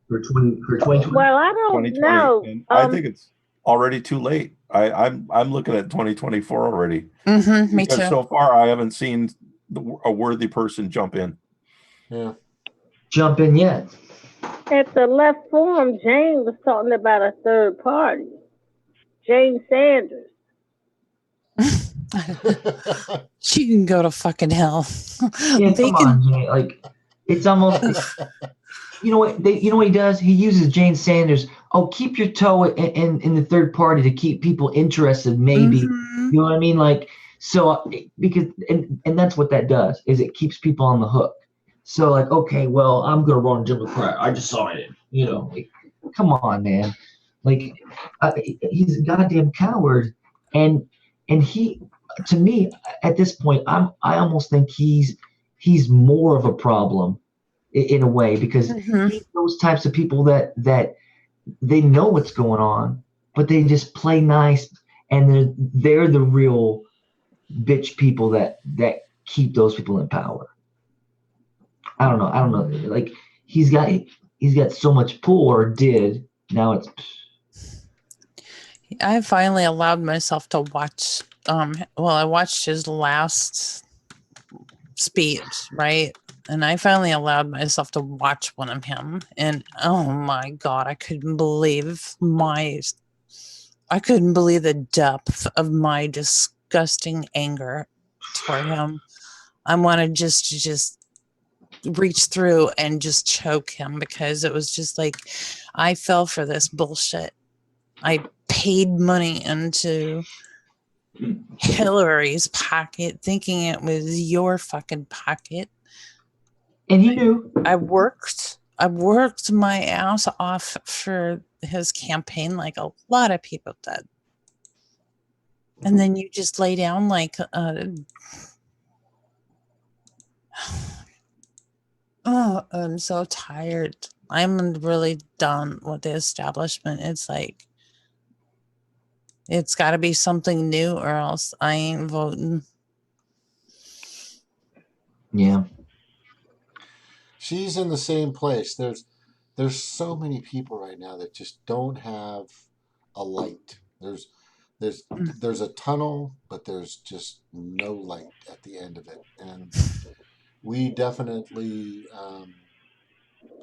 For 2020. Well, I don't 2020. know. And I think it's already too late. I'm looking at 2024 already. Me Because too. so far I haven't seen a worthy person jump in. Yeah. Jump in yet. At the left forum, Jane was talking about a third party. Jane Sanders. She can go to fucking hell. Yeah, They come can. on, Jane. Like, it's almost. You know what? You know what he does? He uses Jane Sanders. Oh, keep your toe in the third party to keep people interested. Maybe you know what I mean? Like, so because and that's what that does, is it keeps people on the hook. So like, okay, well, I'm gonna run Democrat. I decided. Like, come on, man. Like, he's a goddamn coward, and he, to me, at this point, I almost think he's more of a problem in a way, because he's those types of people that they know what's going on, but they just play nice, and they're the real bitch people that keep those people in power. I don't know. Like, he's got so much pull, or did. Now it's. I finally allowed myself to watch. I watched his last speech, right? And I finally allowed myself to watch one of him, and oh my god, I couldn't believe the depth of my disgusting anger toward him. I wanted just reach through and just choke him, because it was just like, I fell for this bullshit. I paid money into Hillary's pocket thinking it was your fucking pocket. And he knew. I worked my ass off for his campaign, like a lot of people did. And then you just lay down like oh, I'm so tired. I'm really done with the establishment. It's like, it's got to be something new, or else I ain't voting. Yeah. She's in the same place. There's so many people right now that just don't have a light. There's a tunnel, but there's just no light at the end of it. And we definitely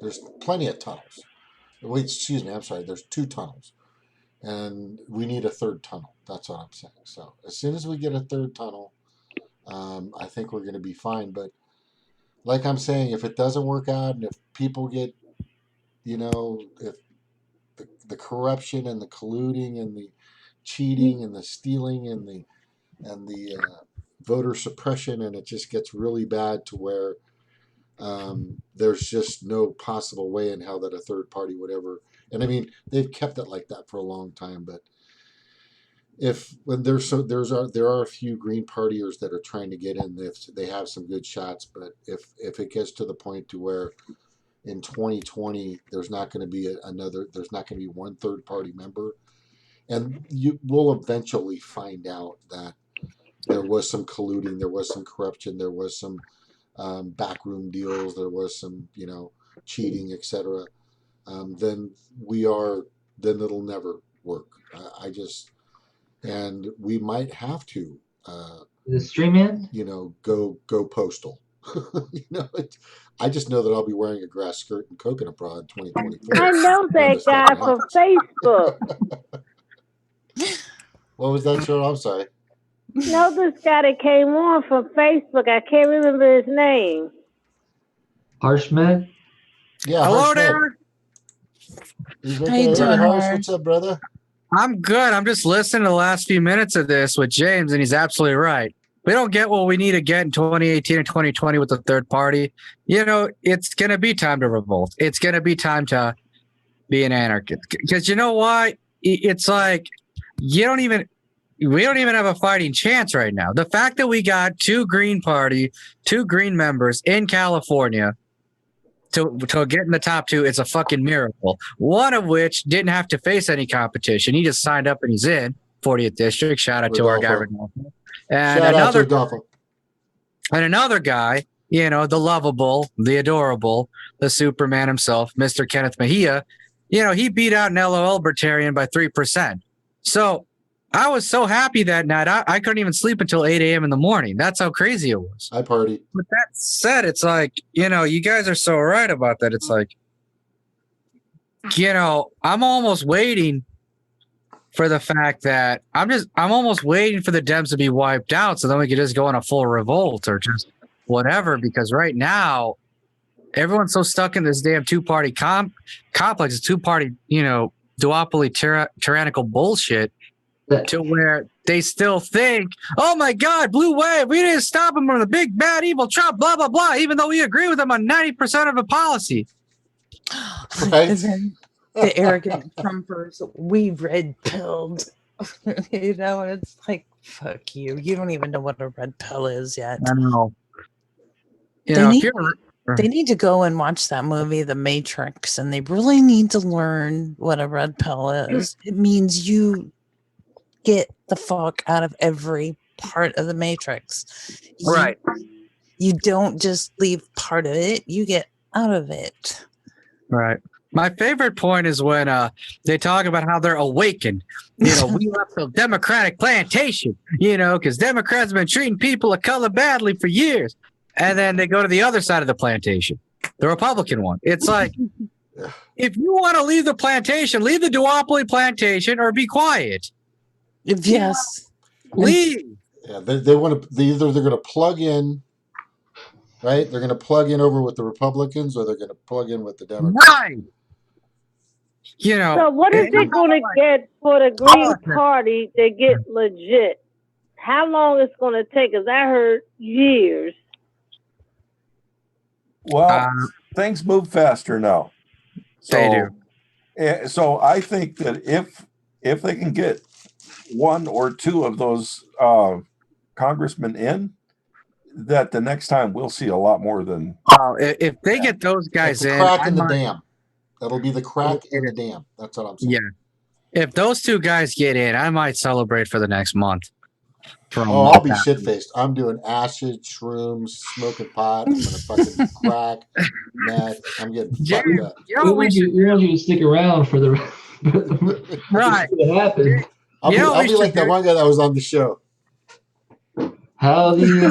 there's plenty of tunnels. Wait, excuse me. I'm sorry. There's 2 tunnels, and we need a third tunnel. That's what I'm saying. So as soon as we get a third tunnel, I think we're going to be fine. But like I'm saying, if it doesn't work out, and if people get, if the corruption and the colluding and the cheating and the stealing and the voter suppression, and it just gets really bad to where there's just no possible way in hell that a third party would ever. And I mean, they've kept it like that for a long time, but there are a few Green Partiers that are trying to get in. They have some good shots, but if it gets to the point to where in 2020 there's not going to be there's not going to be one third party member, and you will eventually find out that there was some colluding, there was some corruption, there was some backroom deals, there was some cheating, etc. Then it'll never work. And we might have to The stream in? go postal. I just know that I'll be wearing a grass skirt and coconut bra in 2024. I know that guy from Facebook. What was that, Cheryl? I'm sorry. No, this guy that came on from Facebook. I can't remember his name. Harshman? Yeah. Hello there. How you doing, Harsh? What's up, brother? I'm good. I'm just listening to the last few minutes of this with James, and he's absolutely right. We don't get what we need to get in 2018 and 2020 with the third party. It's going to be time to revolt. It's going to be time to be an anarchist. Because you know why? It's like we don't even have a fighting chance right now. The fact that we got two Green members in California to get in the top two, it's a fucking miracle. One of which didn't have to face any competition. He just signed up and he's in 40th district. Shout out to our guy Rodolfo. And another guy, the lovable, the adorable, the Superman himself, Mr. Kenneth Mejia, he beat out an LOL libertarian by 3%. So I was so happy that night. I couldn't even sleep until 8 a.m. in the morning. That's how crazy it was. I partied. But that said, it's like, you guys are so right about that. It's like, I'm almost waiting for the fact that I'm almost waiting for the Dems to be wiped out so then we could just go on a full revolt or just whatever. Because right now, everyone's so stuck in this damn two-party complex, this two-party, duopoly tyrannical bullshit, to where they still think, oh my God, blue wave, we didn't stop him from the big bad evil Trump, blah, blah, blah, even though we agree with him on 90% of the policy. Right? The arrogant Trumpers, we red pilled. It's like, fuck you. You don't even know what a red pill is yet. I know. They need to go and watch that movie, The Matrix, and they really need to learn what a red pill is. It means you get the fuck out of every part of the Matrix. Right. You don't just leave part of it, you get out of it. Right. My favorite point is when they talk about how they're awakened. We left the Democratic plantation, because Democrats have been treating people of color badly for years. And then they go to the other side of the plantation, the Republican one. It's like, if you want to leave the plantation, leave the duopoly plantation or be quiet. Yes. Leave. Yeah, they want to, they're going to plug in, right? They're going to plug in over with the Republicans or they're going to plug in with the Democrats. Right. So what is it going to get for the Green Party to get legit? How long it's going to take? Because I heard years. Well, things move faster now. They do. So I think that if they can get one or two of those congressmen in, that the next time we'll see a lot more than. If they get those guys in, crack in the dam. That'll be the crack in the dam. That's what I'm saying. Yeah. If those two guys get in, I might celebrate for the next month. I'll be shit faced. I'm doing acid, shrooms, smoking pot. I'm gonna fucking crack, meth. I'm getting fucked up. We want you to stick around for the right. Happen. I'll be like that one guy that was on the show. How do you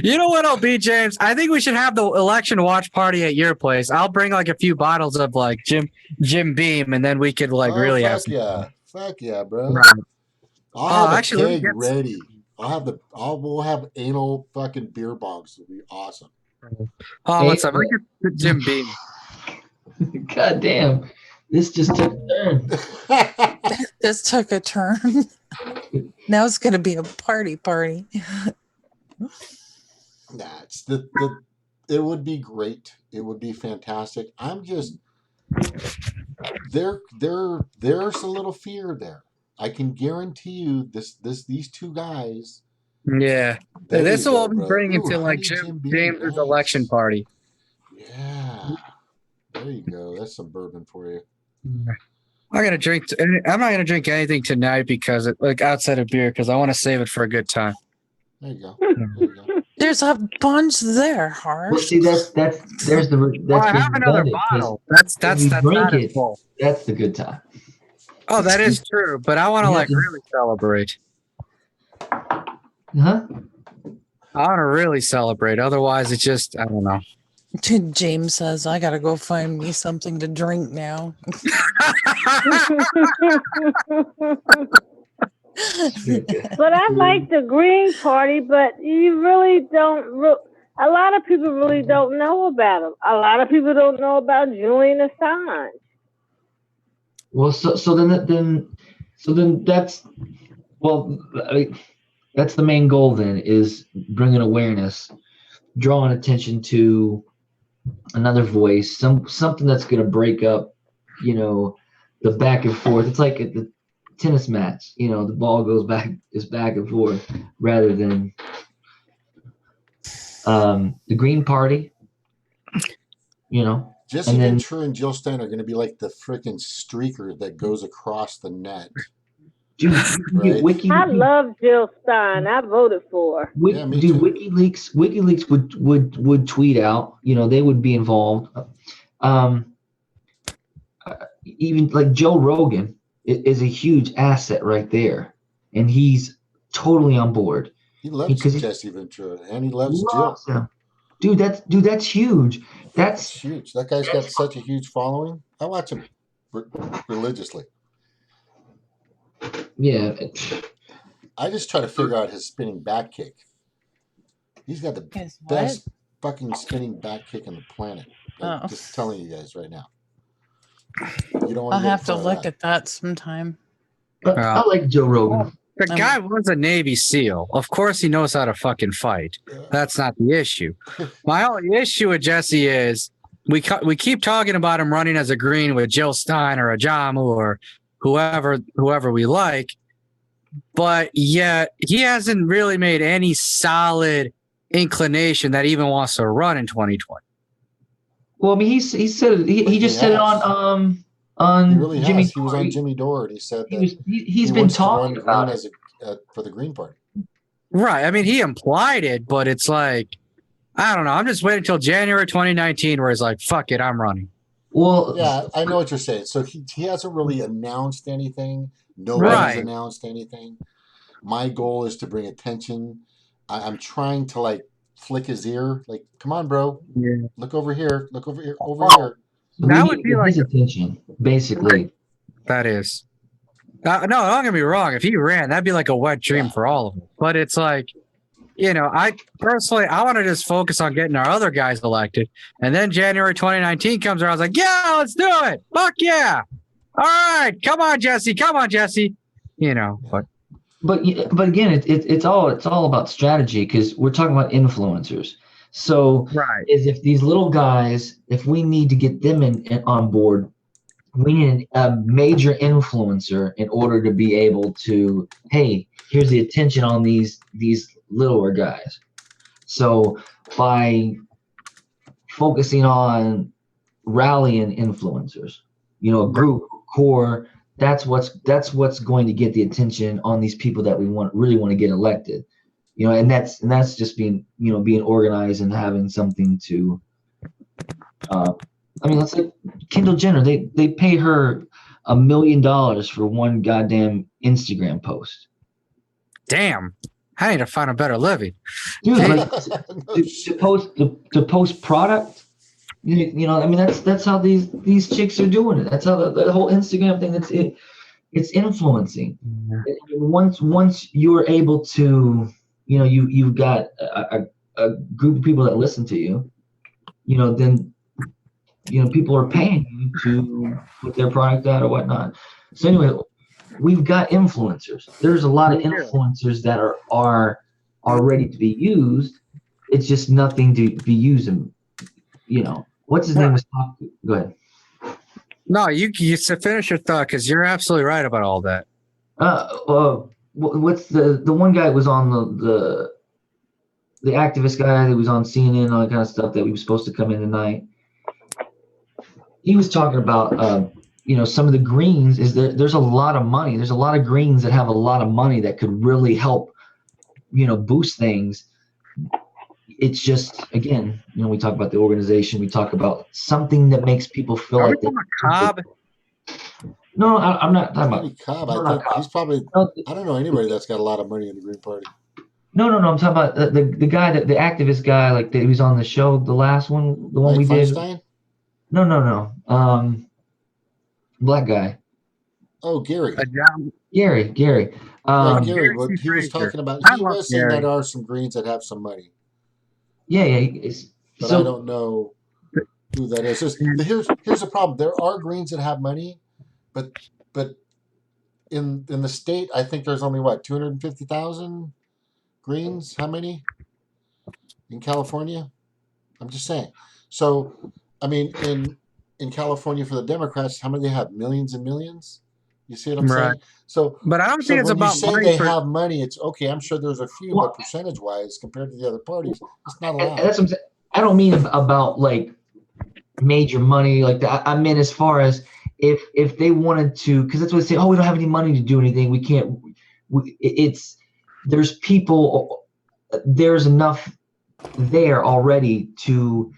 You know what it'll be, James? I think we should have the election watch party at your place. I'll bring like a few bottles of like Jim Beam, and then we could really have some fun. Fuck yeah, bro. Right. I'll have a keg ready. We'll have anal fucking beer bongs. It'll be awesome. What's up? Look at Jim Beam. God damn. This just took a turn. This took a turn. Now it's going to be a party. It would be great. It would be fantastic. I'm just there's a little fear there. I can guarantee you these two guys. Yeah. There This you will go, all be brother. bringing Ooh, to like honey Jim Beam, James's nice. election party. Yeah, there you go. That's some bourbon for you. I'm not gonna drink anything tonight because like outside of beer because I want to save it for a good time. There you go. There you go. There's a bunch there, Harsh. Well, see, there's I have another bottle. That's you not drink as it. full. That's the good time. Oh, that is true. But I want to You like have to- really celebrate. Huh? I want to really celebrate. Otherwise, it's just I don't know. James says, I gotta go find me something to drink now. But I like the Green Party, but you really don't. A lot of people really don't know about them. A lot of people don't know about Julian Assange. Well, so then that's that's the main goal. Then is bringing awareness, drawing attention to another voice, something that's going to break up, the back and forth. It's like at the tennis match, the ball goes back and forth rather than the Green Party, Jesse and then Ventura and Jill Stein are going to be like the freaking streaker that goes across the net. dude, Right? I love Jill Stein. I voted for her. Yeah, me too. WikiLeaks would tweet out, they would be involved. Even like Joe Rogan is a huge asset right there, and he's totally on board. He loves Jesse Ventura, and he loves Jill. Him. Dude, that's huge. That's huge. That guy's got such a huge following. I watch him religiously. Yeah. I just try to figure out his spinning back kick. He's got the best fucking spinning back kick on the planet. I'm just telling you guys right now. You don't want I'll have to look at that sometime. But I like Joe Rogan. The guy was a Navy SEAL. Of course, he knows how to fucking fight. That's not the issue. My only issue with Jesse is we keep talking about him running as a green with Jill Stein or a Jamu or whoever we like, but yet he hasn't really made any solid inclination that he even wants to run in 2020. Well, I mean, he said he just said it on he really Jimmy has. He was Dore. on Jimmy Dore, and he said that he's been talking about it for the Green Party. Right. I mean, he implied it, but it's like, I don't know. I'm just waiting until January 2019 where he's like, fuck it, I'm running. Well, yeah, I know what you're saying. So he hasn't really announced anything. Nobody's announced anything. My goal is to bring attention. I'm trying to like flick his ear, like, come on, bro. Yeah. Look over here. Look over here. Over here. That would be like his attention, basically. That is. No, don't get me wrong. If he ran, that'd be like a wet dream for all of them. But it's like, I personally, I want to just focus on getting our other guys elected. And then January 2019 comes around. I was like, yeah, let's do it. Fuck yeah. All right. Come on, Jesse. But again, it's all about strategy because we're talking about influencers. So is if these little guys, if we need to get them on board, we need a major influencer in order to be able to, hey, here's the attention on these littler guys. So by focusing on rallying influencers, a group, core, that's what's going to get the attention on these people that we really want to get elected. And that's just being organized and having something to let's say Kendall Jenner, they pay her $1 million for one goddamn Instagram post. Damn. I need to find a better living. Dude, to post product, that's how these chicks are doing it. That's how the whole Instagram thing, it's influencing. Once you're able to, you've got a group of people that listen to you, then people are paying you to put their product out or whatnot. So anyway, we've got influencers. There's a lot of influencers that are ready to be used. It's just nothing to be using. What's his name? Go ahead. No, you to finish your thought because you're absolutely right about all that. What's the one guy that was on the activist guy that was on CNN and all that kind of stuff that we were supposed to come in tonight? He was talking about some of the Greens is there's a lot of money. There's a lot of Greens that have a lot of money that could really help, boost things. It's just, again, we talk about the organization. We talk about something that makes people feel Are like we talking about Cobb? No, I'm not talking about Maybe Cobb. no, I not think Cobb. he's probably. No, I don't know anybody that's got a lot of money in the Green Party. No. I'm talking about the guy the activist guy, like that he was on the show, the last one, the one Mike we did. Feinstein? No. Black guy. Oh, Gary. Gary. Gary. Gary What he was talking about, I he love was saying Gary. that there are some Greens that have some money, Yeah. but I don't know who that is. Here's the problem: there are Greens that have money, but in the state, I think there's only 250,000 Greens. How many in California? I'm just saying. So, I mean, in California for the Democrats, how many they have? Millions and millions. You see what I'm Right. saying? So, But I don't think it's when you about say money they for. have money, it's okay. I'm sure there's a few, but percentage-wise, compared to the other parties, it's not a lot. That's what I'm saying. I don't mean about like major money like that. I mean as far as if they wanted to, because that's what they say. Oh, we don't have any money to do anything. We can't. There's people. There's enough there already to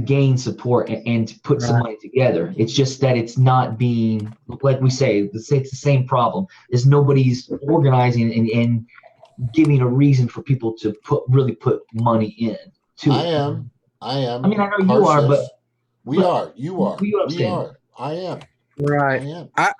gain support and to put some money together. It's just that it's not being, like we say, it's the same problem. Is nobody's organizing and giving a reason for people to really put money in to I it. am. I mean, I know you are, but we are. You are. You We are. I am. Right. I am.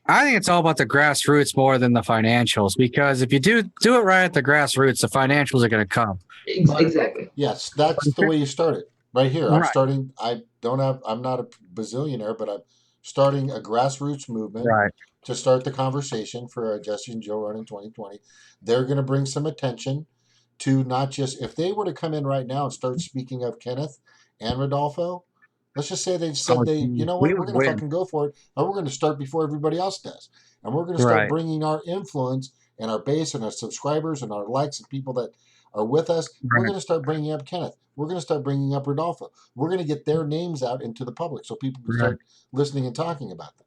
I think it's all about the grassroots more than the financials, because if you do it right at the grassroots, the financials are going to come. Exactly. Yes, that's the way you start it. Right here. I'm Right. starting. I'm not a bazillionaire, but I'm starting a grassroots movement Right. to start the conversation for Jesse and Joe running 2020. They're going to bring some attention to not just, if they were to come in right now and start speaking of Kenneth and Rodolfo, let's just say they said you know what, we're going to fucking go for it, and we're going to start before everybody else does. And we're going to start bringing our influence and our base and our subscribers and our likes and people that are with us. We're going to start bringing up Kenneth. We're going to start bringing up Rodolfo. We're going to get their names out into the public so people can start listening and talking about them.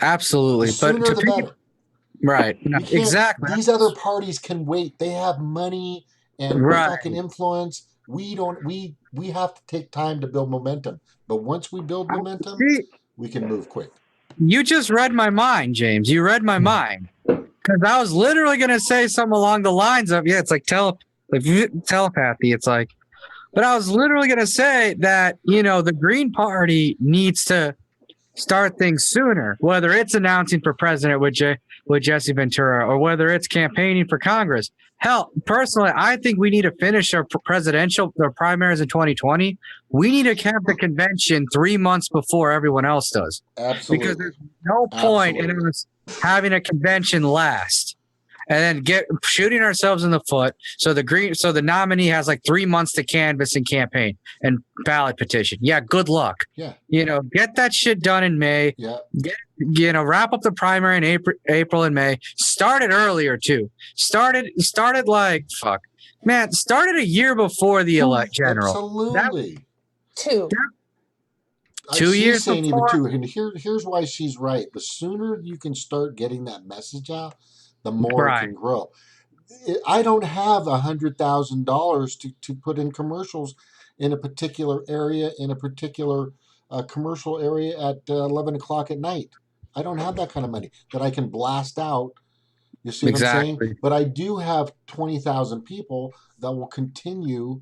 Absolutely. The sooner the better. Right. No, exactly. These other parties can wait. They have money and fucking influence. We don't. We have to take time to build momentum. But once we build momentum, we can move quick. You just read my mind, James. You read my mind. Because I was literally going to say something along the lines of, it's like telepathy. It's like, but I was literally going to say that, the Green Party needs to start things sooner, whether it's announcing for president with Jesse Ventura or whether it's campaigning for Congress. Hell, personally, I think we need to finish our primaries in 2020. We need to have the convention 3 months before everyone else does. Absolutely. Because there's no point in us having a convention last and then shooting ourselves in the foot. So the nominee has like 3 months to canvass and campaign and ballot petition. Yeah, good luck. Yeah. Get that shit done in May. Yeah. Wrap up the primary in April and May. Start it earlier too. Started like fuck. Man, started a year before the general. Absolutely. 2 She's years saying before. even 2. And here's why she's right. The sooner you can start getting that message out, the more it can grow. I don't have $100,000 to put in commercials in a particular area, in a particular commercial area at 11 o'clock at night. I don't have that kind of money that I can blast out. You see what I'm saying? But I do have 20,000 people that will continue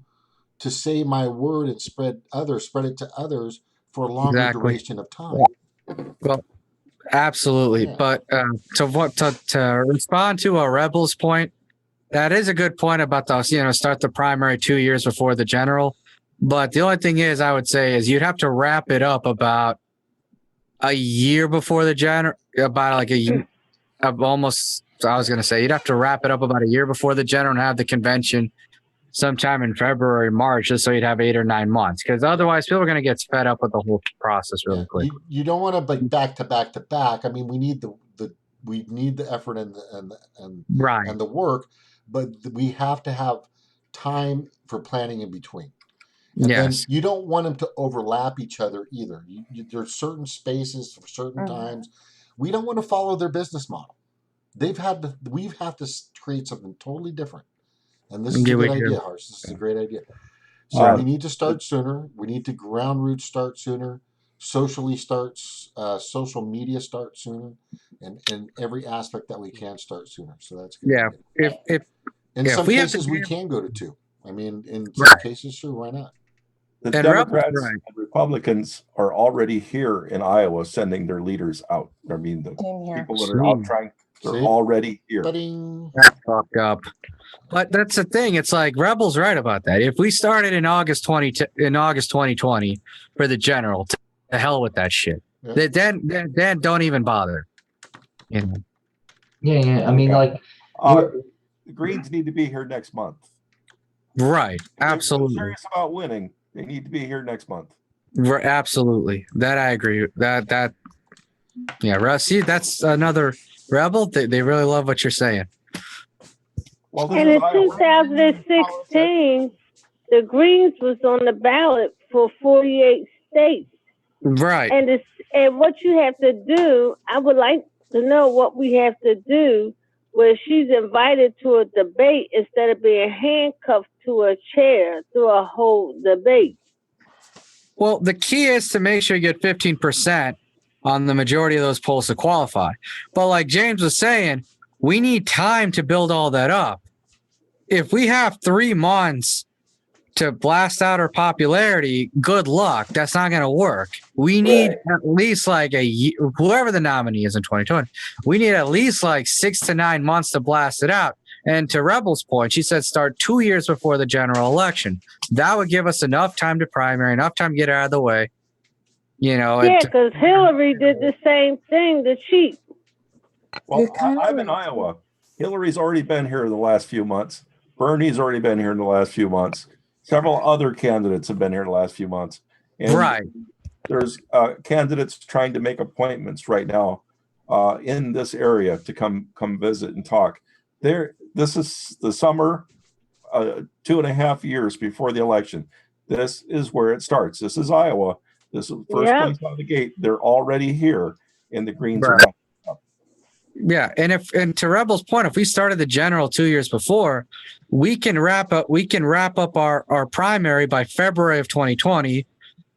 to say my word and spread it to others for a longer duration of time. Well, absolutely. Yeah. But to respond to a Rebel's point, that is a good point about start the primary 2 years before the general. But the only thing is, I would say, is you'd have to wrap it up about a year before the general, about like a year, almost. I was going to say you'd have to wrap it up about a year before the general and have the convention sometime in February, March, just so you'd have 8 or 9 months. Because otherwise, people are going to get fed up with the whole process really quick. You don't want to like back to back to back. I mean, we need the effort and the work, but we have to have time for planning in between. And then you don't want them to overlap each other either. There's certain spaces for certain times. We don't want to follow their business model. We have to create something totally different. And this is a good idea, Harsh. This is a great idea. So we need to start sooner. We need to ground roots start sooner. Social media start sooner, and every aspect that we can start sooner. So that's good. Yeah. If in some cases we can go to 2. I mean, in some cases, sure, why not? The Democrats and Republicans are already here in Iowa sending their leaders out. I mean, the people that are out trying, they're already here. Fuck up. But that's the thing. It's like Rebel's right about that. If we started in August 2020 for the general, to hell with that shit. Yeah. Then don't even bother. You know? Yeah. I mean, like the Greens need to be here next month. Right. Absolutely. If they're serious about winning, they need to be here next month. Absolutely. That I agree. See, that's another Rebel. They really love what you're saying. Well, and in 2016, the Greens was on the ballot for 48 states. Right. And what you have to do, I would like to know what we have to do where she's invited to a debate instead of being handcuffed to a chair through a whole debate. Well, the key is to make sure you get 15% on the majority of those polls to qualify. But like James was saying, we need time to build all that up. If we have 3 months to blast out our popularity, good luck. That's not going to work. We need at least like a year, whoever the nominee is in 2020, we need at least like 6 to 9 months to blast it out. And to Rebel's point, she said start 2 years before the general election. That would give us enough time to primary, enough time to get out of the way. You know. Yeah, because Hillary did the same thing to cheat. Well, I'm in Iowa. Hillary's already been here the last few months. Bernie's already been here in the last few months. Several other candidates have been here the last few months. And there's candidates trying to make appointments right now in this area to come visit and talk. This is the summer, 2.5 years before the election. This is where it starts. This is Iowa. This is the first place out of the gate. They're already here, and the Greens are not. Yeah, and to Rebel's point, if we started the general 2 years before, we can wrap up our primary by February of 2020.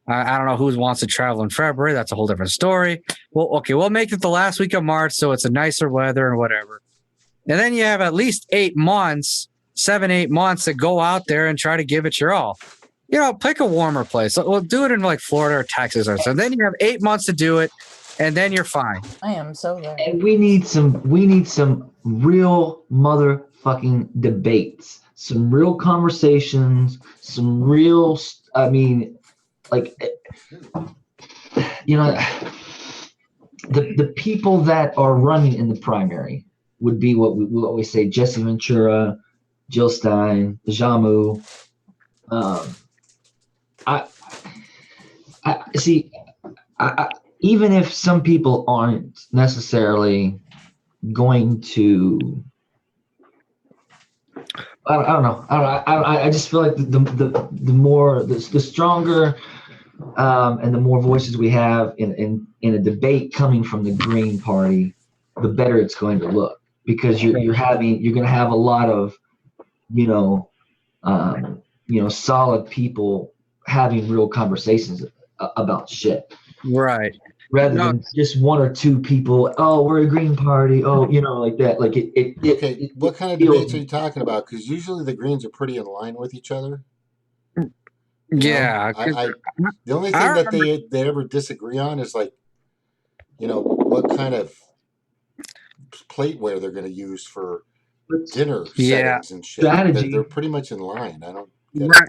I don't know who wants to travel in February. That's a whole different story. Well, okay, we'll make it the last week of March, so it's a nicer weather and whatever. And then you have at least 8 months, 7-8 months to go out there and try to give it your all. You know, pick a warmer place. We'll do it in like Florida or Texas or something. Then you have 8 months to do it. And then you're fine. I am so there. And we need some real motherfucking debates, some real conversations, some real. I mean, like, you know, the people that are running in the primary would be what we always say: Jesse Ventura, Jill Stein, Jamu. I see. Even if some people aren't necessarily going to, I don't know. I just feel like the stronger and the more voices we have in a debate coming from the Green Party, the better it's going to look, because you're going to have a lot of, solid people having real conversations about shit. Right. Rather than just 1 or 2 people, oh, we're a Green Party, like that. Like Okay, what kind of debates are you talking about? Because usually the Greens are pretty in line with each other. Yeah. The only thing that they ever disagree on is like, what kind of plateware they're going to use for dinner settings and shit. They're pretty much in line.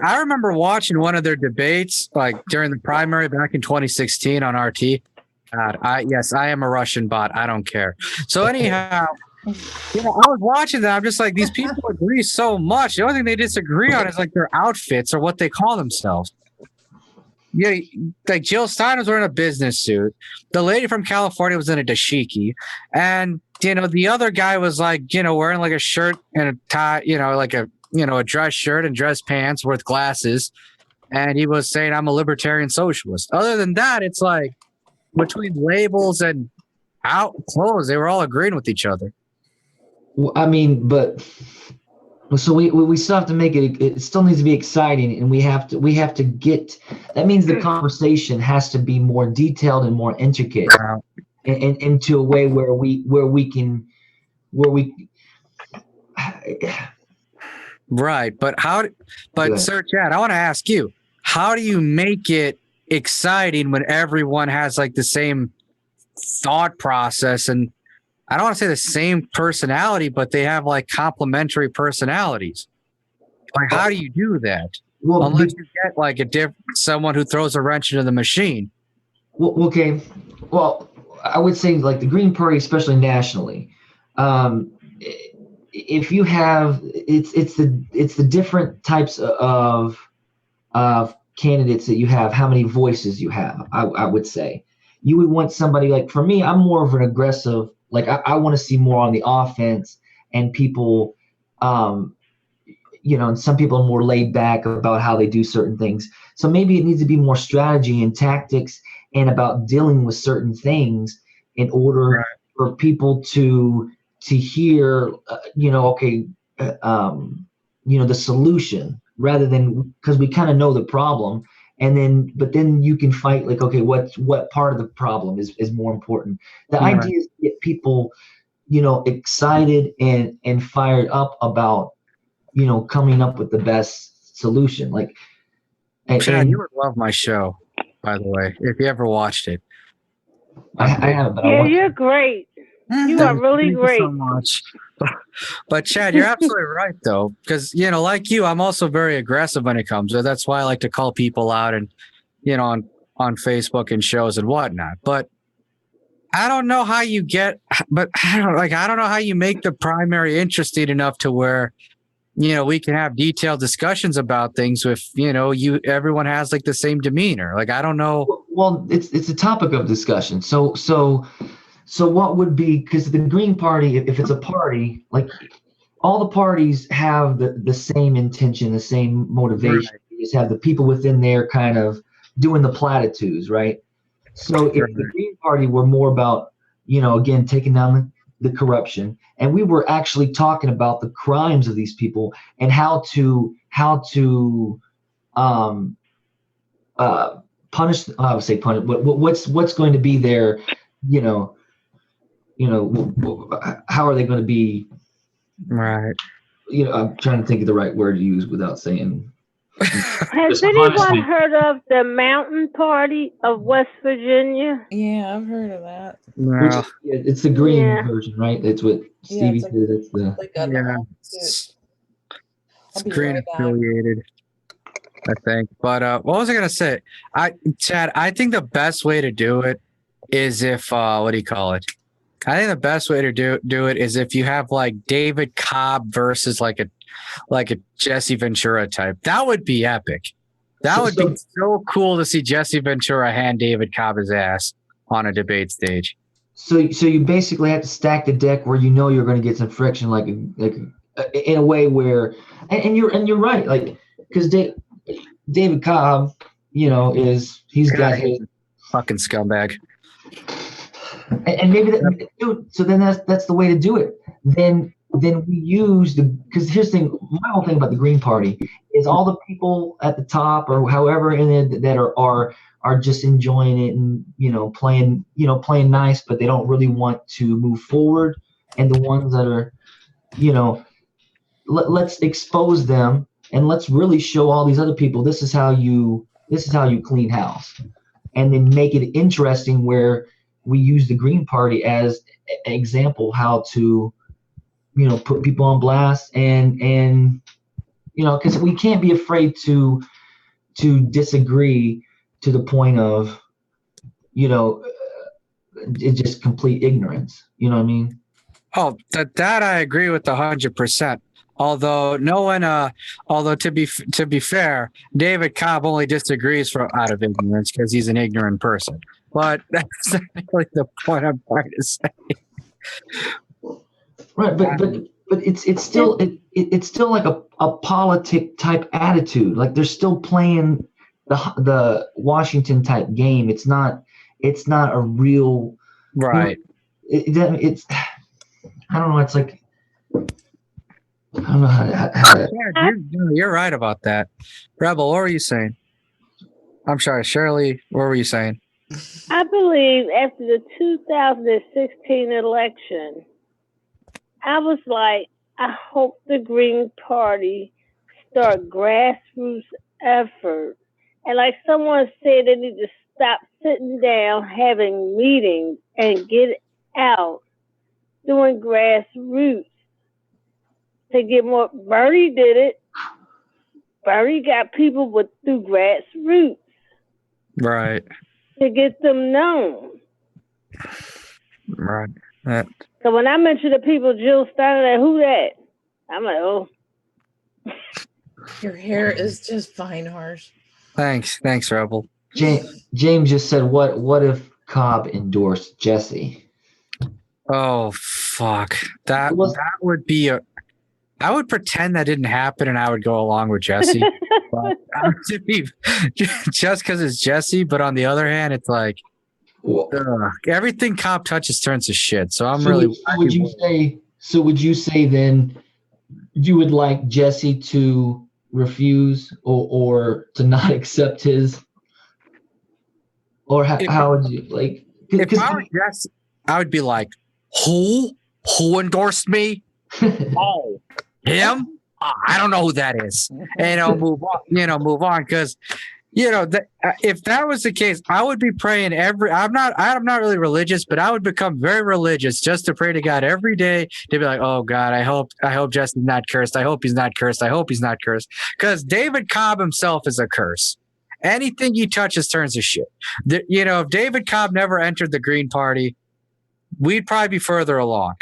I remember watching one of their debates, like during the primary back in 2016 on RT. God, I am a Russian bot. I don't care. So anyhow, You know, I was watching that. I'm just like, these people agree so much. The only thing they disagree on is like their outfits or what they call themselves. Yeah, like Jill Stein was wearing a business suit. The lady from California was in a dashiki, and you know the other guy was like, you know, wearing like a shirt and a tie, you know, like a a dress shirt and dress pants with glasses, and he was saying, "I'm a libertarian socialist." Other than that, it's like between labels and out clothes, they were all agreeing with each other. Well, I mean, but so we still have to make it. It still needs to be exciting, and we have to get. That means the conversation has to be more detailed and more intricate, and into a way where we can. Right, but Sir Chad, I want to ask you, how do you make it exciting when everyone has like the same thought process, and I don't want to say the same personality, but they have like complementary personalities? Like, how do you do that? Well, unless you get like someone who throws a wrench into the machine. Well, okay. Well, I would say like the Green Party, especially nationally. If you have, it's the different types of candidates that you have, how many voices you have. I would say you would want somebody like, for me, I'm more of an aggressive. Like I want to see more on the offense, and people, and some people are more laid back about how they do certain things. So maybe it needs to be more strategy and tactics and about dealing with certain things in order for people to hear, the solution, rather than, because we kind of know the problem. But then you can fight like, okay, what part of the problem is more important. The idea is to get people, excited and fired up about, coming up with the best solution. Like, Chad, you would love my show, by the way, if you ever watched it. I haven't, but yeah, you're great. You are really great. Thank you so much. But Chad, you're absolutely right, though, because like you, I'm also very aggressive when it comes. So that's why I like to call people out and on Facebook and shows and whatnot. But I don't know how you I don't know how you make the primary interesting enough to where we can have detailed discussions about things with everyone has like the same demeanor. Like, I don't know. Well, it's a topic of discussion. So what would be, because the Green Party, if it's a party, like all the parties have the same intention, the same motivation. Right. You just have the people within there kind of doing the platitudes, right? So if the Green Party were more about, again, taking down the corruption, and we were actually talking about the crimes of these people and how to punish. I would say punish. What's going to be their, how are they going to be? Right. I'm trying to think of the right word to use without saying. Has anyone heard of the Mountain Party of West Virginia? Yeah, I've heard of that. Which, it's the green version, right? It's what Stevie said. It's the it's green affiliated, I think. But what was I gonna say? Chad, I think the best way to do it is if what do you call it? I think the best way to do it is if you have like David Cobb versus like a Jesse Ventura type. That would be epic. That would be so cool to see Jesse Ventura hand David Cobb his ass on a debate stage. So you basically have to stack the deck where you're going to get some friction, like in a way where, and you're right, like, because David Cobb, he's got his fucking scumbag. And maybe so then that's the way to do it. Then we use because here's the thing. My whole thing about the Green Party is all the people at the top or however in it that are just enjoying it and playing nice, but they don't really want to move forward. And the ones that are let's expose them and let's really show all these other people this is how you clean house, and then make it interesting where we use the Green Party as an example how to, put people on blast and because we can't be afraid to disagree to the point of, it's just complete ignorance. You know what I mean? Oh, that I agree with 100%. Although no one, although to be fair, David Cobb only disagrees out of ignorance because he's an ignorant person. But that's not really the point I'm trying to say. Right, but it's still it's still like a politic type attitude. Like they're still playing the Washington type game. It's not a real right. It's I don't know. It's like I don't know how to Yeah, you're right about that. Rebel, what were you saying? I'm sorry, Shirley, what were you saying? I believe after the 2016 election, I was like, I hope the Green Party start grassroots effort. And like someone said, they need to stop sitting down, having meetings, and get out doing grassroots to get more. Bernie did it. Bernie got people through grassroots. Right. To get them known. Right. So when I mentioned the people, Jill Stein, like, who that? I'm like, oh. Your hair is just fine, Harsh. Thanks, Rebel. James just said, what if Cobb endorsed Jesse? Oh fuck. That would be I would pretend that didn't happen and I would go along with Jesse. But just because it's Jesse, but on the other hand, it's like everything Cobb touches turns to shit. So would you say then you would like Jesse to refuse or to not accept his, or how would you like? If I were Jesse, I would be like, who endorsed me? Oh, him? I don't know who that is. And move on. Because, if that was the case, I would be praying I'm not really religious, but I would become very religious just to pray to God every day to be like, oh God, I hope Jesse's not cursed. I hope he's not cursed. I hope he's not cursed. Because David Cobb himself is a curse. Anything he touches turns to shit. If David Cobb never entered the Green Party, we'd probably be further along.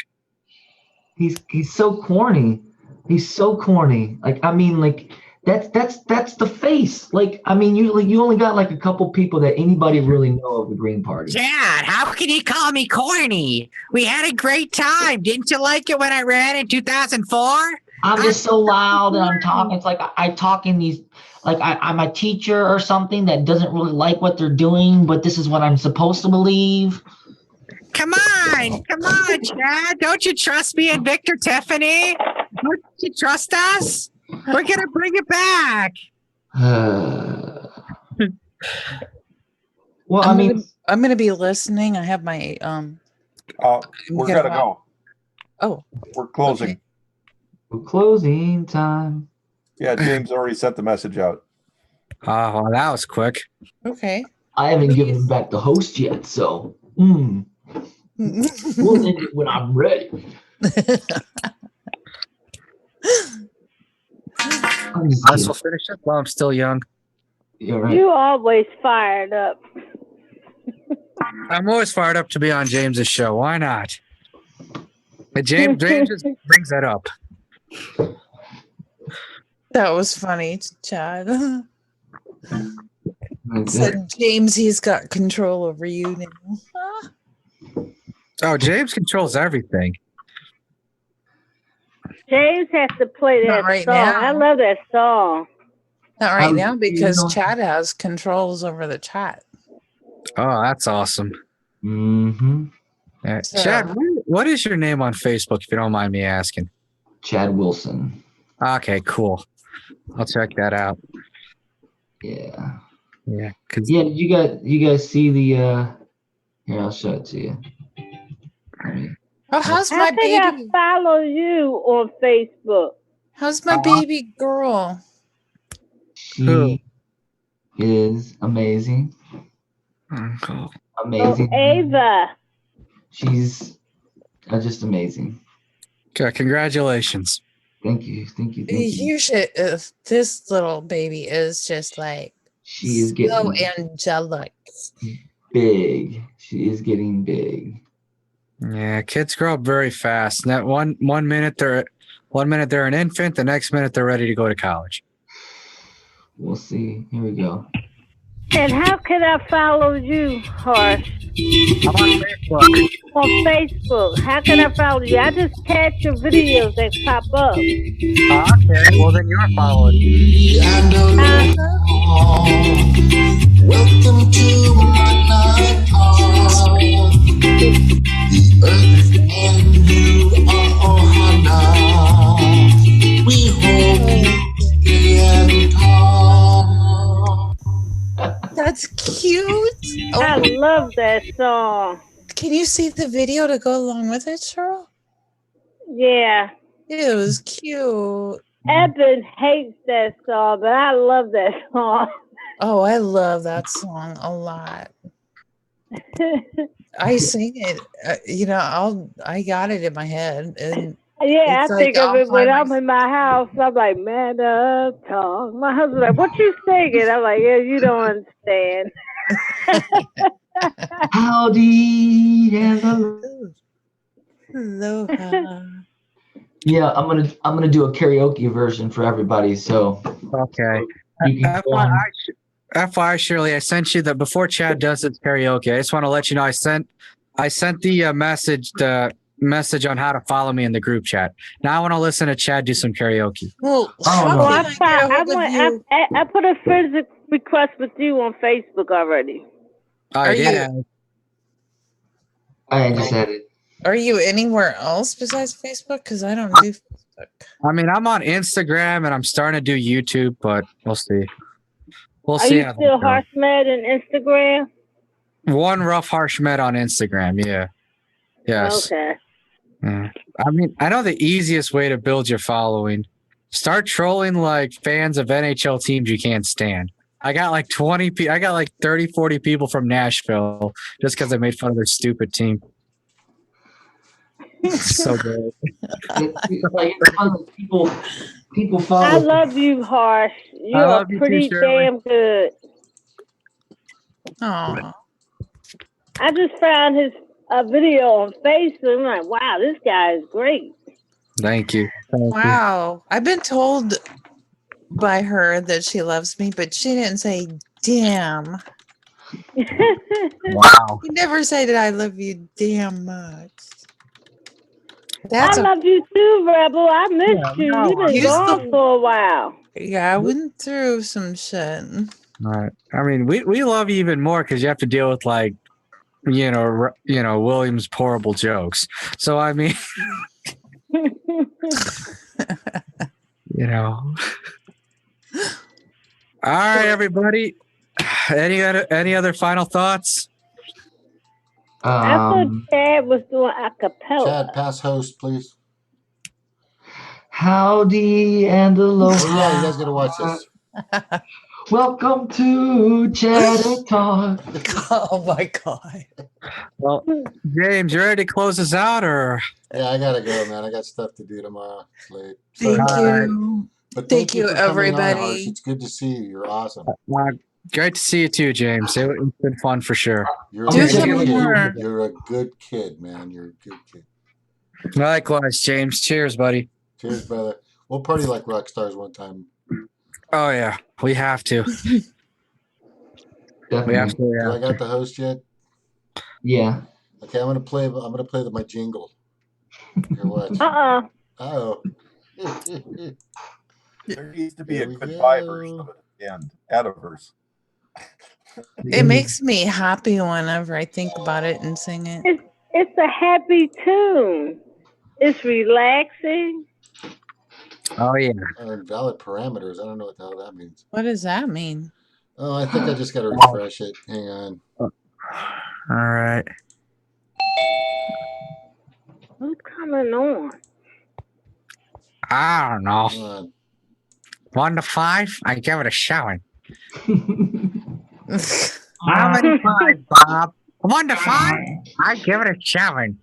He's so corny. He's so corny. Like, I mean, like that's the face. Like, I mean, you only got like a couple people that anybody really know of the Green Party. Dad, how can you call me corny? We had a great time. Didn't you like it when I ran in 2004? I'm just so loud and I'm talking. It's like I talk in these, like I'm a teacher or something that doesn't really like what they're doing, but this is what I'm supposed to believe. Come on, Chad. Don't you trust me and Victor Tiffany? Don't you trust us? We're going to bring it back. Well, I'm going to be listening. I have my we're going to go. Oh. We're closing. Okay. We're closing time. Yeah, James already sent the message out. Oh, well, that was quick. Okay. I haven't given him back the host yet, so we'll end it when I'm ready. I will finish up while I'm still young. You're right. You always fired up. I'm always fired up to be on James's show. Why not? But James just brings that up. That was funny, Chad. Said James, he's got control over you now. Oh, James controls everything. James has to play that song. Now. I love that song. Not right now because Chad has controls over the chat. Oh, that's awesome. Mm-hmm. Yeah. So, Chad, what is your name on Facebook, if you don't mind me asking? Chad Wilson. Okay, cool. I'll check that out. Yeah. Yeah. Yeah, you guys see the here, I'll show it to you. Oh, how's my baby? I follow you on Facebook. How's my baby girl? She is amazing. Cool. Amazing. Oh, Ava. She's just amazing. Okay, congratulations. Thank you. You should. This little baby is just like she is getting so angelic. Big. She is getting big. Yeah, kids grow up very fast. And that one minute they're an infant, the next minute they're ready to go to college. We'll see. Here we go. And how can I follow you, Harsh? I'm on Facebook. On Facebook. How can I follow you? I just catch your videos that pop up. Okay, well then you're following. Welcome to my night talk. The earth and you are Ohana. We hope you stay and talk. That's cute. I love that song. Can you see the video to go along with it, Cheryl? Yeah. It was cute. Eben hates that song, but I love that song. Oh, I love that song a lot. I sing it. I got it in my head, and yeah, it's I like think of I'll it when find I'm in my house. I'm like, man up, talk. My husband's like, what you singing? I'm like, yeah, you don't understand. Howdy and Aloha. Yeah, I'm gonna do a karaoke version for everybody. So Okay. you can go on. FYI, Shirley, I sent you before Chad does its karaoke. I just want to let you know I sent the message on how to follow me in the group chat. Now I want to listen to Chad do some karaoke. Well, I put a friend request with you on Facebook already. I did. I just had it. Are you anywhere else besides Facebook? Because I don't do Facebook. I mean, I'm on Instagram and I'm starting to do YouTube, but we'll see. Are you still Harshmed in Instagram? One rough Harshmed on Instagram, yeah. Yes. Okay. Yeah. I mean, I know the easiest way to build your following. Start trolling like fans of NHL teams you can't stand. I got like 30, 40 people from Nashville just because I made fun of their stupid team. So good. People follow. I love you, Harsh. You're pretty damn good. Aww. I just found his video on Facebook. I'm like, wow, this guy is great. Thank you. Wow. I've been told by her that she loves me, but she didn't say damn. Wow. You never say that I love you damn much. I love you too, Rebel. I missed you. You've been gone for a while. Yeah, I went through some shit. All right. I mean, we love you even more because you have to deal with William's horrible jokes. So I mean, All right, everybody. Any other final thoughts? I thought Chad was doing a cappella. Chad, pass host, please. Howdy and aloha. Oh, yeah, you guys got to watch this. Welcome to Chad Talk. Oh my God. Well, James, you ready to close us out, or? Yeah, I gotta go, man. I got stuff to do tomorrow. It's late. Thank you. But Thank you, for coming on, everybody. Harsh. It's good to see you. You're awesome. Great to see you too, James. It's been fun for sure. You're a good kid, man. You're a good kid. Likewise, James. Cheers, buddy. Cheers, brother. We'll party like rock stars one time. Oh yeah, we have to. Definitely. We have to. Do I got the host yet? Yeah. Okay, I'm gonna play my jingle. Here, watch. Oh. There needs to be a goodbye version of it at the end. Adiverse. It makes me happy whenever I think about it and sing it. It's a happy tune. It's relaxing. Oh yeah. Valid parameters. I don't know what the hell that means. What does that mean? Oh, I think I just got to refresh it. Hang on. All right. What's coming on? I don't know. 1 to 5, I give it a 7. How many 5, Bob? 1 to 5, I give it a 7.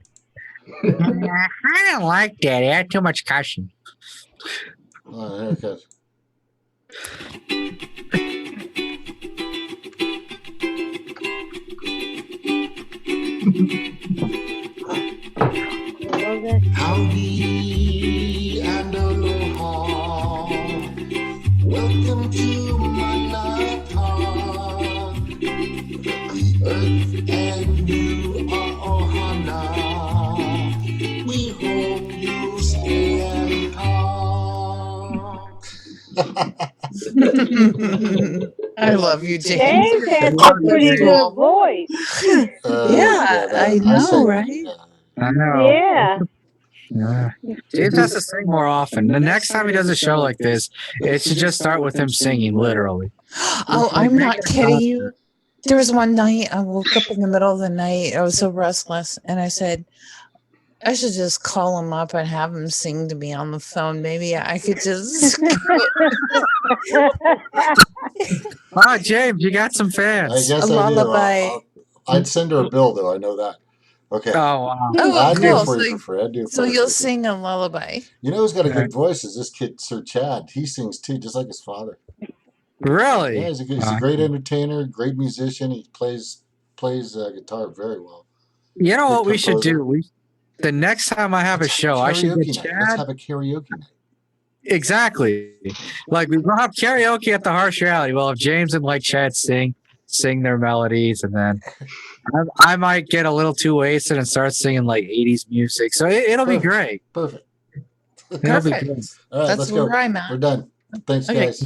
I didn't like that. It had too much cussing. Oh, there it goes. Howdy and aloha. Welcome to Manatee. The earth and you are ohana. We hope you stay and talk. I love you, James. James has a Old pretty school. good voice. Yeah, I know, right? I know. Yeah. Yeah. James has to sing more often. The next time he does a show like this, it should just start with him singing, literally. Oh, I'm not kidding you. There was one night I woke up in the middle of the night. I was so restless, and I said, I should just call him up and have him sing to me on the phone. Maybe I could just. Ah, James, you got some I fans. guess A I do. lullaby. I'd send her a bill, though. I know that. Okay. Oh, wow. Oh, I'd do it cool. for you So, for free. I'd do it so for you you'll for free. sing a lullaby. You know who's got a good voice is this kid, Sir Chad. He sings too, just like his father. Really? Yeah, he's a great entertainer, great musician. He plays guitar very well. You know Good what we should composer. do? The next time I have a show, I should get Karaoke night. Let's Chad. have a karaoke night. Exactly. Like we will have karaoke at the Harsh Reality. We'll have James and like Chad sing their melodies, and then I might get a little too wasted and start singing like 80s music. So it'll be great. Perfect. It'll be Perfect. great. All right, That's let's go. where I'm at. We're done. Thanks, Okay. guys.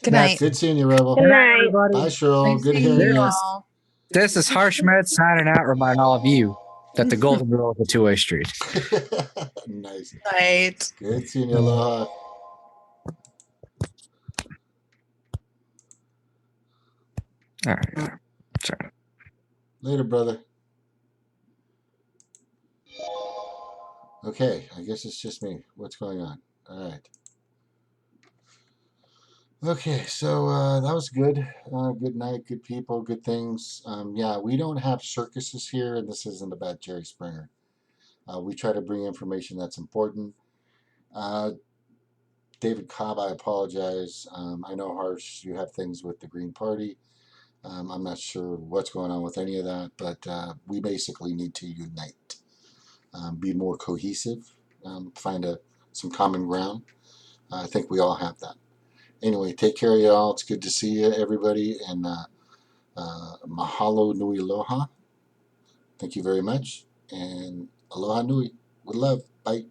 Good night. Good seeing you, Rebel. Good night. Everybody. Bye, Cheryl. Nice Good seeing hearing you you. all. This is Harsh Med signing out. Remind all of you that the Golden Rule is a two-way street. Nice. Night. Good seeing you. Aloha. All right. Sorry. Later, brother. Okay, I guess it's just me. What's going on? All right. Okay, so that was good. Good night, good people, good things. Yeah, we don't have circuses here, and this isn't about Jerry Springer. We try to bring information that's important. David Cobb, I apologize. I know, Harsh, you have things with the Green Party. I'm not sure what's going on with any of that, but we basically need to unite, be more cohesive, find some common ground. I think we all have that. Anyway, take care of y'all. It's good to see you, everybody, and mahalo nui aloha. Thank you very much, and aloha nui. With love. Bye.